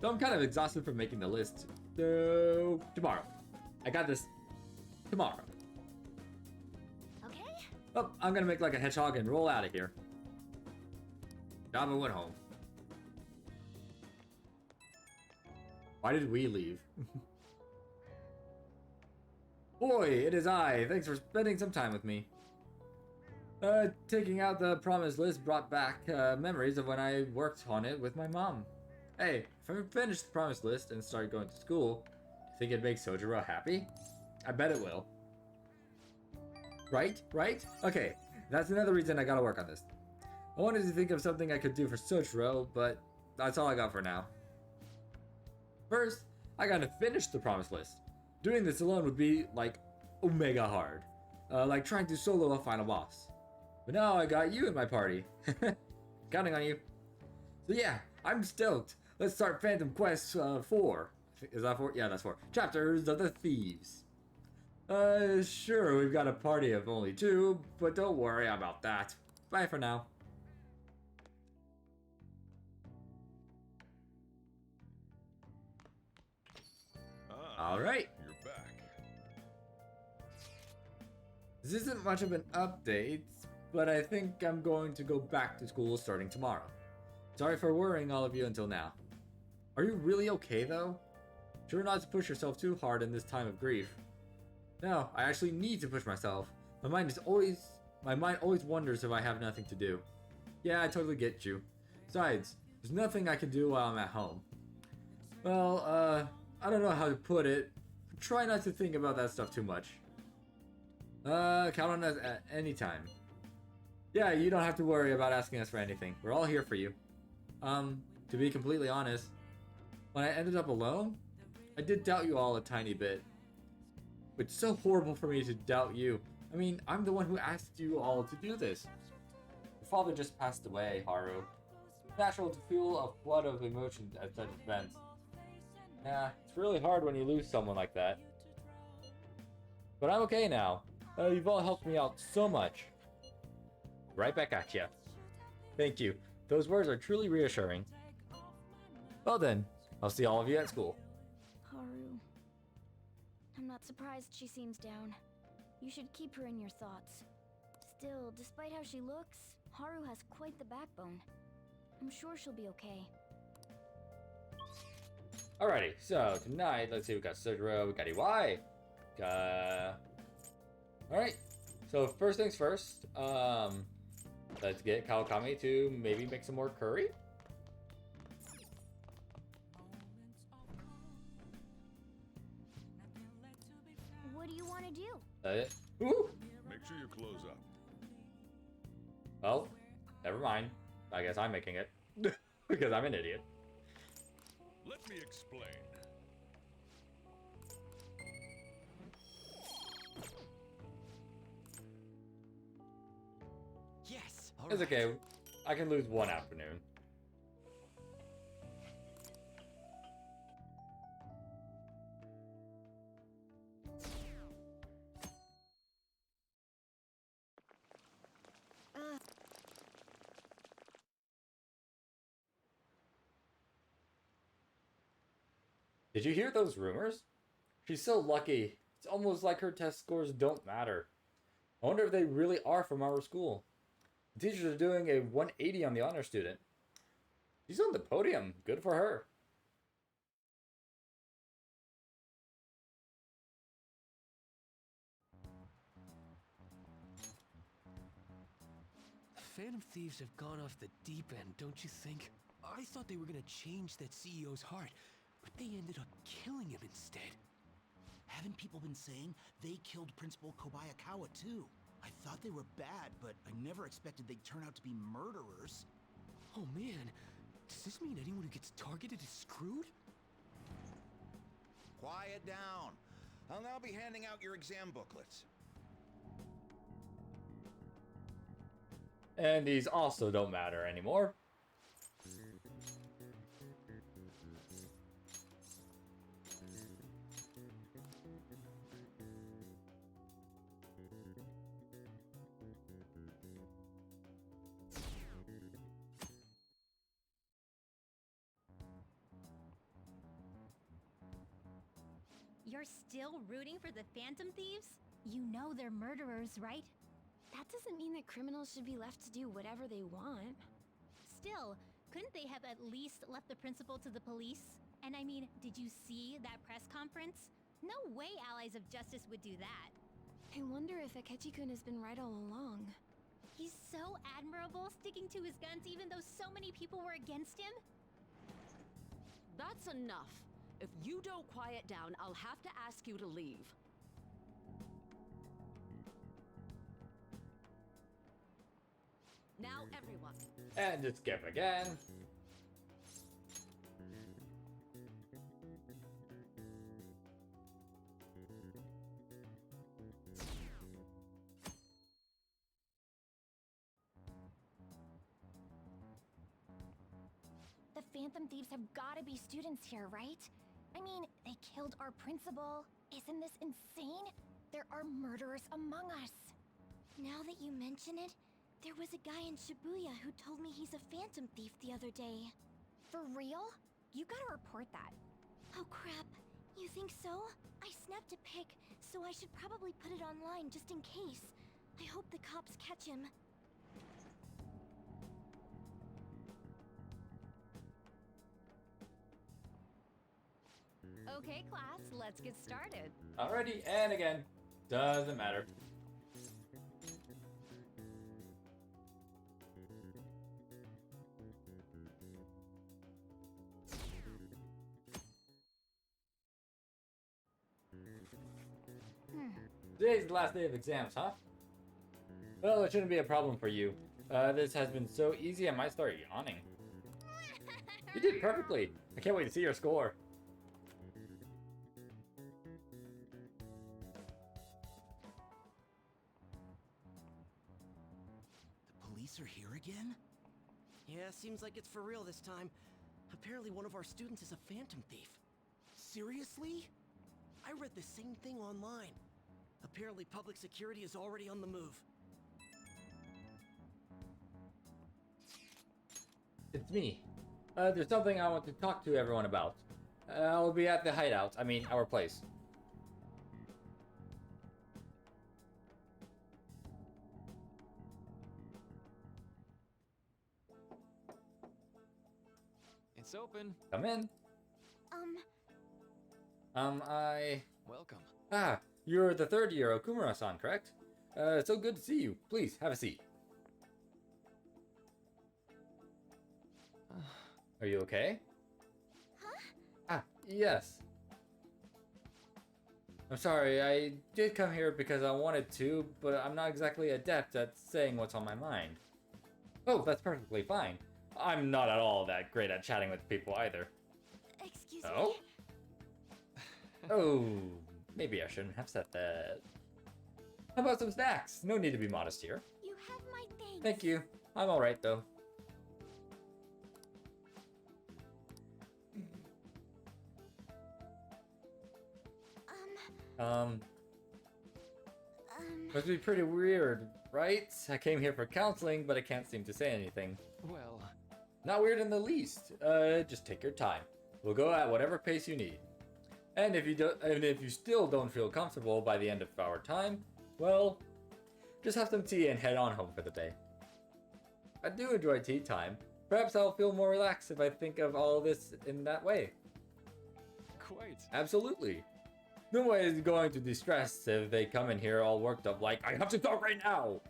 So I'm kind of exhausted from making the list. So, tomorrow. I got this. Tomorrow. Okay. Oh, I'm gonna make like a hedgehog and roll out of here. Java went home. Why did we leave? Boy, it is I. Thanks for spending some time with me. Taking out the promise list brought back memories of when I worked on it with my mom. Hey, if I finish the promise list and start going to school, do you think it'd make Sojiro happy? I bet it will. Right? Okay, that's another reason I gotta work on this. I wanted to think of something I could do for Sojiro, but that's all I got for now. First, I gotta finish the promise list. Doing this alone would be, like, omega hard. Like trying to solo a final boss. But now I got you in my party. Counting on you. So yeah, I'm stoked. Let's start Phantom Quest 4. Is that 4? Yeah, that's 4. Chapters of the Thieves. Sure, we've got a party of only 2, but don't worry about that. Bye for now. Alright. You're back. This isn't much of an update, but I think I'm going to go back to school starting tomorrow. Sorry for worrying all of you until now. Are you really okay though? Sure not to push yourself too hard in this time of grief. No, I actually need to push myself. My mind always wonders if I have nothing to do. Yeah, I totally get you. Besides, there's nothing I can do while I'm at home. Well, I don't know how to put it. Try not to think about that stuff too much. Count on us at any time. Yeah, you don't have to worry about asking us for anything. We're all here for you. To be completely honest, when I ended up alone, I did doubt you all a tiny bit. It's so horrible for me to doubt you. I mean, I'm the one who asked you all to do this. Your father just passed away, Haru. It's natural to feel a flood of emotions at such events. Yeah, it's really hard when you lose someone like that. But I'm okay now. You've all helped me out so much. Right back at ya. Thank you. Those words are truly reassuring. Well then, I'll see all of you at school. Haru. I'm not surprised she seems down. You should keep her in your thoughts. Still, despite how she looks, Haru has quite the backbone. I'm sure she'll be okay. Alrighty, so tonight, let's see, we got Sojiro, we got EY. Alright, so first things first, let's get Kawakami to maybe make some more curry. What do you want to do? Ooh! Make sure you close up. Well, never mind. I guess I'm making it. Because I'm an idiot. Let me explain. Yes. It's okay. I can lose one afternoon. Did you hear those rumors? She's so lucky. It's almost like her test scores don't matter. I wonder if they really are from our school. The teachers are doing a 180 on the honor student. She's on the podium. Good for her. Phantom Thieves have gone off the deep end, don't you think? I thought they were gonna change that CEO's heart, but they ended up killing him instead. Haven't people been saying they killed Principal Kobayakawa too? I thought they were bad, but I never expected they'd turn out to be murderers. Oh man, does this mean anyone who gets targeted is screwed? Quiet down. I'll now be handing out your exam booklets. And these also don't matter anymore. You're still rooting for the Phantom Thieves? You know they're murderers, right? That doesn't mean that criminals should be left to do whatever they want. Still, couldn't they have at least left the principal to the police? And I mean, did you see that press conference? No way Allies of Justice would do that. I wonder if Akechi-kun has been right all along. He's so admirable, sticking to his guns even though so many people were against him. That's enough. If you don't quiet down, I'll have to ask you to leave. Now, everyone. And it's skip again. The Phantom Thieves have gotta be students here, right? I mean, they killed our principal. Isn't this insane? There are murderers among us. Now that you mention it, there was a guy in Shibuya who told me he's a Phantom Thief the other day. For real? You gotta report that. Oh crap. You think so? I snapped a pic, so I should probably put it online just in case. I hope the cops catch him. Okay, class, let's get started. Alrighty, and again. Doesn't matter. Today's the last day of exams, huh? Well, it shouldn't be a problem for you. This has been so easy I might start yawning. You did perfectly. I can't wait to see your score. The police are here again? Yeah, seems like it's for real this time. Apparently one of our students is a Phantom Thief. Seriously? I read the same thing online. Apparently public security is already on the move. It's me. There's something I want to talk to everyone about. I'll be at the hideout. I mean, our place. It's open. Come in. Welcome. Ah, you're the third year Okumura-san, correct? So good to see you. Please, have a seat. Are you okay? Huh? Ah, yes. I'm sorry, I did come here because I wanted to, but I'm not exactly adept at saying what's on my mind. Oh, that's perfectly fine. I'm not at all that great at chatting with people either. Excuse Oh? me? Oh, maybe I shouldn't have said that. How about some snacks? No need to be modest here. You have my thanks. Thank you. I'm alright though. Must be pretty weird, right? I came here for counseling, but I can't seem to say anything. Well, not weird in the least. Just take your time. We'll go at whatever pace you need. And if you still don't feel comfortable by the end of our time, well, just have some tea and head on home for the day. I do enjoy tea time. Perhaps I'll feel more relaxed if I think of all this in that way. Quite. Absolutely. No one is going to distress if they come in here all worked up like, I have to talk right now!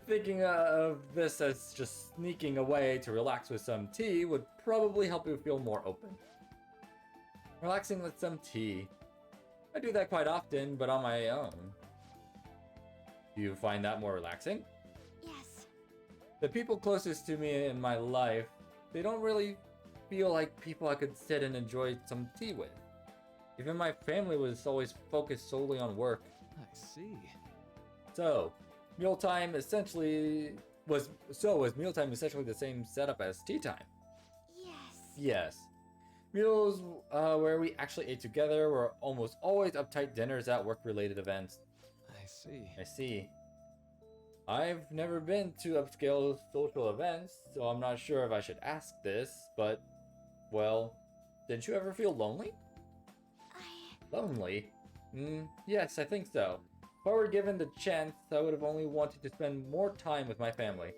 Thinking of this as just sneaking away to relax with some tea would probably help you feel more open. Relaxing with some tea. I do that quite often, but on my own. Do you find that more relaxing? Yes. The people closest to me in my life, they don't really feel like people I could sit and enjoy some tea with. Even my family was always focused solely on work. I see. So, mealtime essentially was mealtime essentially the same setup as tea time? Yes. Yes. Meals where we actually ate together were almost always uptight dinners at work-related events. I see. I see. I've never been to upscale social events, so I'm not sure if I should ask this, but, well, didn't you ever feel lonely? Lonely? Yes, I think so. If I were given the chance, I would have only wanted to spend more time with my family.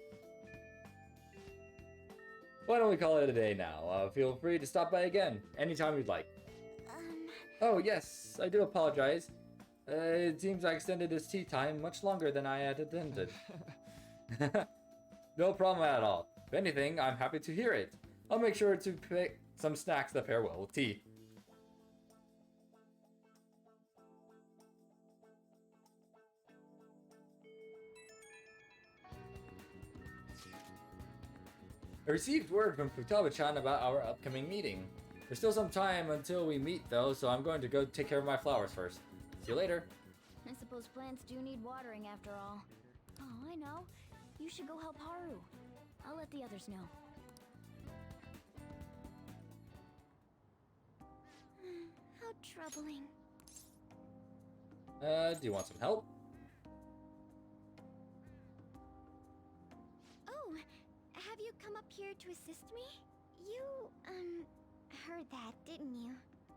Why don't we call it a day now? Feel free to stop by again, anytime you'd like. Oh, yes, I do apologize. It seems I extended this tea time much longer than I had intended. No problem at all. If anything, I'm happy to hear it. I'll make sure to pick some snacks that pair well with tea. I received word from Futaba-chan about our upcoming meeting. There's still some time until we meet though, so I'm going to go take care of my flowers first. See you later. I suppose plants do need watering after all. Oh, I know. You should go help Haru. I'll let the others know. How troubling. Do you want some help? Oh, have you come up here to assist me? You, heard that, didn't you?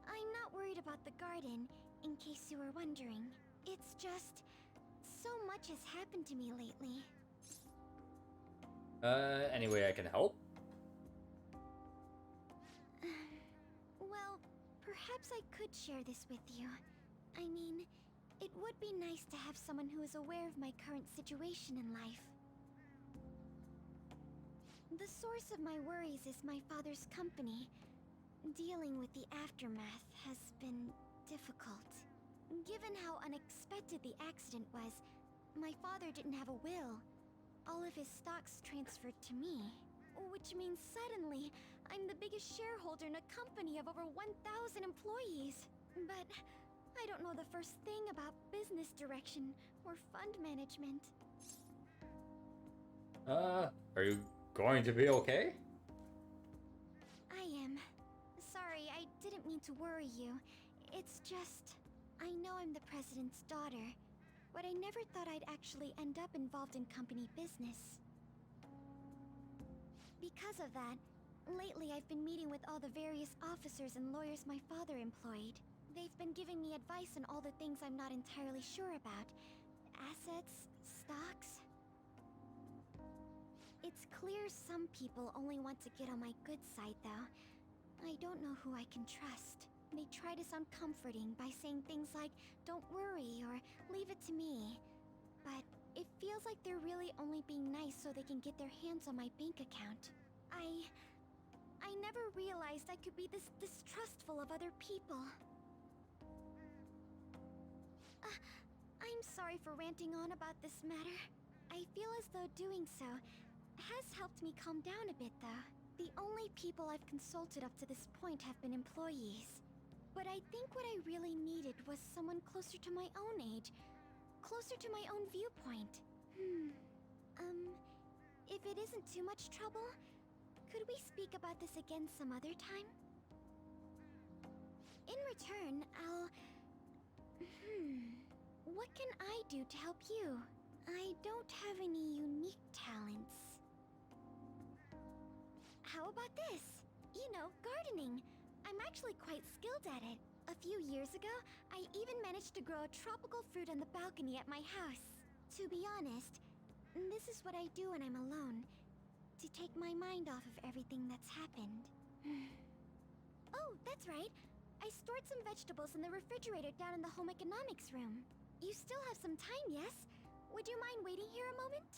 I'm not worried about the garden, in case you were wondering. It's just, so much has happened to me lately. Any way I can help? Well, perhaps I could share this with you. I mean, it would be nice to have someone who is aware of my current situation in life. The source of my worries is my father's company. Dealing with the aftermath has been difficult. Given how unexpected the accident was, my father didn't have a will. All of his stocks transferred to me. Which means suddenly, I'm the biggest shareholder in a company of over 1,000 employees. But I don't know the first thing about business direction or fund management. Are you going to be okay? I am. Sorry, I didn't mean to worry you. It's just, I know I'm the president's daughter, but I never thought I'd actually end up involved in company business. Because of that, lately I've been meeting with all the various officers and lawyers my father employed. They've been giving me advice on all the things I'm not entirely sure about. Assets, stocks. It's clear some people only want to get on my good side, though. I don't know who I can trust. They try to sound comforting by saying things like, "Don't worry," or "Leave it to me." But it feels like they're really only being nice so they can get their hands on my bank account. I never realized I could be this distrustful of other people. I'm sorry for ranting on about this matter. I feel as though doing so has helped me calm down a bit, though. The only people I've consulted up to this point have been employees. But I think what I really needed was someone closer to my own age, closer to my own viewpoint. If it isn't too much trouble, could we speak about this again some other time? In return, what can I do to help you? I don't have any unique talents. How about this? You know, gardening. I'm actually quite skilled at it. A few years ago, I even managed to grow a tropical fruit on the balcony at my house. To be honest, this is what I do when I'm alone, to take my mind off of everything that's happened. Oh, that's right. I stored some vegetables in the refrigerator down in the home economics room. You still have some time, yes? Would you mind waiting here a moment?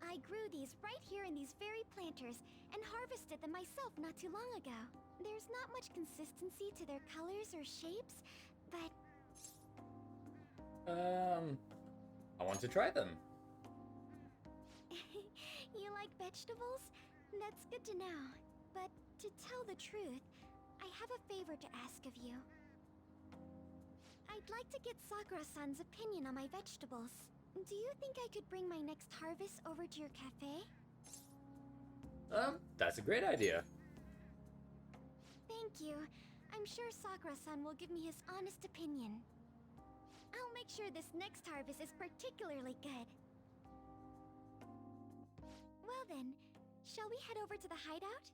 I grew these right here in these very planters and harvested them myself not too long ago. There's not much consistency to their colors or shapes, but... I want to try them. You like vegetables? That's good to know. But to tell the truth, I have a favor to ask of you. I'd like to get Sakura-san's opinion on my vegetables. Do you think I could bring my next harvest over to your cafe? That's a great idea. Thank you. I'm sure Sakura-san will give me his honest opinion. I'll make sure this next harvest is particularly good. Well then, shall we head over to the hideout?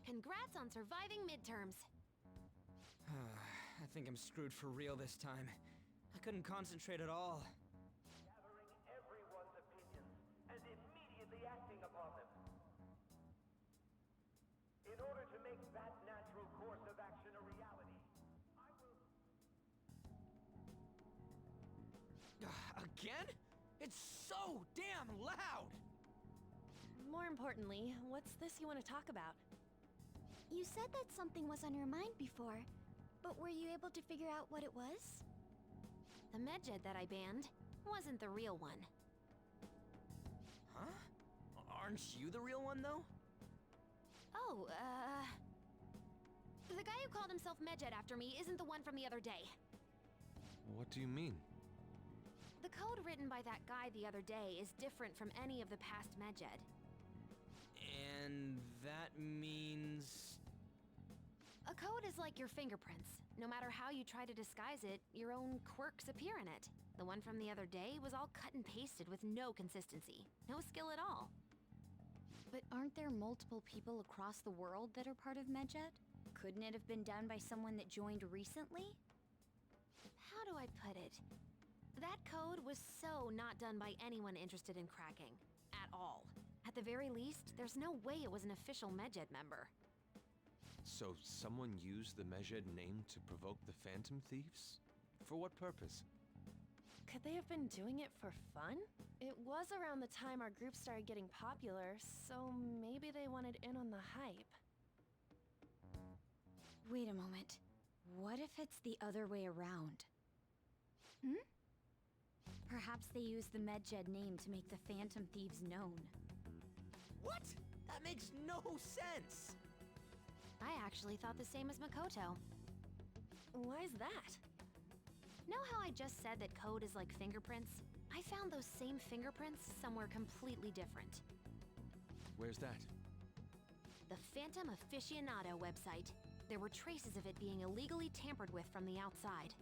Congrats on surviving midterms. I think I'm screwed for real this time. I couldn't concentrate at all. Gathering everyone's opinions and immediately acting upon them. In order to make that natural course of action a reality, I will... Again? It's so damn loud! More importantly, what's this you want to talk about? You said that something was on your mind before, but were you able to figure out what it was? The medjed that I banned wasn't the real one. Huh? Aren't you the real one, though? Oh, the guy who called himself Medjed after me isn't the one from the other day. What do you mean? The code written by that guy the other day is different from any of the past Medjed. And that means... A code is like your fingerprints. No matter how you try to disguise it, your own quirks appear in it. The one from the other day was all cut and pasted with no consistency. No skill at all. But aren't there multiple people across the world that are part of Medjed? Couldn't it have been done by someone that joined recently? How do I put it? That code was so not done by anyone interested in cracking. At all. At the very least, there's no way it was an official Medjed member. So someone used the Medjed name to provoke the Phantom Thieves? For what purpose? Could they have been doing it for fun? It was around the time our group started getting popular, so maybe they wanted in on the hype. Wait a moment. What if it's the other way around? Perhaps they used the Medjed name to make the Phantom Thieves known. What? That makes no sense! I actually thought the same as Makoto. Why's that? Know how I just said that code is like fingerprints? I found those same fingerprints somewhere completely different. Where's that? The Phantom Aficionado website. There were traces of it being illegally tampered with from the outside.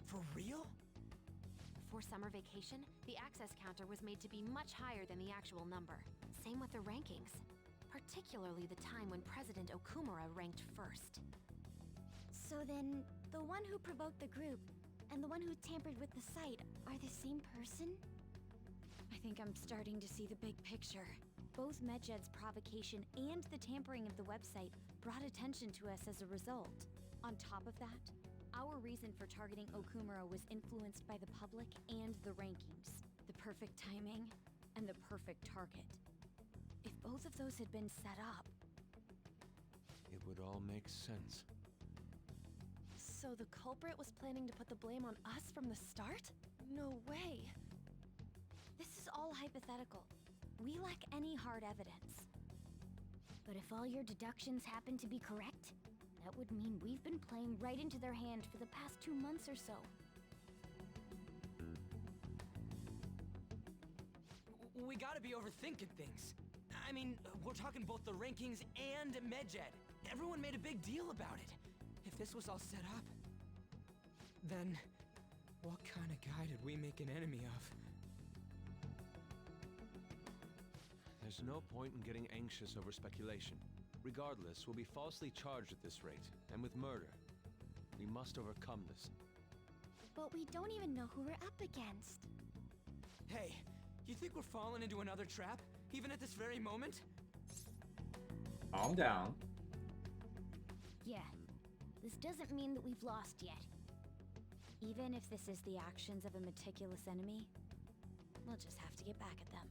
For real? For summer vacation, the access counter was made to be much higher than the actual number. Same with the rankings. Particularly the time when President Okumura ranked first. So then, the one who provoked the group, and the one who tampered with the site are the same person? I think I'm starting to see the big picture. Both Medjed's provocation and the tampering of the website brought attention to us as a result. On top of that, our reason for targeting Okumura was influenced by the public and the rankings. The perfect timing and the perfect target. If both of those had been set up... It would all make sense. So the culprit was planning to put the blame on us from the start? No way. This is all hypothetical. We lack any hard evidence. But if all your deductions happen to be correct, that would mean we've been playing right into their hand for the past 2 months or so. We gotta be overthinking things. I mean, we're talking both the rankings and Medjed. Everyone made a big deal about it. If this was all set up, then what kind of guy did we make an enemy of? There's no point in getting anxious over speculation. Regardless, we'll be falsely charged at this rate, and with murder. We must overcome this. But we don't even know who we're up against. Hey, you think we're falling into another trap, even at this very moment? Calm down. Yeah, this doesn't mean that we've lost yet. Even if this is the actions of a meticulous enemy, we'll just have to get back at them.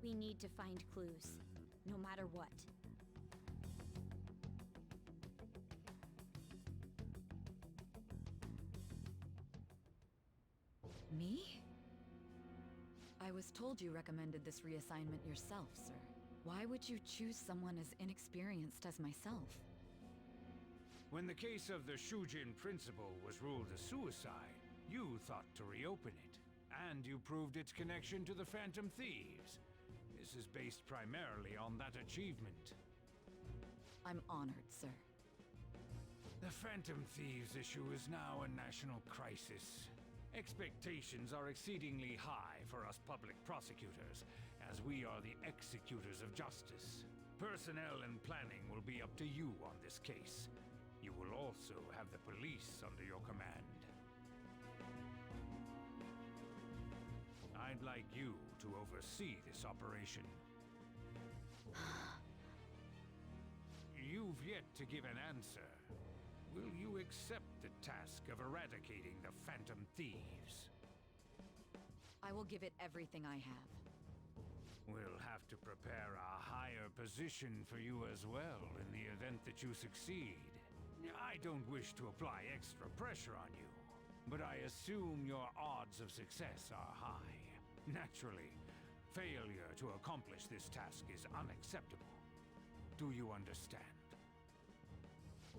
We need to find clues, no matter what. Me? I was told you recommended this reassignment yourself, sir. Why would you choose someone as inexperienced as myself? When the case of the Shujin principal was ruled a suicide, you thought to reopen it. And you proved its connection to the Phantom Thieves. This is based primarily on that achievement. I'm honored, sir. The Phantom Thieves issue is now a national crisis. Expectations are exceedingly high for us public prosecutors, as we are the executors of justice. Personnel and planning will be up to you on this case. You will also have the police under your command. I'd like you to oversee this operation. You've yet to give an answer. Will you accept the task of eradicating the Phantom Thieves? I will give it everything I have. We'll have to prepare a higher position for you as well in the event that you succeed. I don't wish to apply extra pressure on you, but I assume your odds of success are high. Naturally, failure to accomplish this task is unacceptable. Do you understand?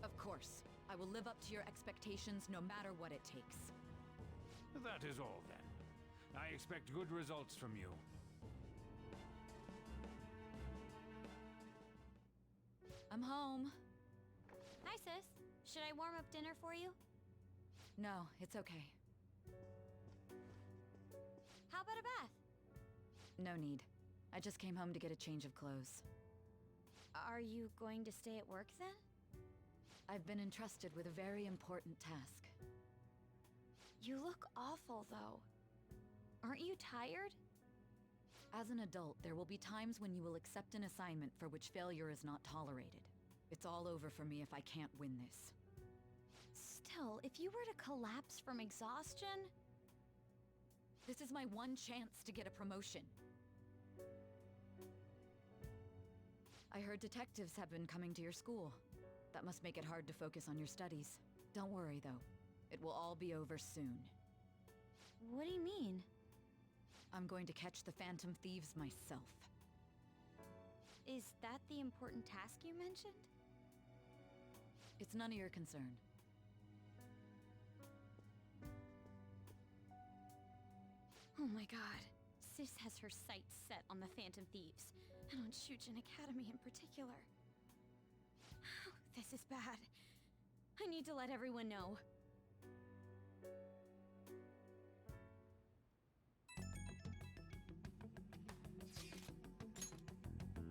Of course. I will live up to your expectations no matter what it takes. That is all then. I expect good results from you. I'm home. Hi, sis. Should I warm up dinner for you? No, it's okay. How about a bath? No need. I just came home to get a change of clothes. Are you going to stay at work then? I've been entrusted with a very important task. You look awful, though. Aren't you tired? As an adult, there will be times when you will accept an assignment for which failure is not tolerated. It's all over for me if I can't win this. Still, if you were to collapse from exhaustion... This is my one chance to get a promotion. I heard detectives have been coming to your school. That must make it hard to focus on your studies. Don't worry, though. It will all be over soon. What do you mean? I'm going to catch the Phantom Thieves myself. Is that the important task you mentioned? It's none of your concern. Oh my god. Sis has her sights set on the Phantom Thieves, and on Shujin Academy in particular. This is bad. I need to let everyone know.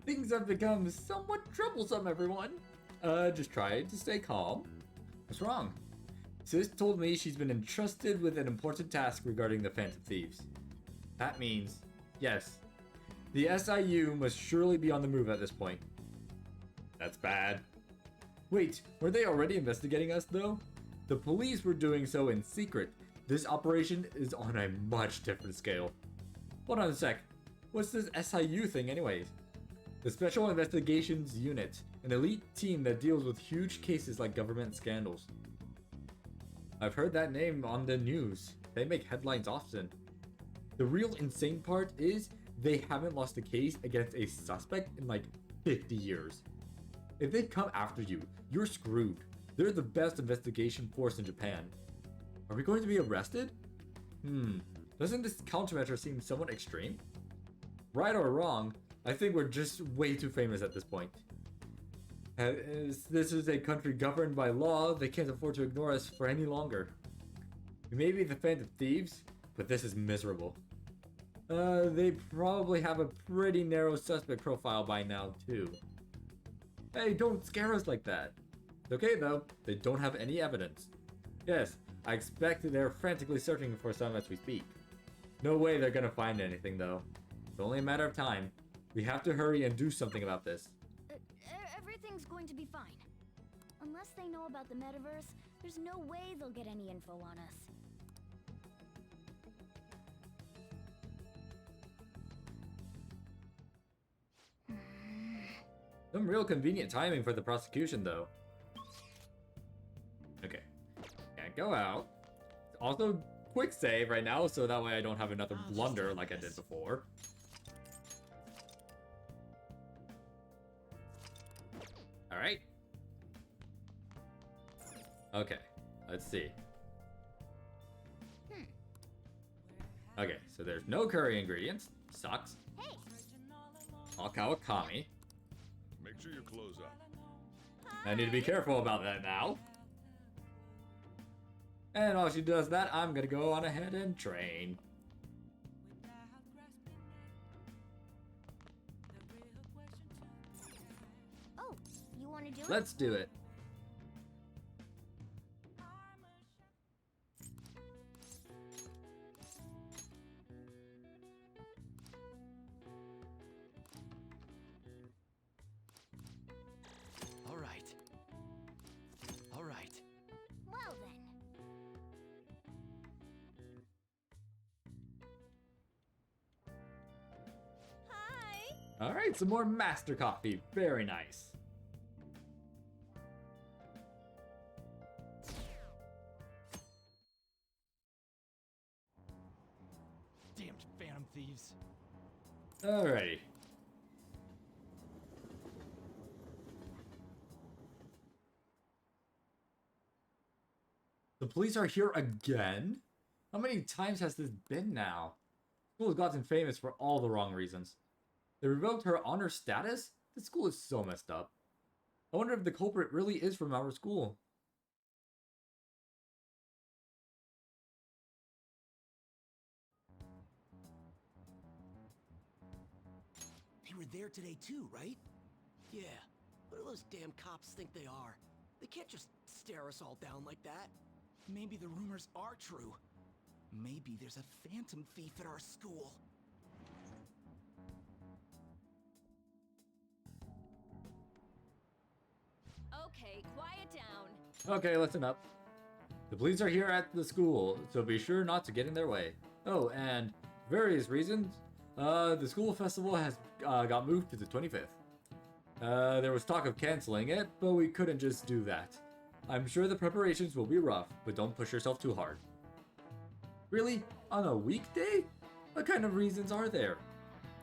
Things have become somewhat troublesome, everyone. Just try to stay calm. What's wrong? Sis told me she's been entrusted with an important task regarding the Phantom Thieves. That means, yes, the SIU must surely be on the move at this point. That's bad. Wait, were they already investigating us though? The police were doing so in secret. This operation is on a much different scale. Hold on a sec. What's this SIU thing anyways? The Special Investigations Unit, an elite team that deals with huge cases like government scandals. I've heard that name on the news. They make headlines often. The real insane part is they haven't lost a case against a suspect in like 50 years. If they come after you, you're screwed. They're the best investigation force in Japan. Are we going to be arrested? Doesn't this countermeasure seem somewhat extreme? Right or wrong, I think we're just way too famous at this point. As this is a country governed by law, they can't afford to ignore us for any longer. We may be the Phantom Thieves, but this is miserable. They probably have a pretty narrow suspect profile by now, too. Hey, don't scare us like that. It's okay though, they don't have any evidence. Yes, I expect they're frantically searching for some as we speak. No way they're gonna find anything though. It's only a matter of time. We have to hurry and do something about this. Everything's going to be fine. Unless they know about the metaverse, there's no way they'll get any info on us. Some real convenient timing for the prosecution though. Okay. Can't go out. Also, quick save right now so that way I don't have another blunder like I did before. Alright. Okay, let's see. Okay, so there's no curry ingredients. Sucks. Hey. Akawakami. Make sure your clothes up. I need to be careful about that now. And while she does that, I'm gonna go on ahead and train. Oh, you want to do it? Let's do it. All right. All right. Well then. Hi. All right, some more master coffee. Very nice. Damned Phantom Thieves. Alrighty. The police are here again? How many times has this been now? School has gotten famous for all the wrong reasons. They revoked her honor status? This school is so messed up. I wonder if the culprit really is from our school. They were there today too, right? Yeah. What do those damn cops think they are? They can't just stare us all down like that. Maybe the rumors are true. Maybe there's a phantom thief at our school. Okay, quiet down. Okay, listen up. The police are here at the school, so be sure not to get in their way. Oh, and various reasons, the school festival has got moved to the 25th. There was talk of canceling it, but we couldn't just do that. I'm sure the preparations will be rough, but don't push yourself too hard. Really? On a weekday? What kind of reasons are there?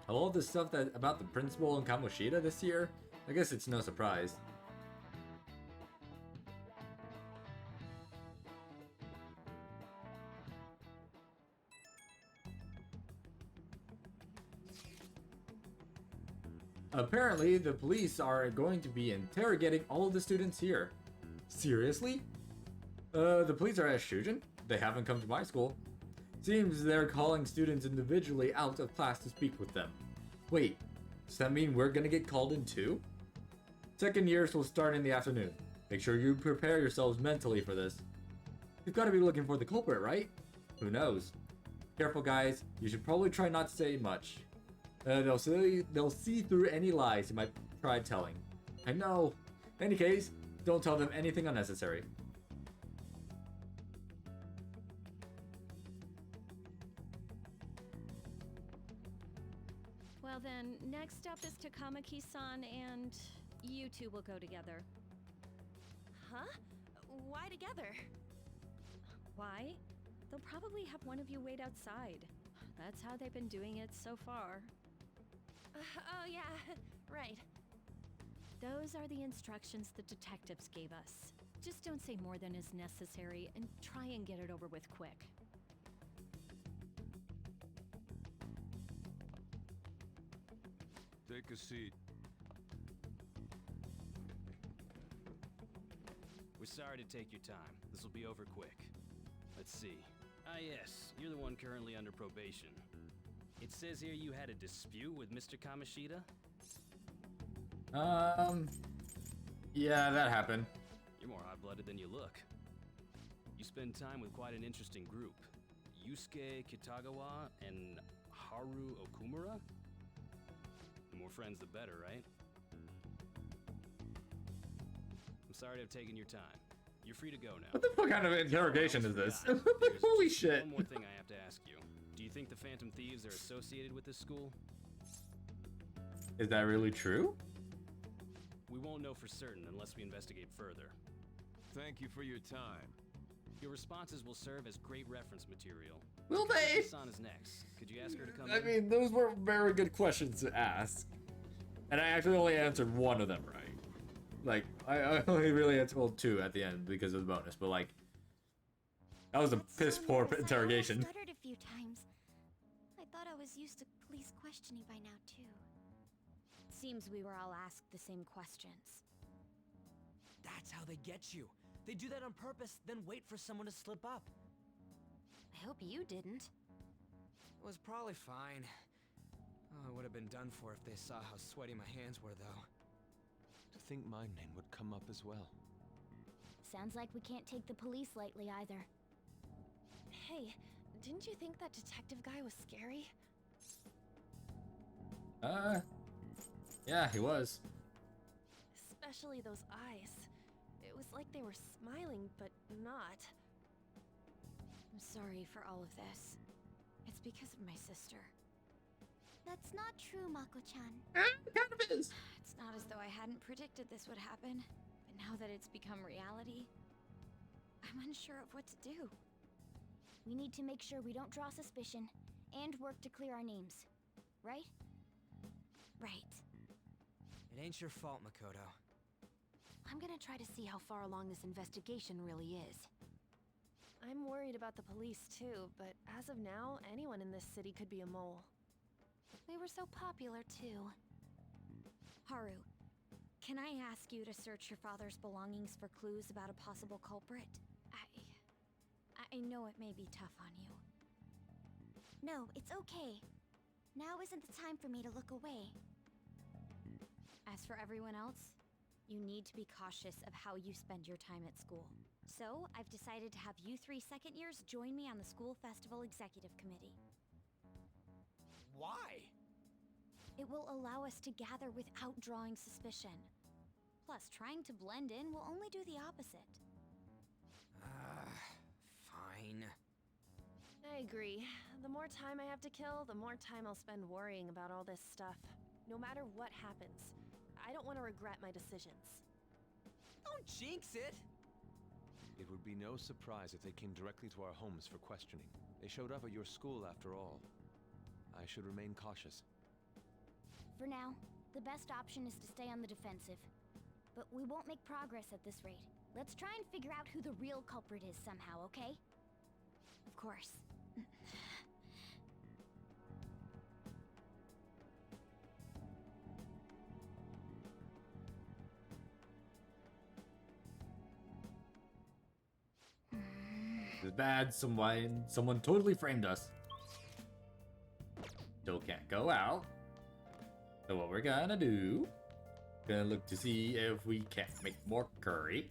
All this stuff about the principal and Kamoshida this year? I guess it's no surprise. Apparently, the police are going to be interrogating all of the students here. Seriously? The police are at Shujin? They haven't come to my school. Seems they're calling students individually out of class to speak with them. Wait, does that mean we're gonna get called in too? Second years will start in the afternoon. Make sure you prepare yourselves mentally for this. You've got to be looking for the culprit, right? Who knows? Careful, guys. You should probably try not to say much. They'll see through any lies you might try telling. I know. In any case, don't tell them anything unnecessary. Well then, next up is Takamaki-san, and you two will go together. Huh? Why together? Why? They'll probably have one of you wait outside. That's how they've been doing it so far. Oh yeah, right. Those are the instructions the detectives gave us. Just don't say more than is necessary and try and get it over with quick. Take a seat. We're sorry to take your time. This will be over quick. Let's see. Ah yes, you're the one currently under probation. It says here you had a dispute with Mr. Kamoshida? Yeah, that happened. You're more hot-blooded than you look. You spend time with quite an interesting group. Yusuke Kitagawa and Haru Okumura? The more friends, the better, right? I'm sorry to have taken your time. You're free to go now. What the fuck kind of interrogation is this? Holy shit. One more thing I have to ask you. Do you think the Phantom Thieves are associated with this school? Is that really true? We won't know for certain unless we investigate further. Thank you for your time. Your responses will serve as great reference material. Will they? San is next. Could you ask her to come I in? mean, those were very good questions to ask. And I actually only answered one of them right. Like, I only really answered, well, two at the end because of the bonus, but like, that was a piss poor interrogation. I stuttered a few times. I thought I was used to police questioning by now, too. Seems we were all asked the same questions. That's how they get you. They do that on purpose, then wait for someone to slip up. I hope you didn't. It was probably fine. Oh, it would have been done for if they saw how sweaty my hands were, though. To think my name would come up as well. Sounds like we can't take the police lightly either. Hey, didn't you think that detective guy was scary? Yeah, he was. Especially those eyes. It was like they were smiling, but not. I'm sorry for all of this. It's because of my sister. That's not true, Mako-chan. It kind of is. It's not as though I hadn't predicted this would happen, but now that it's become reality, I'm unsure of what to do. We need to make sure we don't draw suspicion, and work to clear our names. Right? Right. It ain't your fault, Makoto. I'm gonna try to see how far along this investigation really is. I'm worried about the police too, but as of now, anyone in this city could be a mole. We were so popular too. Haru, can I ask you to search your father's belongings for clues about a possible culprit? I know it may be tough on you. No, it's okay. Now isn't the time for me to look away. As for everyone else, you need to be cautious of how you spend your time at school. So, I've decided to have you three second years join me on the school festival executive committee. Why? It will allow us to gather without drawing suspicion. Plus, trying to blend in will only do the opposite. Fine. I agree. The more time I have to kill, the more time I'll spend worrying about all this stuff. No matter what happens, I don't want to regret my decisions. Don't jinx it! It would be no surprise if they came directly to our homes for questioning. They showed up at your school after all. I should remain cautious. For now, the best option is to stay on the defensive. But we won't make progress at this rate. Let's try and figure out who the real culprit is somehow, okay? Of course. It's bad. Someone totally framed us. Still can't go out. So what we're gonna do? Gonna look to see if we can't make more curry.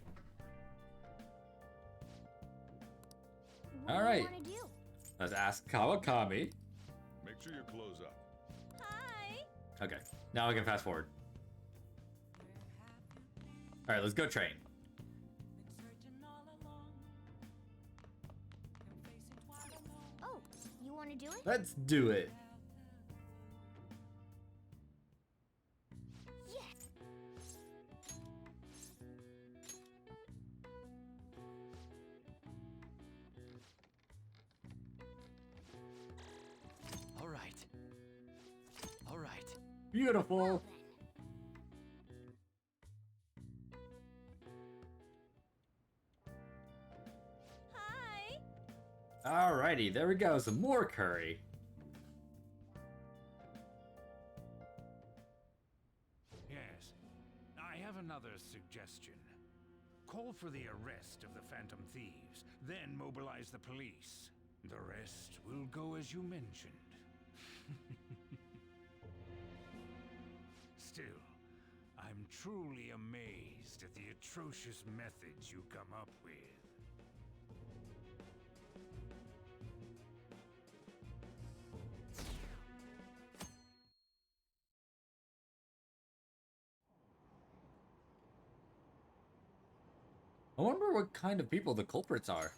What All do right. you want to do? Let's ask Kawakami. Make sure you close up. Hi. Okay, now we can fast forward. All right, let's go train. Oh, you want to do it? Let's do it. Yes. All right. All right. Beautiful. Hi. Alrighty, there we go. Some more curry. Yes. I have another suggestion. Call for the arrest of the Phantom Thieves, then mobilize the police. The rest will go as you mentioned. Still, I'm truly amazed at the atrocious methods you come up with. I wonder what kind of people the culprits are.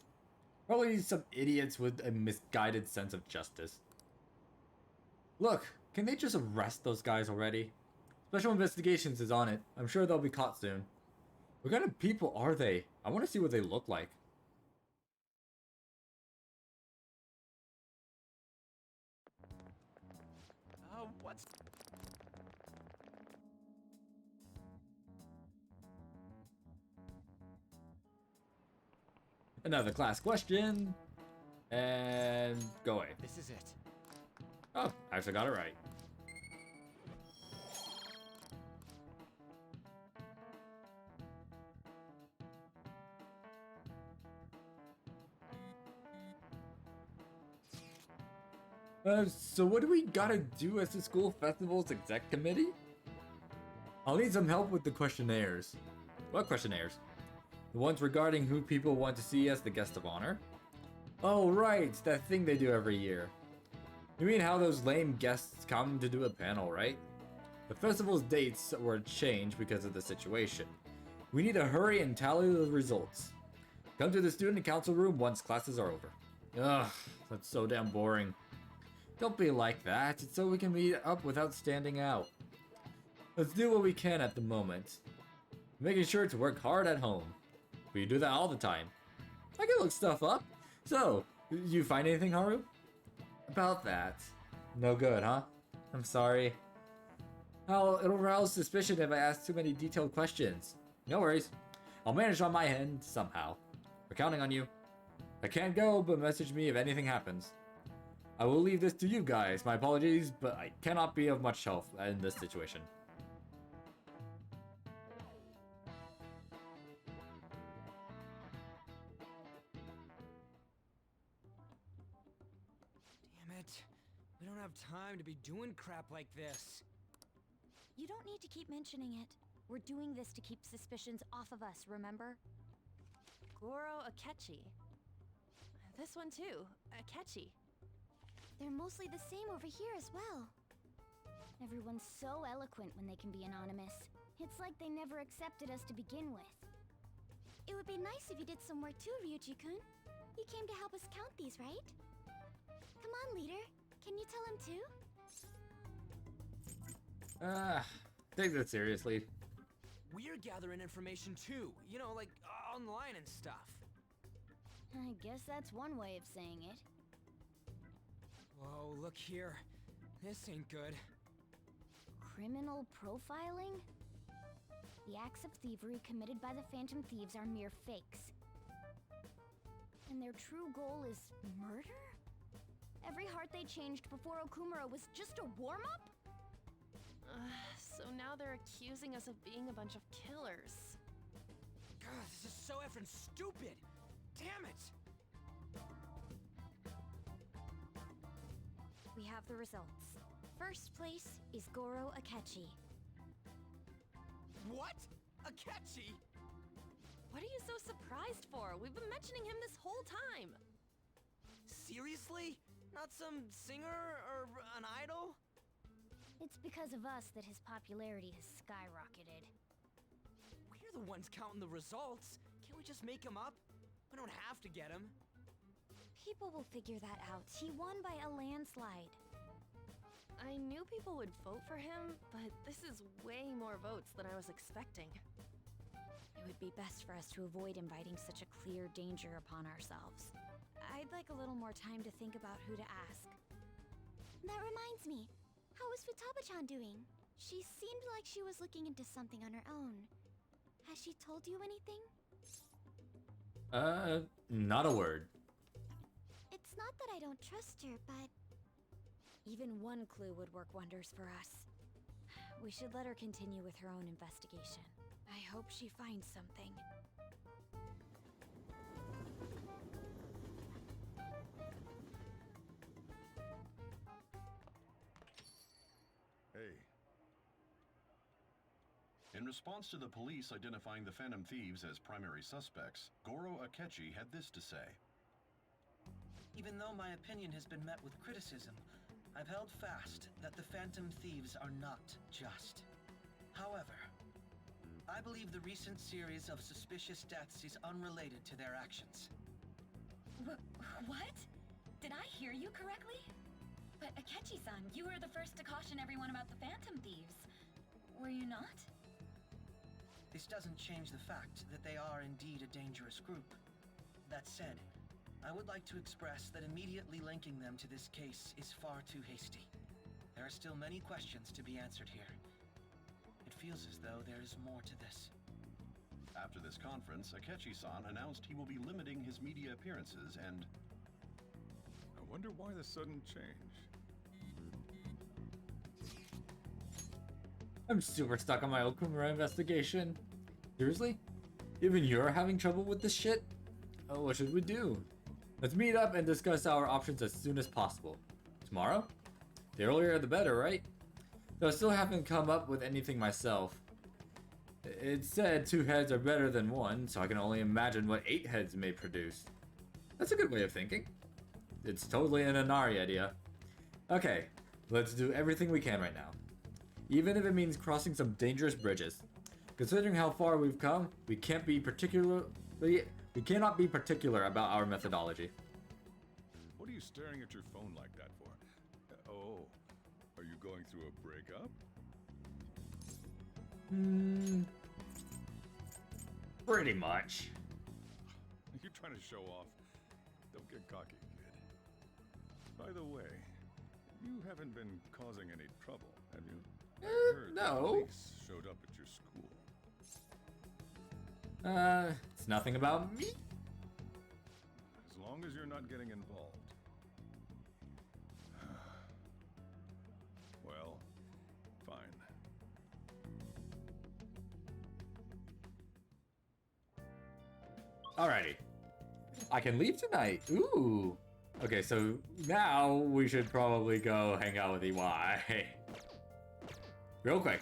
Probably some idiots with a misguided sense of justice. Look, can they just arrest those guys already? Special Investigations is on it. I'm sure they'll be caught soon. What kind of people are they? I want to see what they look like. What's... Another class question. And go away. This is it. Oh, I actually got it right. So what do we gotta do as the school festival's exec committee? I'll need some help with the questionnaires. What questionnaires? The ones regarding who people want to see as the guest of honor? Oh right, that thing they do every year. You mean how those lame guests come to do a panel, right? The festival's dates were changed because of the situation. We need to hurry and tally the results. Come to the student council room once classes are over. Ugh, that's so damn boring. Don't be like that, it's so we can meet up without standing out. Let's do what we can at the moment. Making sure to work hard at home. We do that all the time. I can look stuff up. So, you find anything, Haru? About that. No good, huh? I'm sorry. It'll rouse suspicion if I ask too many detailed questions. No worries. I'll manage on my end somehow. We're counting on you. I can't go, but message me if anything happens. I will leave this to you guys. My apologies, but I cannot be of much help in this situation. Damn it. We don't have time to be doing crap like this. You don't need to keep mentioning it. We're doing this to keep suspicions off of us, remember? Goro Akechi. This one too, Akechi. They're mostly the same over here as well. Everyone's so eloquent when they can be anonymous. It's like they never accepted us to begin with. It would be nice if you did some work too, Ryuji-kun. You came to help us count these, right? Come on, leader. Can you tell him too? Take that seriously. We're gathering information too, you know, like online and stuff. I guess that's one way of saying it. Whoa, look here. This ain't good. Criminal profiling? The acts of thievery committed by the Phantom Thieves are mere fakes. And their true goal is murder? Every heart they changed before Okumura was just a warm-up? So now they're accusing us of being a bunch of killers. God, this is so effing stupid! Damn it! We have the results. First place is Goro Akechi. What? Akechi? What are you so surprised for? We've been mentioning him this whole time. Seriously? Not some singer or an idol? It's because of us that his popularity has skyrocketed. We're the ones counting the results. Can't we just make him up? We don't have to get him. People will figure that out. He won by a landslide. I knew people would vote for him, but this is way more votes than I was expecting. It would be best for us to avoid inviting such a clear danger upon ourselves. I'd like a little more time to think about who to ask. That reminds me. How is Futaba-chan doing? She seemed like she was looking into something on her own. Has she told you anything? Not a word. It's not that I don't trust her, but... Even one clue would work wonders for us. We should let her continue with her own investigation. I hope she finds something. Hey. In response to the police identifying the Phantom Thieves as primary suspects, Goro Akechi had this to say. Even though my opinion has been met with criticism, I've held fast that the Phantom Thieves are not just. However, I believe the recent series of suspicious deaths is unrelated to their actions. What? Did I hear you correctly? But Akechi-san, you were the first to caution everyone about the Phantom Thieves. Were you not? This doesn't change the fact that they are indeed a dangerous group. That said, I would like to express that immediately linking them to this case is far too hasty. There are still many questions to be answered here. It feels as though there is more to this. After this conference, Akechi-san announced he will be limiting his media appearances and... I wonder why the sudden change. I'm super stuck on my Okumura investigation. Seriously? Even you're having trouble with this shit? Oh, what should we do? Let's meet up and discuss our options as soon as possible. Tomorrow? The earlier the better, right? Though I still haven't come up with anything myself. It said 2 heads are better than 1, so I can only imagine what 8 heads may produce. That's a good way of thinking. It's totally an Inari idea. Okay, let's do everything we can right now. Even if it means crossing some dangerous bridges. Considering how far we've come, we cannot be particular about our methodology. What are you staring at your phone like that for? Oh, are you going through a breakup? Pretty much. You're trying to show off. Don't get cocky, kid. By the way, you haven't been causing any trouble, have you? I heard no. The police showed up at your school. It's nothing about me. As long as you're not getting involved. Well, fine. Alrighty. I can leave tonight. Ooh. Okay, so now we should probably go hang out with EY. Real quick.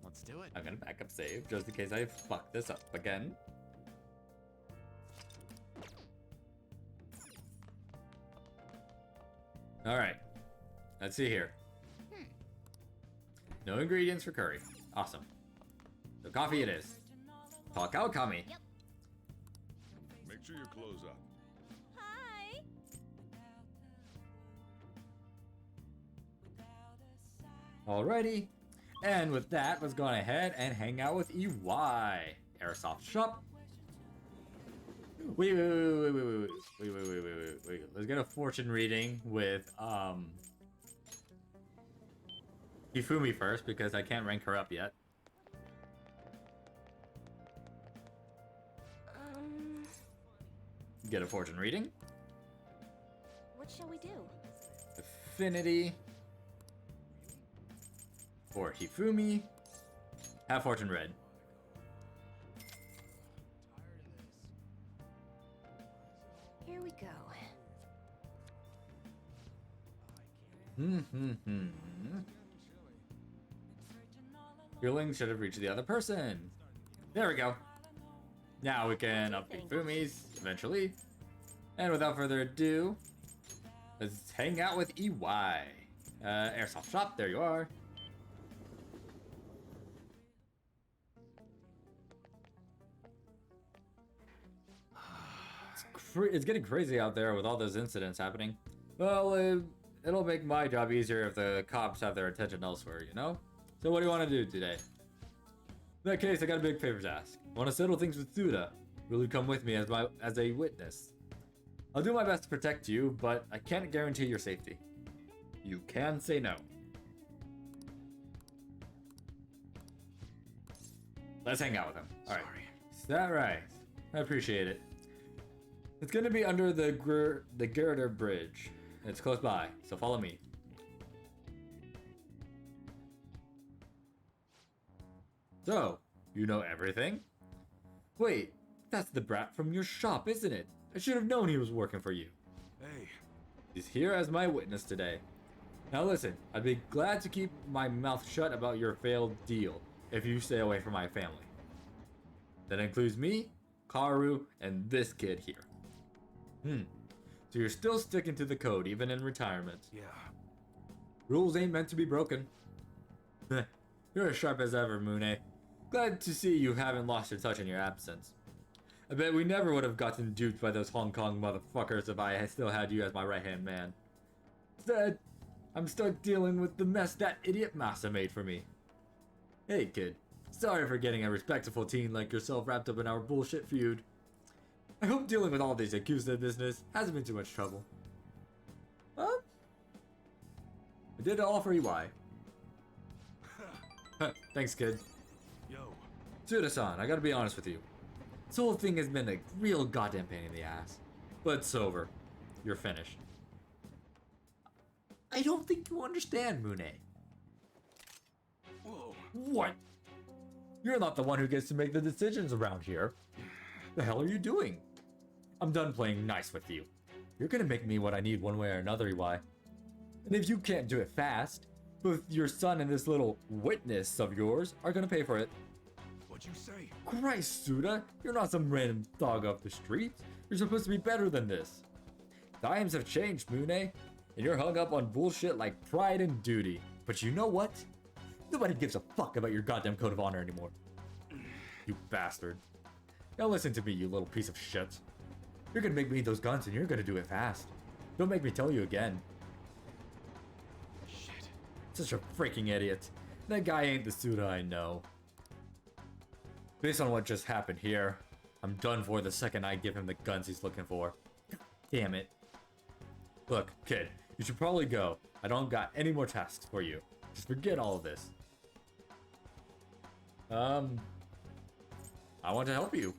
Let's do it. I'm gonna back up save just in case I fuck this up again. Alright. Let's see here. No ingredients for curry. Awesome. So coffee it is. Takao Kami. Yep. Make sure you close up. Hi! Alrighty. And with that, let's go on ahead and hang out with EY. Airsoft shop. Wait. Let's get a fortune reading with Hifumi first because I can't rank her up yet. Get a fortune reading. What shall we do? Affinity. For Hifumi. Have fortune read. Here we go. Feeling should have reached the other person. There we go. Now we can up Hifumi's eventually. And without further ado, Let's hang out with EY. Airsoft shop, there you are. It's getting crazy out there with all those incidents happening. Well, it'll make my job easier if the cops have their attention elsewhere, you know? So what do you want to do today? In that case, I got a big favor to ask. I want to settle things with Suda. Will you come with me as a witness? I'll do my best to protect you, but I can't guarantee your safety. You can say no. Let's hang out with him. Alright. Is that right? I appreciate it. It's gonna be under the Girder Bridge. It's close by, so follow me. So, you know everything? Wait, that's the brat from your shop, isn't it? I should have known he was working for you. Hey. He's here as my witness today. Now listen, I'd be glad to keep my mouth shut about your failed deal if you stay away from my family. That includes me, Karu, and this kid here. So you're still sticking to the code even in retirement. Yeah. Rules ain't meant to be broken. You're as sharp as ever, Mune. Glad to see you haven't lost your touch in your absence. I bet we never would have gotten duped by those Hong Kong motherfuckers if I had still had you as my right-hand man. Instead, I'm stuck dealing with the mess that idiot Masa made for me. Hey kid, sorry for getting a respectable teen like yourself wrapped up in our bullshit feud. I hope dealing with all these Yakuza business hasn't been too much trouble. I did it all for EY. Thanks, kid. Yo. Suda-san, I gotta be honest with you. This whole thing has been a real goddamn pain in the ass. But it's over. You're finished. I don't think you understand, Mune. Whoa. What? You're not the one who gets to make the decisions around here. The hell are you doing? I'm done playing nice with you. You're gonna make me what I need one way or another, EY. And if you can't do it fast, both your son and this little witness of yours are gonna pay for it. What'd you say? Christ, Suda, you're not some random dog off the street. You're supposed to be better than this. Times have changed, Mune, and you're hung up on bullshit like pride and duty. But you know what? Nobody gives a fuck about your goddamn code of honor anymore. You bastard. Now listen to me, you little piece of shit. You're gonna make me those guns and you're gonna do it fast. Don't make me tell you again. Shit. Such a freaking idiot. That guy ain't the Suda I know. Based on what just happened here, I'm done for the second I give him the guns he's looking for. Damn it. Look, kid, you should probably go. I don't got any more tasks for you. Just forget all of this. I want to help you.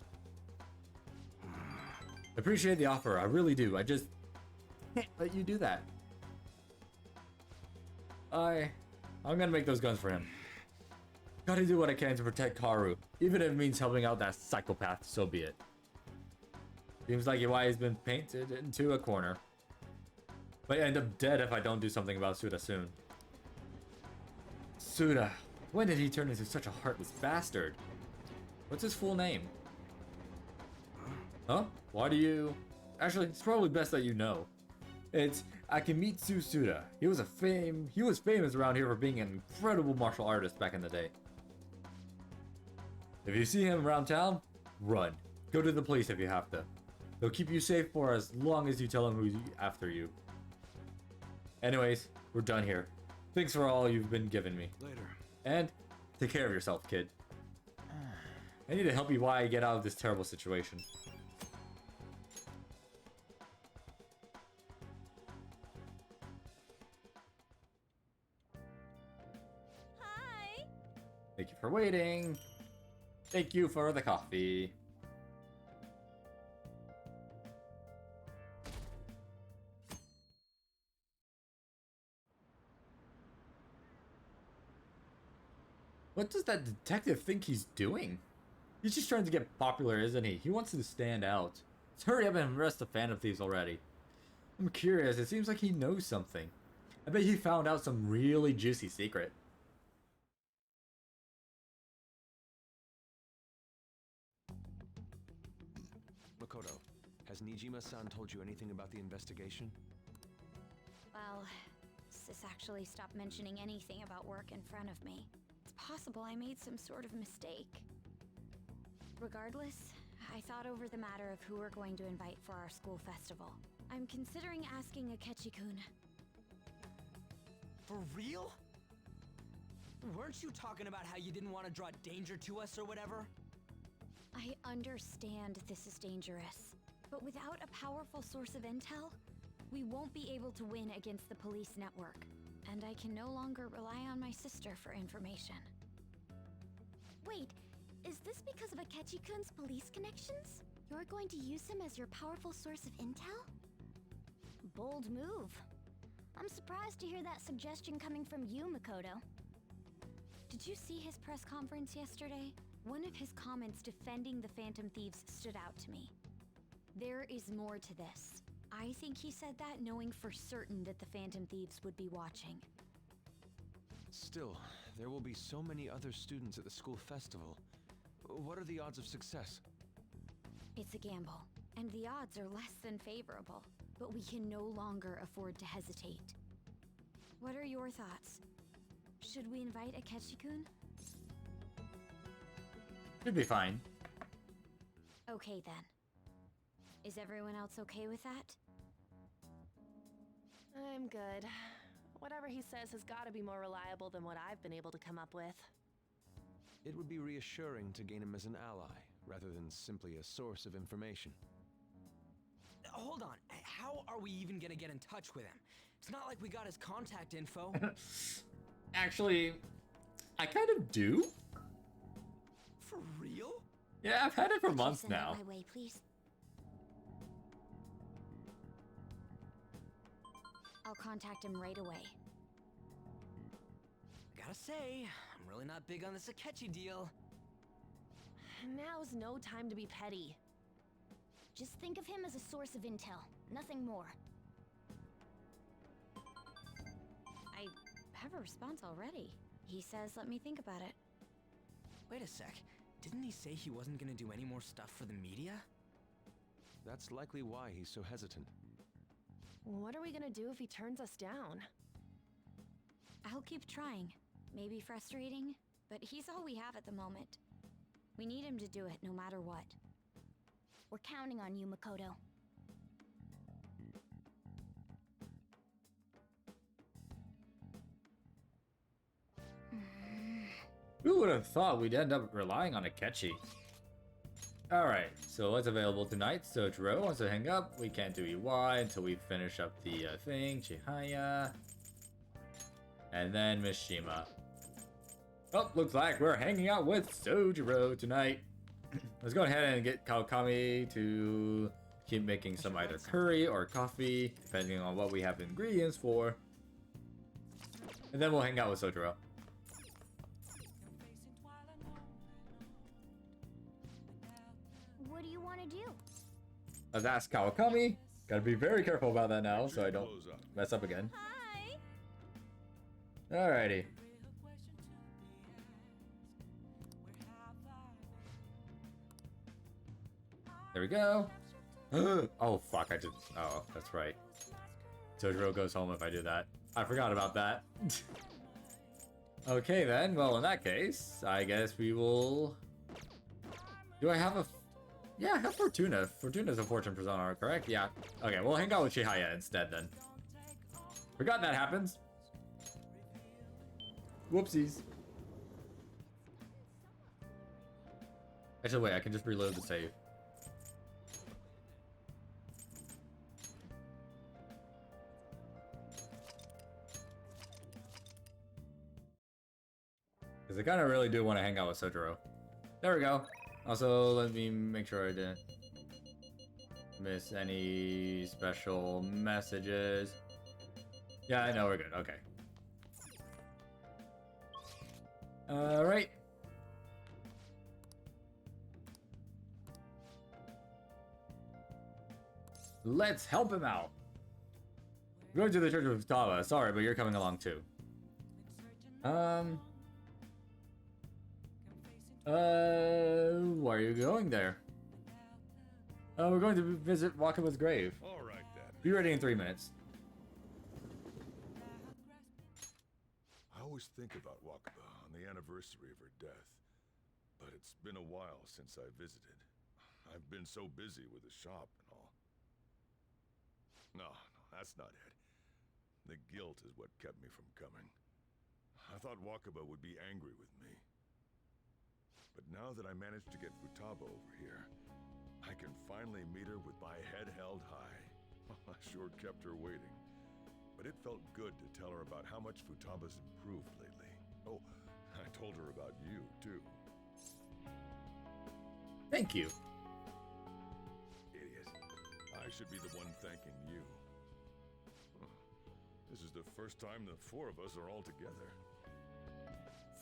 Appreciate the offer, I really do. I just can't let you do that. I'm gonna make those guns for him. Gotta do what I can to protect Karu. Even if it means helping out that psychopath, so be it. Seems like EY has been painted into a corner. Might end up dead if I don't do something about Suda soon. Suda, when did he turn into such a heartless bastard? What's his full name? Huh? Why do you... Actually, it's probably best that you know. It's Akimitsu Suda. He was famous around here for being an incredible martial artist back in the day. If you see him around town, run. Go to the police if you have to. They'll keep you safe for as long as you tell them who's after you. Anyways, we're done here. Thanks for all you've been giving me. Later. And take care of yourself, kid. I need to help EY get out of this terrible situation. Hi. Thank you for waiting. Thank you for the coffee. What does that detective think he's doing? He's just trying to get popular, isn't he? He wants to stand out. Let's hurry up and arrest the Phantom Thieves already. I'm curious, it seems like he knows something. I bet he found out some really juicy secret. Makoto, has Nijima-san told you anything about the investigation? Well, Sis actually stopped mentioning anything about work in front of me. It's possible I made some sort of mistake. Regardless, I thought over the matter of who we're going to invite for our school festival. I'm considering asking Akechi-kun. For real? Weren't you talking about how you didn't want to draw danger to us or whatever? I understand this is dangerous, but without a powerful source of intel, we won't be able to win against the police network, and I can no longer rely on my sister for information. Wait, is this because of Akechi-kun's police connections? You're going to use him as your powerful source of intel? Bold move. I'm surprised to hear that suggestion coming from you, Makoto. Did you see his press conference yesterday? One of his comments defending the Phantom Thieves stood out to me. There is more to this. I think he said that knowing for certain that the Phantom Thieves would be watching. Still, there will be so many other students at the school festival. What are the odds of success? It's a gamble, and the odds are less than favorable, but we can no longer afford to hesitate. What are your thoughts? Should we invite Akechi-kun? Should be fine. Okay then. Is everyone else okay with that? I'm good. Whatever he says has got to be more reliable than what I've been able to come up with. It would be reassuring to gain him as an ally, rather than simply a source of information. Hold on, how are we even gonna get in touch with him? It's not like we got his contact info. Actually, I kind of do. For real? Yeah, I've had it for months now. My way, please. I'll contact him right away. Gotta say, I'm really not big on this Akechi deal. Now's no time to be petty. Just think of him as a source of intel, nothing more. I have a response already. He says let me think about it. Wait a sec. Didn't he say he wasn't gonna do any more stuff for the media? That's likely why he's so hesitant. What are we gonna do if he turns us down? I'll keep trying. Maybe frustrating, but he's all we have at the moment. We need him to do it no matter what. We're counting on you, Makoto. Who would have thought we'd end up relying on Akechi? Alright, so what's available tonight? Sojiro wants to hang up. We can't do EY until we finish up the thing. Chihaya. And then Mishima. Oh, looks like we're hanging out with Sojiro tonight. Let's go ahead and get Kawakami to keep making some either curry or coffee, depending on what we have ingredients for. And then we'll hang out with Sojiro. What do you want to do? Let's ask Kawakami. Gotta be very careful about that now so I don't mess up again. Hi. Alrighty. There we go. Oh, fuck, I did. Oh, that's right. Sojiro goes home if I do that. I forgot about that. Okay, then. Well, in that case, I guess we will... Do I have a... Yeah, I have Fortuna. Fortuna's a fortune persona, correct? Yeah. Okay, we'll hang out with Chihaya instead, then. Forgot that happens. Whoopsies. Actually, wait, I can just reload the save. Because I kind of really do want to hang out with Sojiro. There we go. Also, let me make sure I didn't miss any special messages. Yeah, I know we're good. Okay. Alright. Let's help him out. We're going to the Church of Futaba. Sorry, but you're coming along too. Why are you going there? We're going to visit Wakaba's grave. All right, then. Be ready in 3 minutes. always think about Wakaba on the anniversary of her death, but it's been a while since I visited. I've been so busy with the shop and all. No, that's not it. The guilt is what kept me from coming. I thought Wakaba would be angry with me. But now that I managed to get Futaba over here, I can finally meet her with my head held high. I sure kept her waiting. But it felt good to tell her about how much Futaba's improved lately. Oh, I told her about you, too. Thank you. Idiot. I should be the one thanking you. This is the first time the four of us are all together.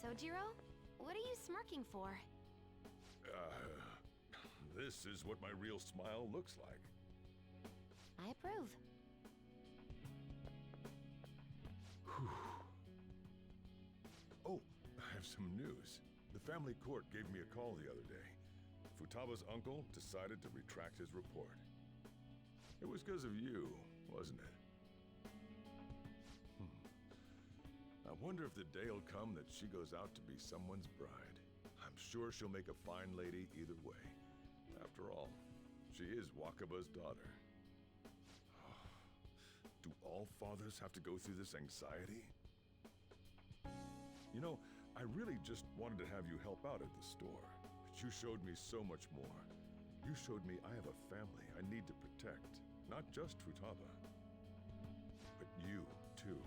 Sojiro, what are you smirking for? This is what my real smile looks like. I approve. Oh, I have some news. The family court gave me a call the other day. Futaba's uncle decided to retract his report. It was because of you, wasn't it? I wonder if the day'll come that she goes out to be someone's bride. I'm sure she'll make a fine lady either way. After all, she is Wakaba's daughter. Do all fathers have to go through this anxiety? You know, I really just wanted to have you help out at the store, but you showed me so much more. You showed me I have a family I need to protect, not just Futaba, but you, too.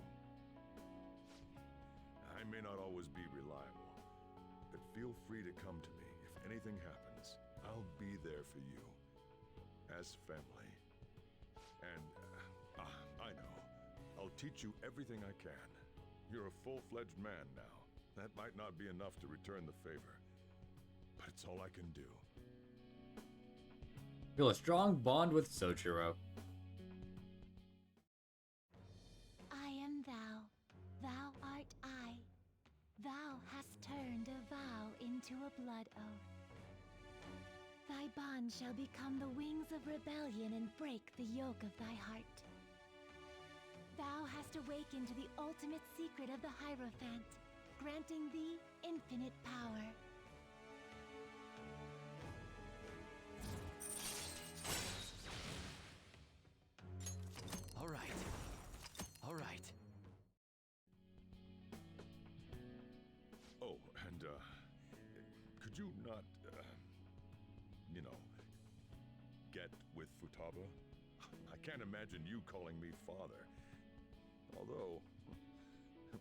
I may not always be reliable, but feel free to come to me if anything happens. I'll be there for you, as family. And, I know, I'll teach you everything I can. You're a full-fledged man now. That might not be enough to return the favor, but it's all I can do. Feel a strong bond with Sojiro. I am thou, thou art I. Thou hast turned a vow into a blood oath. Thy bond shall become the wings of rebellion and break the yoke of thy heart. Thou hast awakened to the ultimate secret of the Hierophant, granting thee infinite power. All right. All right. Oh, and, could you not, you know, get with Futaba? I can't imagine you calling me father. Although,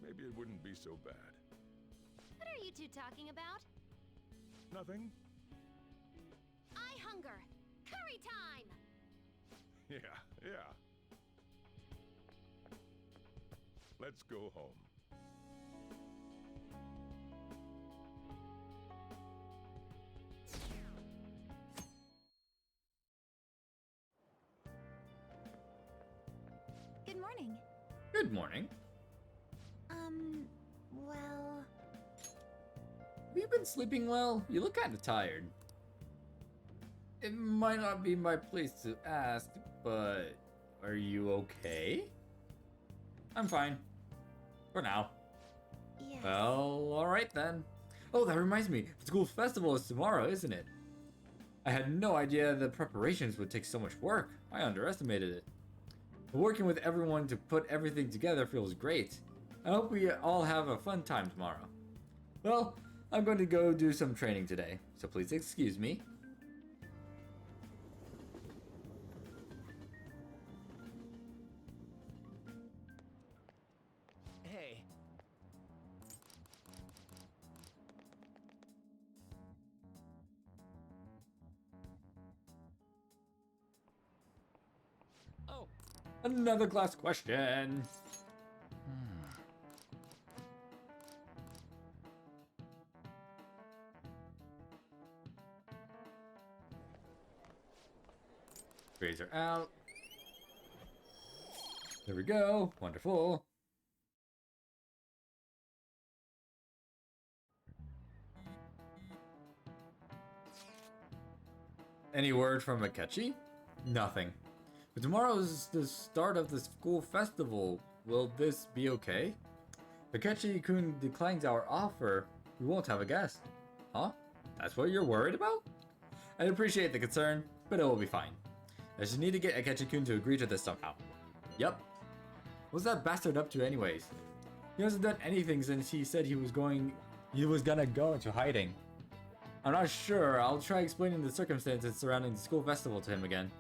maybe it wouldn't be so bad. What are you two talking about? Nothing? I hunger. Curry time! Yeah. Let's go home. Good morning. Good morning. Well... Have you been sleeping well? You look kind of tired. It might not be my place to ask, but are you okay? I'm fine. For now. Yes. Well, alright then. Oh, that reminds me. The school festival is tomorrow, isn't it? I had no idea the preparations would take so much work. I underestimated it. Working with everyone to put everything together feels great. I hope we all have a fun time tomorrow. Well, I'm going to go do some training today, so please excuse me. Hey. Oh. Another class question. Grades are out. There we go. Wonderful. Any word from Akechi? Nothing. But tomorrow is the start of the school festival. Will this be okay? Akechi-kun declines our offer, we won't have a guest. Huh? That's what you're worried about? I appreciate the concern, but it will be fine. I just need to get Akechi-kun to agree to this somehow. Yep. What's that bastard up to anyways? He hasn't done anything since he said he was gonna go into hiding. I'm not sure. I'll try explaining the circumstances surrounding the school festival to him again.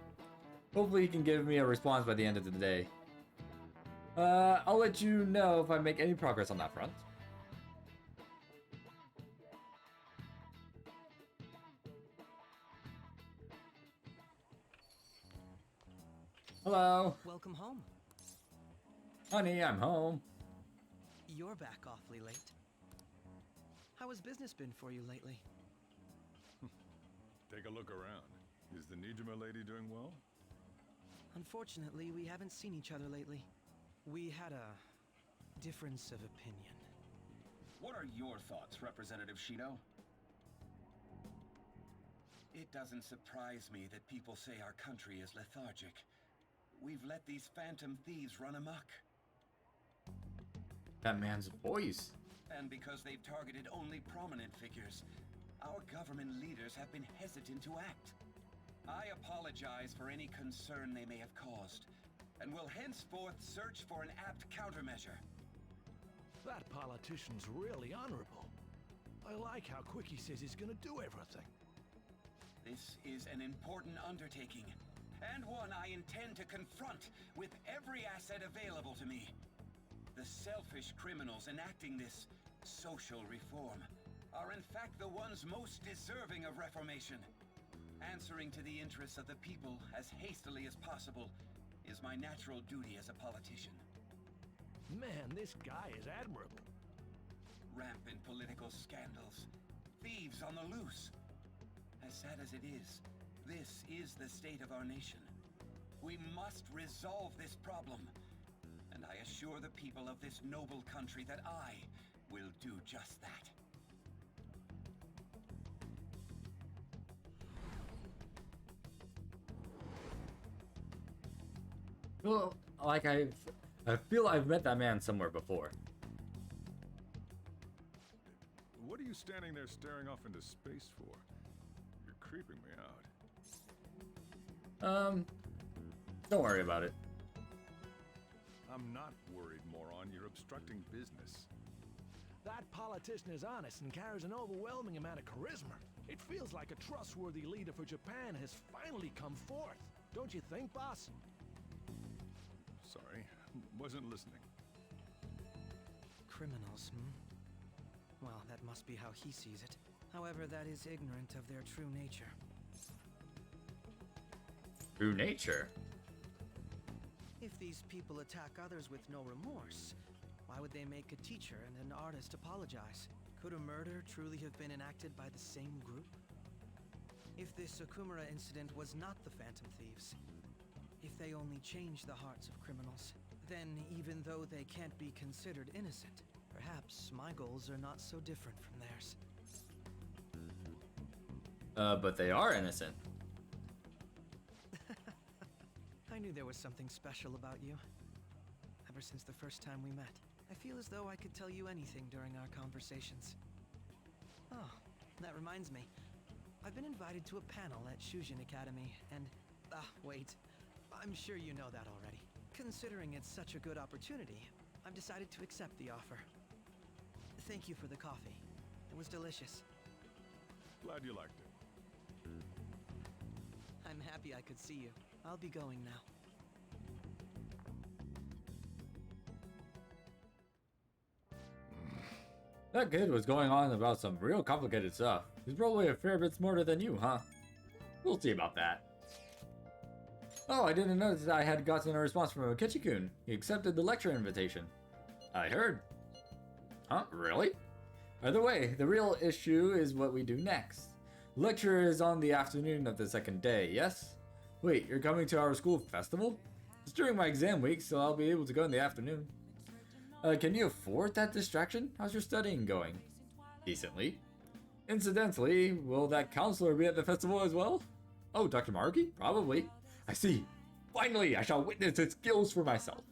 Hopefully he can give me a response by the end of the day. I'll let you know if I make any progress on that front. Hello. Welcome home. Honey, I'm home. You're back awfully late. How has business been for you lately? Take a look around. Is the Nijima lady doing well? Unfortunately, we haven't seen each other lately. We had a difference of opinion. What are your thoughts, Representative Shido? It doesn't surprise me that people say our country is lethargic. We've let these phantom thieves run amok. That man's voice. And because they've targeted only prominent figures, our government leaders have been hesitant to act. I apologize for any concern they may have caused, and will henceforth search for an apt countermeasure. That politician's really honorable. I like how quick he says he's gonna do everything. This is an important undertaking, and one I intend to confront with every asset available to me. The selfish criminals enacting this social reform are in fact the ones most deserving of reformation. Answering to the interests of the people as hastily as possible is my natural duty as a politician. Man, this guy is admirable. Rampant political scandals, thieves on the loose. As sad as it is, this is the state of our nation. We must resolve this problem, and I assure the people of this noble country that I will do just that. Well, like I feel I've met that man somewhere before. What are you standing there staring off into space for? You're creeping me out. Don't worry about it. I'm not worried, moron. You're obstructing business. That politician is honest and carries an overwhelming amount of charisma. It feels like a trustworthy leader for Japan has finally come forth. Don't you think, boss? Sorry, wasn't listening. Criminals, Well, that must be how he sees it. However, that is ignorant of their true nature. True nature? If these people attack others with no remorse, why would they make a teacher and an artist apologize? Could a murder truly have been enacted by the same group? If this Okumura incident was not the Phantom Thieves, if they only change the hearts of criminals, then even though they can't be considered innocent, perhaps my goals are not so different from theirs. But they are innocent. I knew there was something special about you. Ever since the first time we met, I feel as though I could tell you anything during our conversations. Oh, that reminds me. I've been invited to a panel at Shujin Academy, and... wait. I'm sure you know that already. Considering it's such a good opportunity, I've decided to accept the offer. Thank you for the coffee. It was delicious. Glad you liked it. I'm happy I could see you. I'll be going now. That kid was going on about some real complicated stuff. He's probably a fair bit smarter than you, huh? We'll see about that. Oh, I didn't notice I had gotten a response from Akechi-kun. He accepted the lecture invitation. I heard. Huh? Really? Either way, the real issue is what we do next. Lecture is on the afternoon of the second day, yes? Wait, you're coming to our school festival? It's during my exam week, so I'll be able to go in the afternoon. Can you afford that distraction? How's your studying going? Decently. Incidentally, will that counselor be at the festival as well? Oh, Dr. Maruki? Probably. I see. Finally, I shall witness its skills for myself.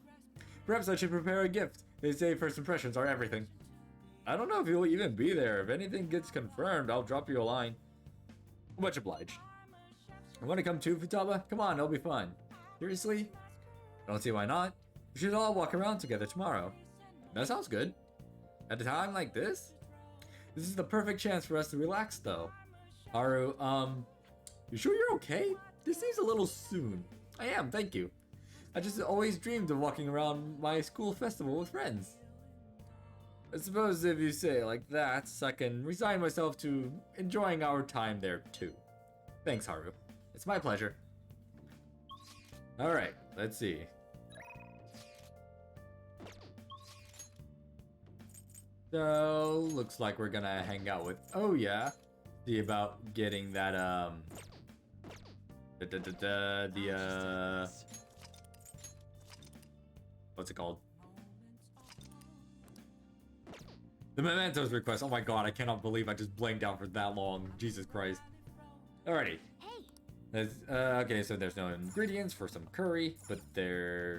Perhaps I should prepare a gift. They say first impressions are everything. I don't know if you'll even be there. If anything gets confirmed, I'll drop you a line. Much obliged. Want to come too, Futaba? Come on, it'll be fun. Seriously? I don't see why not. We should all walk around together tomorrow. That sounds good. At a time like this? This is the perfect chance for us to relax, though. Haru, you sure you're okay? This seems a little soon. I am, thank you. I just always dreamed of walking around my school festival with friends. I suppose if you say it like that, I can resign myself to enjoying our time there too. Thanks, Haru. It's my pleasure. Alright, let's see. So, looks like we're gonna hang out with Oya. See about getting that, what's it called? The mementos request. Oh my god, I cannot believe I just blanked out for that long. Jesus Christ. Alrighty. Okay, so there's no ingredients for some curry, but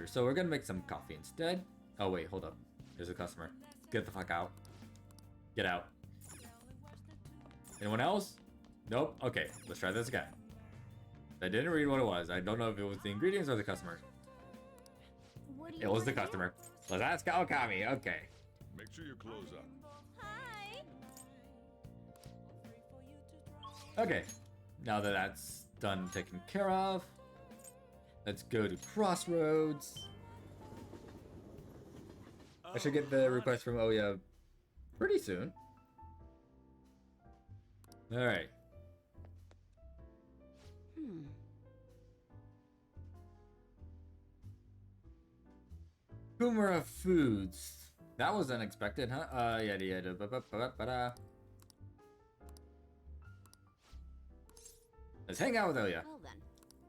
so we're gonna make some coffee instead. Oh wait, hold up. There's a customer. Get the fuck out. Get out. Anyone else? Nope. Okay, let's try this again. I didn't read what it was. I don't know if it was the ingredients or the customer. It was the customer. Let's ask Okami. Okay. Make sure your clothes up. Okay. Now that that's done taken care of, let's go to Crossroads. I should get the request from Oya pretty soon. Alright. Kumara Foods. That was unexpected, huh? Yada yada. Ba-ba-ba-ba-da. Let's hang out with Oya. Well then.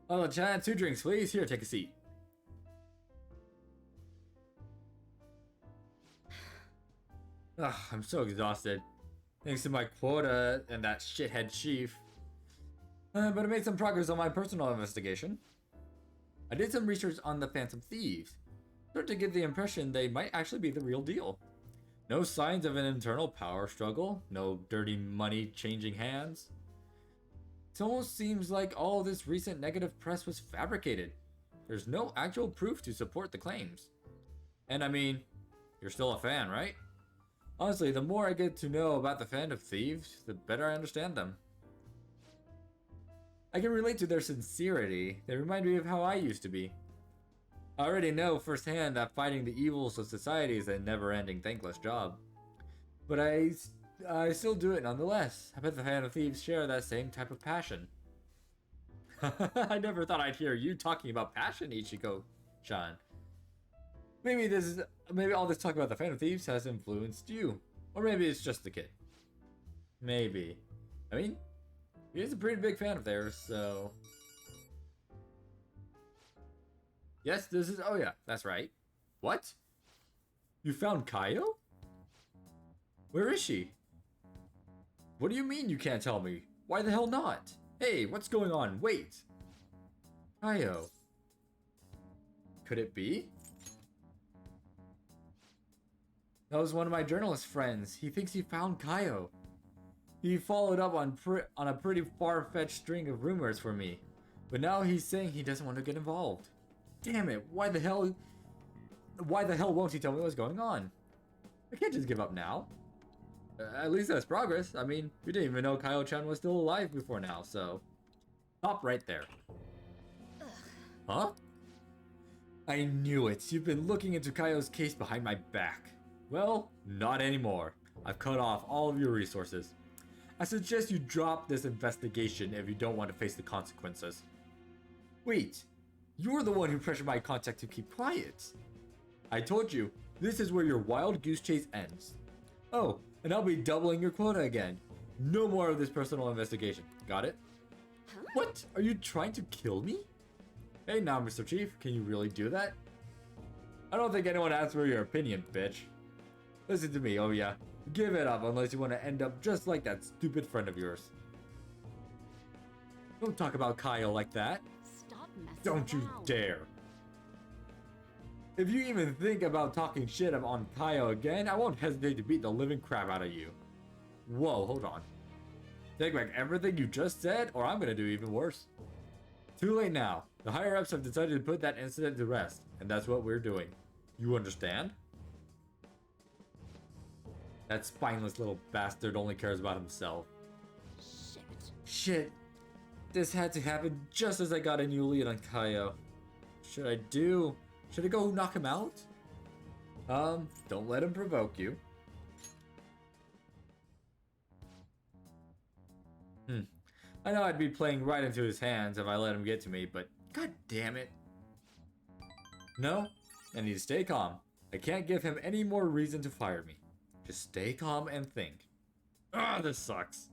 Oh, Chan, 2 drinks, please. Here, take a seat. Ugh, I'm so exhausted. Thanks to my quota and that shithead chief. But I made some progress on my personal investigation. I did some research on the Phantom Thieves. Started to get the impression they might actually be the real deal. No signs of an internal power struggle, no dirty money changing hands. It almost seems like all this recent negative press was fabricated. There's no actual proof to support the claims. And I mean, you're still a fan, right? Honestly, the more I get to know about the Phantom Thieves, the better I understand them. I can relate to their sincerity. They remind me of how I used to be. I already know firsthand that fighting the evils of society is a never-ending thankless job. But I still do it nonetheless. I bet the Phantom Thieves share that same type of passion. I never thought I'd hear you talking about passion, Ichiko-chan. Maybe all this talk about the Phantom Thieves has influenced you. Or maybe it's just the kid. Maybe. I mean, he's a pretty big fan of theirs, so... Yes, this is... Oh yeah, that's right. What? You found Kaio? Where is she? What do you mean you can't tell me? Why the hell not? Hey, what's going on? Wait. Kaio. Could it be? That was one of my journalist friends. He thinks he found Kaio. He followed up on a pretty far-fetched string of rumors for me. But now he's saying he doesn't want to get involved. Damn it, why the hell won't he tell me what's going on? I can't just give up now. At least that's progress. I mean, we didn't even know Kaio-chan was still alive before now, so... Stop right there. Ugh. Huh? I knew it. You've been looking into Kaio's case behind my back. Well, not anymore. I've cut off all of your resources. I suggest you drop this investigation if you don't want to face the consequences. Wait, you're the one who pressured my contact to keep quiet. I told you, this is where your wild goose chase ends. Oh, and I'll be doubling your quota again. No more of this personal investigation. Got it? Huh? What? Are you trying to kill me? Hey now, Mr. Chief, can you really do that? I don't think anyone asked for your opinion, bitch. Listen to me, oh yeah. Give it up unless you want to end up just like that stupid friend of yours. Don't talk about Kaio like that. Stop messing Don't you around. dare. If you even think about talking shit on Kaio again, I won't hesitate to beat the living crap out of you. Whoa, hold on. Take back everything you just said, or I'm gonna do even worse. Too late now. The higher-ups have decided to put that incident to rest, and that's what we're doing. You understand? That spineless little bastard only cares about himself. Shit. This had to happen just as I got a new lead on Kaio. Should I go knock him out? Don't let him provoke you. I know I'd be playing right into his hands if I let him get to me, but god damn it. No, I need to stay calm. I can't give him any more reason to fire me. Just stay calm and think. This sucks.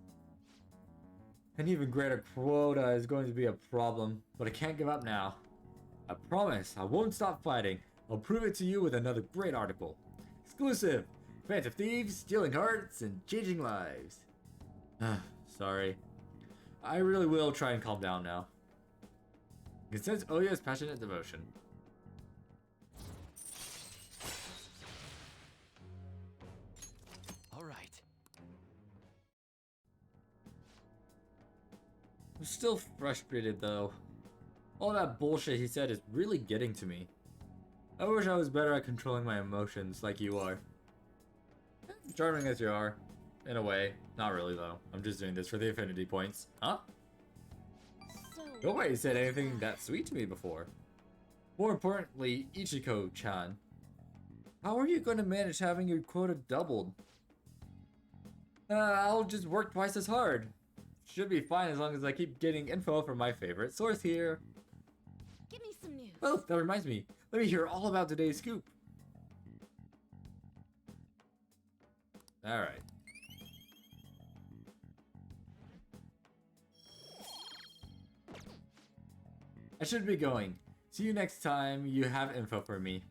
An even greater quota is going to be a problem, but I can't give up now. I promise I won't stop fighting. I'll prove it to you with another great article. Exclusive! Phantom Thieves, stealing hearts, and changing lives. Sorry. I really will try and calm down now. You can sense Oya's passionate devotion. Alright. I'm still frustrated though. All that bullshit he said is really getting to me. I wish I was better at controlling my emotions like you are. Charming as you are. In a way. Not really though. I'm just doing this for the affinity points. Huh? Nobody said anything that sweet to me before. More importantly, Ichiko-chan. How are you going to manage having your quota doubled? I'll just work twice as hard. Should be fine as long as I keep getting info from my favorite source here. Give me some news. Oh, that reminds me. Let me hear all about today's scoop. Alright. I should be going. See you next time you have info for me.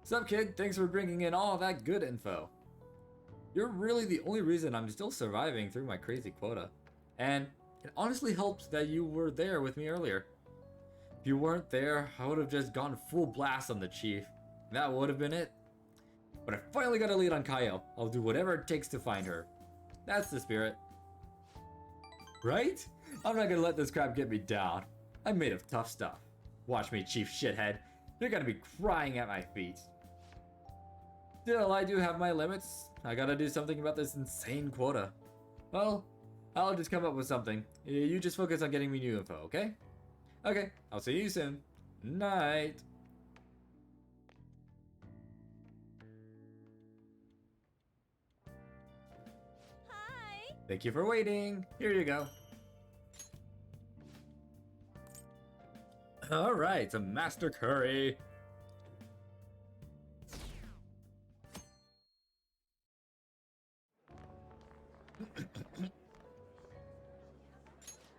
Sup kid, thanks for bringing in all that good info. You're really the only reason I'm still surviving through my crazy quota. And it honestly helps that you were there with me earlier. If you weren't there, I would have just gone full blast on the chief. That would have been it. But I finally got a lead on Kaio. I'll do whatever it takes to find her. That's the spirit. Right? I'm not gonna let this crap get me down. I'm made of tough stuff. Watch me, chief shithead. You're gonna be crying at my feet. Still, I do have my limits. I gotta do something about this insane quota. Well, I'll just come up with something. You just focus on getting me new info, okay? Okay, I'll see you soon. Night. Hi. Thank you for waiting. Here you go. Alright, a Master Curry.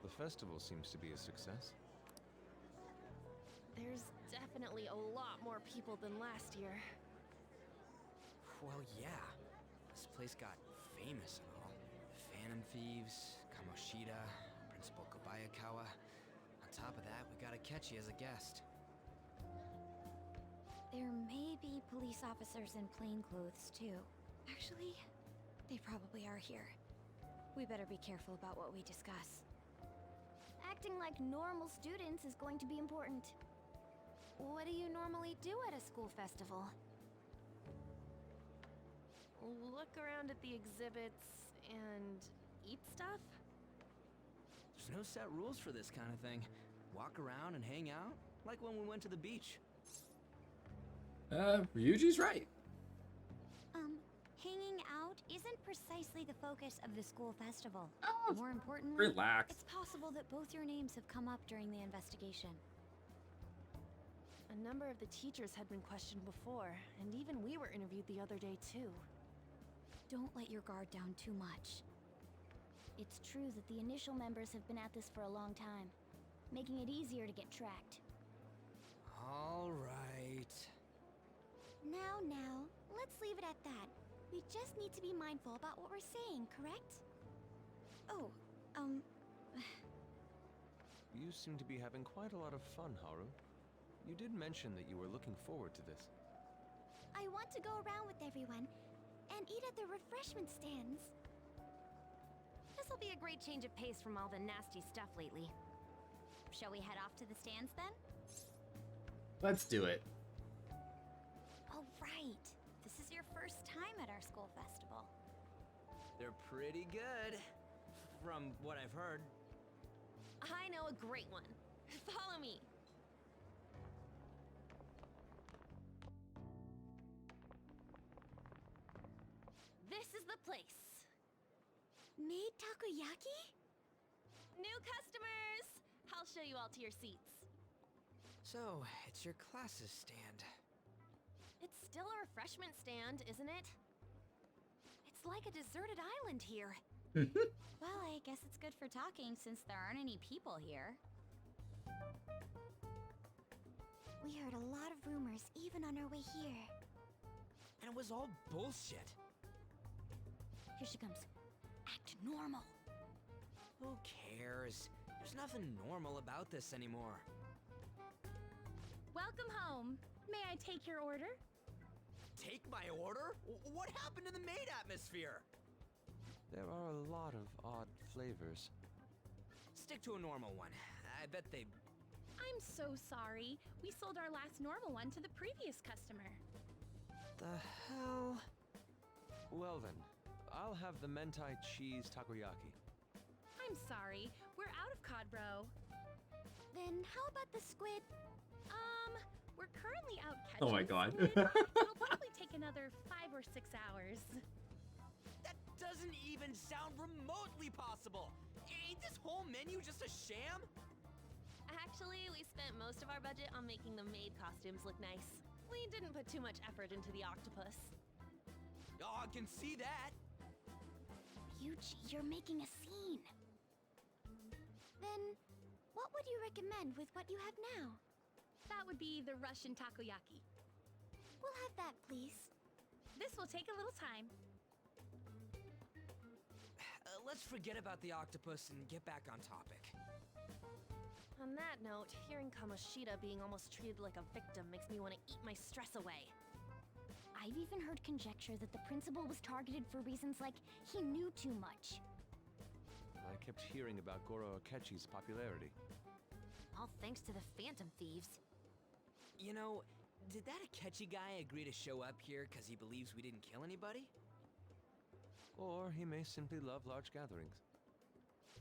The festival seems to be a success. There's definitely a lot more people than last year. Well, yeah. This place got famous and all. Phantom Thieves, Kamoshida, Principal Kobayakawa. On top of that, we got Akechi as a guest. There may be police officers in plainclothes, too. Actually, they probably are here. We better be careful about what we discuss. Acting like normal students is going to be important. What do you normally do at a school festival? Look around at the exhibits and eat stuff? There's no set rules for this kind of thing. Walk around and hang out, like when we went to the beach. Ryuji's right. Hanging out isn't precisely the focus of the school festival. More importantly, Relax. it's possible that both your names have come up during the investigation. A number of the teachers had been questioned before, and even we were interviewed the other day too. Don't let your guard down too much. It's true that the initial members have been at this for a long time, making it easier to get tracked. All right. Now, let's leave it at that. We just need to be mindful about what we're saying, correct? Oh, You seem to be having quite a lot of fun, Haru. You did mention that you were looking forward to this. I want to go around with everyone and eat at the refreshment stands. This'll be a great change of pace from all the nasty stuff lately. Shall we head off to the stands then? Let's do it. Oh, right. This is your first time at our school festival. They're pretty good, from what I've heard. I know a great one. Follow me. This is the place. Made takoyaki? New customers! I'll show you all to your seats. So, it's your class's stand. It's still a refreshment stand, isn't it? It's like a deserted island here. Well, I guess it's good for talking since there aren't any people here. We heard a lot of rumors even on our way here. And it was all bullshit. Here she comes. Act normal. Who cares? There's nothing normal about this anymore. Welcome home. May I take your order? Take my order? What happened to the maid atmosphere? There are a lot of odd flavors. Stick to a normal one. I bet they... I'm so sorry. We sold our last normal one to the previous customer. The hell? Well then, I'll have the mentai cheese takoyaki. I'm sorry. We're out of cod bro. Then how about the squid? We're currently out catching Oh my god. squid. It'll probably take another 5 or 6 hours. That doesn't even sound remotely possible! Ain't this whole menu just a sham? Actually, we spent most of our budget on making the maid costumes look nice. We didn't put too much effort into the octopus. Oh, I can see that! Yuji, you're making a scene. Then, what would you recommend with what you have now? That would be the Russian takoyaki. We'll have that, please. This will take a little time. Let's forget about the octopus and get back on topic. On that note, hearing Kamoshida being almost treated like a victim makes me want to eat my stress away. I've even heard conjecture that the principal was targeted for reasons like he knew too much. I kept hearing about Goro Akechi's popularity. All thanks to the Phantom Thieves. You know, did that Akechi guy agree to show up here because he believes we didn't kill anybody? Or he may simply love large gatherings.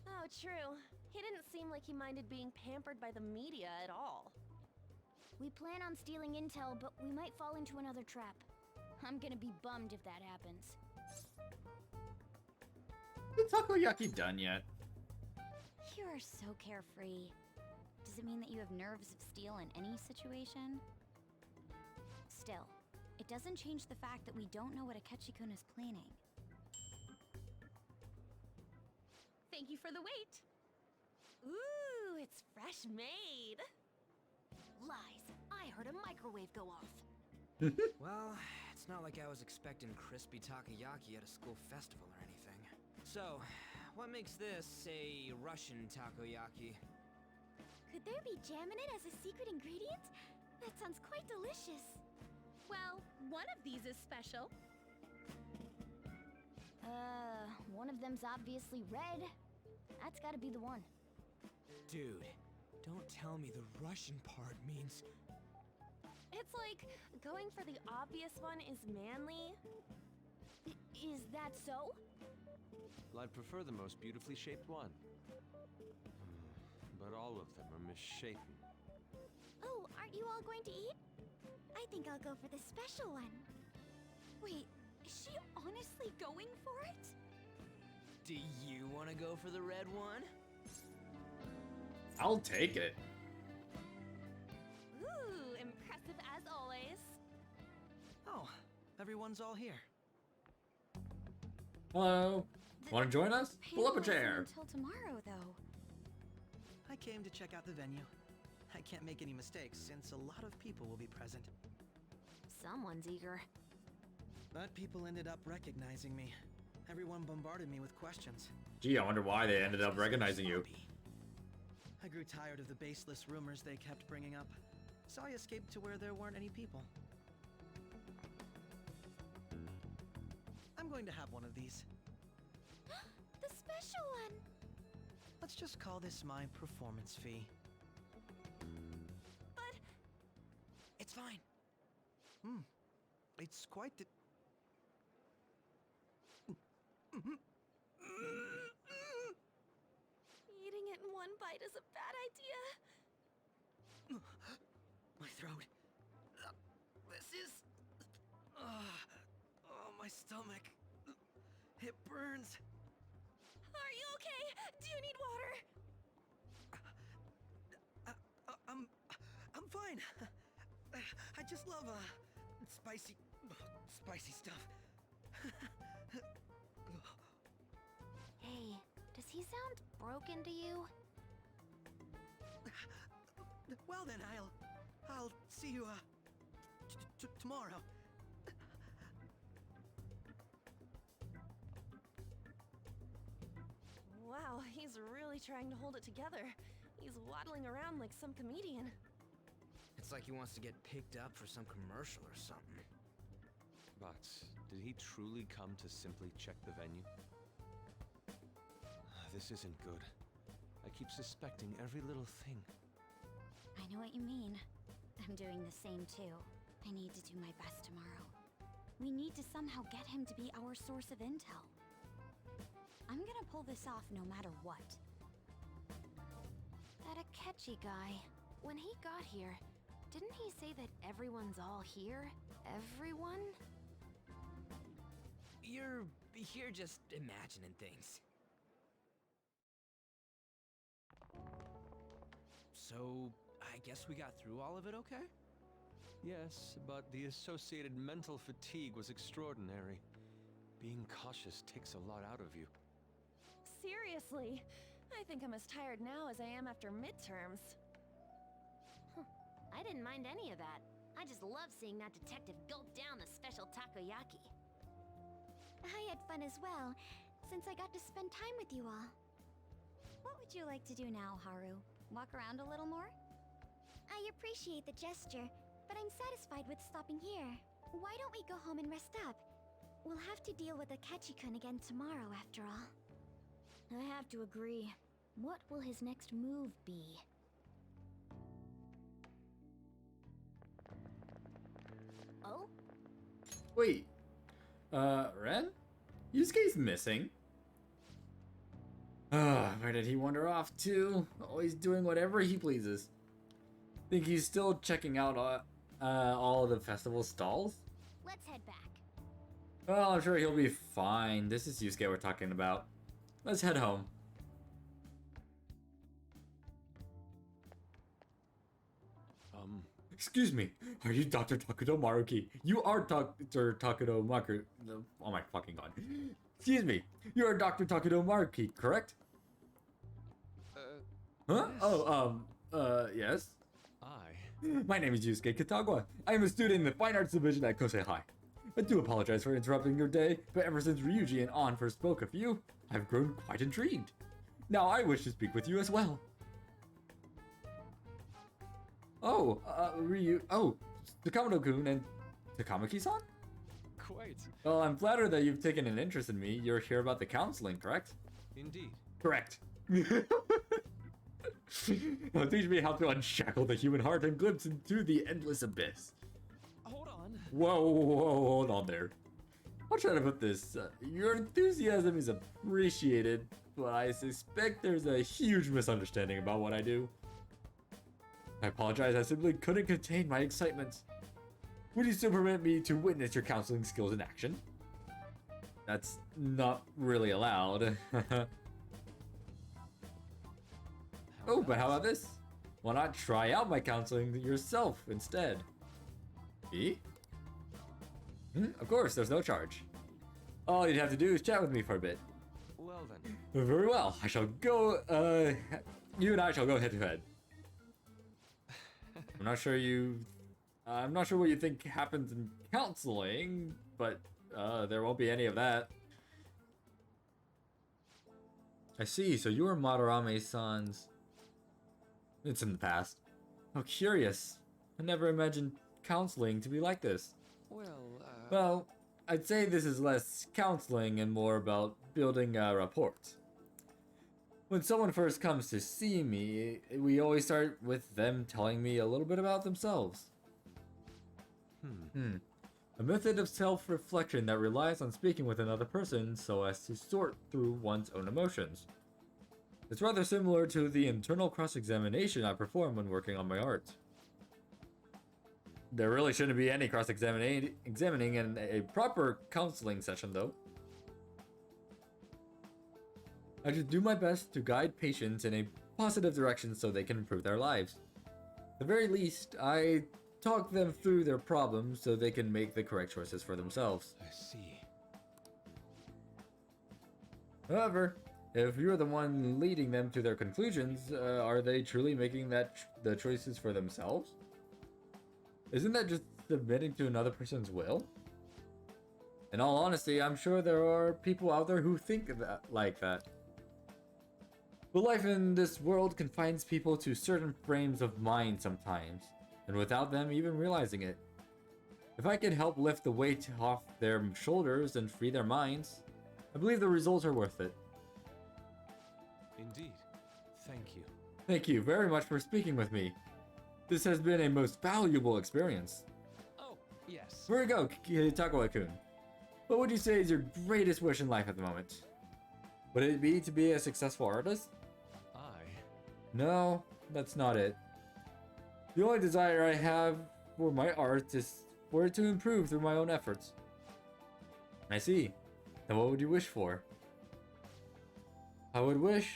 Oh, true. He didn't seem like he minded being pampered by the media at all. We plan on stealing intel, but we might fall into another trap. I'm gonna be bummed if that happens. The takoyaki done yet? You are so carefree. Does it mean that you have nerves of steel in any situation? Still, it doesn't change the fact that we don't know what Akechi-kun is planning. Thank you for the wait. Ooh, it's fresh made. Lies. I heard a microwave go off. Well, it's not like I was expecting crispy takoyaki at a school festival or anything. So, what makes this a Russian takoyaki? Could there be jam in it as a secret ingredient? That sounds quite delicious. Well, one of these is special. One of them's obviously red. That's gotta be the one. Dude, don't tell me the Russian part means... It's like going for the obvious one is manly. Is that so? Well, I'd prefer the most beautifully shaped one. But all of them are misshapen. Oh, aren't you all going to eat? I think I'll go for the special one. Wait, is she honestly going for it? Do you want to go for the red one? I'll take it. Ooh, impressive as always. Oh, everyone's all here. Hello. Want to join us? Pull up a chair. Until tomorrow, though. I came to check out the venue. I can't make any mistakes since a lot of people will be present. Someone's eager. But people ended up recognizing me. Everyone bombarded me with questions. Gee, I wonder why they ended up recognizing you. I grew tired of the baseless rumors they kept bringing up, so I escaped to where there weren't any people. I'm going to have one of these. The special one! Let's just call this my performance fee. But... It's fine. It's quite the... Eating it in one bite is a bad idea. My throat. This is... oh, my stomach. It burns. Are you okay? Do you need water? I'm fine. I just love, spicy stuff. Hey, does he sound broken to you? Well then, I'll see you, tomorrow. Wow, he's really trying to hold it together. He's waddling around like some comedian. It's like he wants to get picked up for some commercial or something. But did he truly come to simply check the venue? This isn't good. I keep suspecting every little thing. I know what you mean. I'm doing the same too. I need to do my best tomorrow. We need to somehow get him to be our source of intel. I'm gonna pull this off no matter what. That Akechi guy, when he got here, didn't he say that everyone's all here? Everyone? You're just imagining things. So, I guess we got through all of it okay? Yes, but the associated mental fatigue was extraordinary. Being cautious takes a lot out of you. Seriously, I think I'm as tired now as I am after midterms. I didn't mind any of that. I just love seeing that detective gulp down the special takoyaki. I had fun as well, since I got to spend time with you all. What would you like to do now, Haru? Walk around a little more? I appreciate the gesture, but I'm satisfied with stopping here. Why don't we go home and rest up? We'll have to deal with Akechi-kun again tomorrow, after all. I have to agree. What will his next move be? Oh? Wait. Ren? Yusuke's missing. Where did he wander off to? Always doing whatever he pleases. Think he's still checking out all of the festival stalls? Let's head back. Well, I'm sure he'll be fine. This is Yusuke we're talking about. Let's head home. Excuse me, are you Dr. Takuto Maruki? You are Dr. Takuto Maruki. Oh my fucking god. Excuse me, you are Dr. Takuto Maruki, correct? Huh? Yes. Yes? I? My name is Yusuke Kitagawa. I am a student in the Fine Arts Division at Kosei High. I do apologize for interrupting your day, but ever since Ryuji and An first spoke of you, I've grown quite intrigued. Now I wish to speak with you as well. Takamoto-kun and Takamaki-san? Quite. Well, I'm flattered that you've taken an interest in me. You're here about the counseling, correct? Indeed. Correct. Now teach me how to unshackle the human heart and glimpse into the endless abyss. Hold on. Whoa, hold on there. I'll try to put this. Your enthusiasm is appreciated, but I suspect there's a huge misunderstanding about what I do. I apologize, I simply couldn't contain my excitement. Would you still permit me to witness your counseling skills in action? That's not really allowed. Oh, but how about this? Why not try out my counseling yourself instead? Me? Of course, there's no charge. All you'd have to do is chat with me for a bit. Well then. Very well, I shall go, you and I shall go head to head. I'm not sure what you think happens in counseling, but there won't be any of that. I see, so you were Madarame-san's... It's in the past. How curious. I never imagined counseling to be like this. Well, I'd say this is less counseling and more about building a rapport. When someone first comes to see me, we always start with them telling me a little bit about themselves. A method of self-reflection that relies on speaking with another person so as to sort through one's own emotions. It's rather similar to the internal cross-examination I perform when working on my art. There really shouldn't be any cross-examining in a proper counseling session, though. I just do my best to guide patients in a positive direction so they can improve their lives. At the very least, I talk them through their problems so they can make the correct choices for themselves. I see. However, if you're the one leading them to their conclusions, are they truly making the choices for themselves? Isn't that just submitting to another person's will? In all honesty, I'm sure there are people out there who think like that. But life in this world confines people to certain frames of mind sometimes, and without them even realizing it. If I can help lift the weight off their shoulders and free their minds, I believe the results are worth it. Indeed. Thank you. Thank you very much for speaking with me. This has been a most valuable experience. Oh, yes. Here we go, Kitagawa-kun. What would you say is your greatest wish in life at the moment? Would it be to be a successful artist? No, that's not it. The only desire I have for my art is for it to improve through my own efforts. I see. Then what would you wish for? I would wish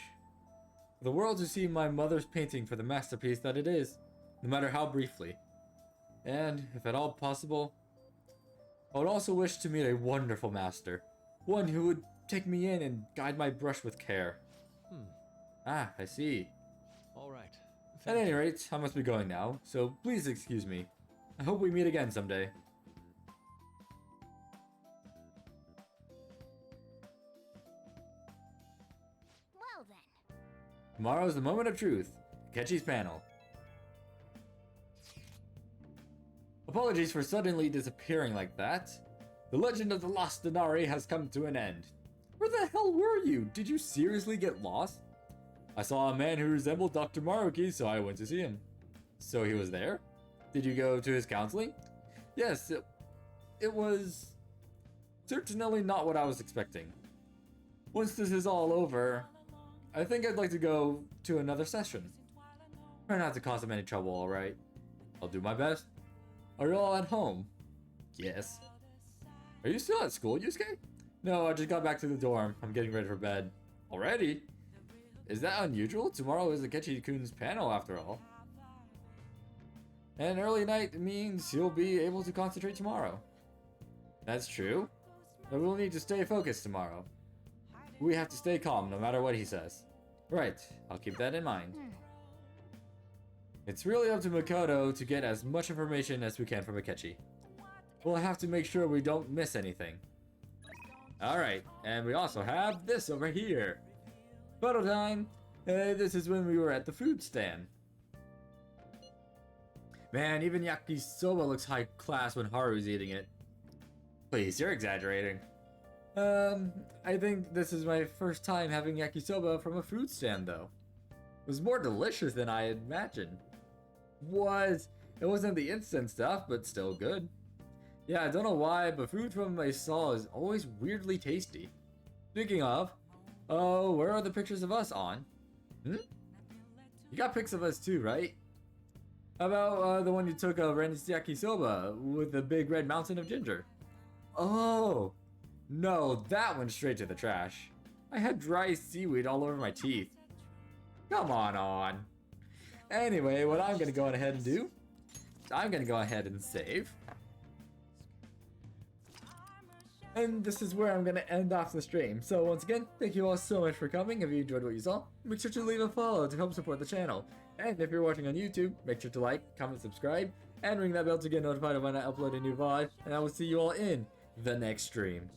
for the world to see my mother's painting for the masterpiece that it is, no matter how briefly. And, if at all possible, I would also wish to meet a wonderful master. One who would take me in and guide my brush with care. Ah, I see. All right. At any rate, I must be going now, so please excuse me. I hope we meet again someday. Well then. Tomorrow's the moment of truth. Akechi's panel. Apologies for suddenly disappearing like that. The legend of the lost Denari has come to an end. Where the hell were you? Did you seriously get lost? I saw a man who resembled Dr. Maruki, so I went to see him. So he was there? Did you go to his counseling? Yes, it was certainly not what I was expecting. Once this is all over, I think I'd like to go to another session. Try not to cause him any trouble, alright? I'll do my best. Are you all at home? Yes. Are you still at school, Yusuke? No, I just got back to the dorm. I'm getting ready for bed. Already? Is that unusual? Tomorrow is Akechi-kun's panel after all. And early night means he'll be able to concentrate tomorrow. That's true. But we'll need to stay focused tomorrow. We have to stay calm no matter what he says. Right, I'll keep that in mind. It's really up to Makoto to get as much information as we can from Akechi. We'll have to make sure we don't miss anything. Alright, and we also have this over here. Photo time! This is when we were at the food stand. Man, even yakisoba looks high class when Haru's eating it. Please, you're exaggerating. I think this is my first time having yakisoba from a food stand though. It was more delicious than I had imagined. It wasn't the instant stuff, but still good. Yeah, I don't know why, but food from my stall is always weirdly tasty. Speaking of, oh, where are the pictures of us on? You got pics of us too, right? How about the one you took of Ren's yakisoba with the big red mountain of ginger? Oh, no, that went straight to the trash. I had dry seaweed all over my teeth. Come on. Anyway, what I'm gonna go ahead and do, I'm gonna go ahead and save. And this is where I'm gonna end off the stream. So once again, thank you all so much for coming. If you enjoyed what you saw, make sure to leave a follow to help support the channel. And if you're watching on YouTube, make sure to like, comment, subscribe, and ring that bell to get notified of when I upload a new VOD. And I will see you all in the next stream.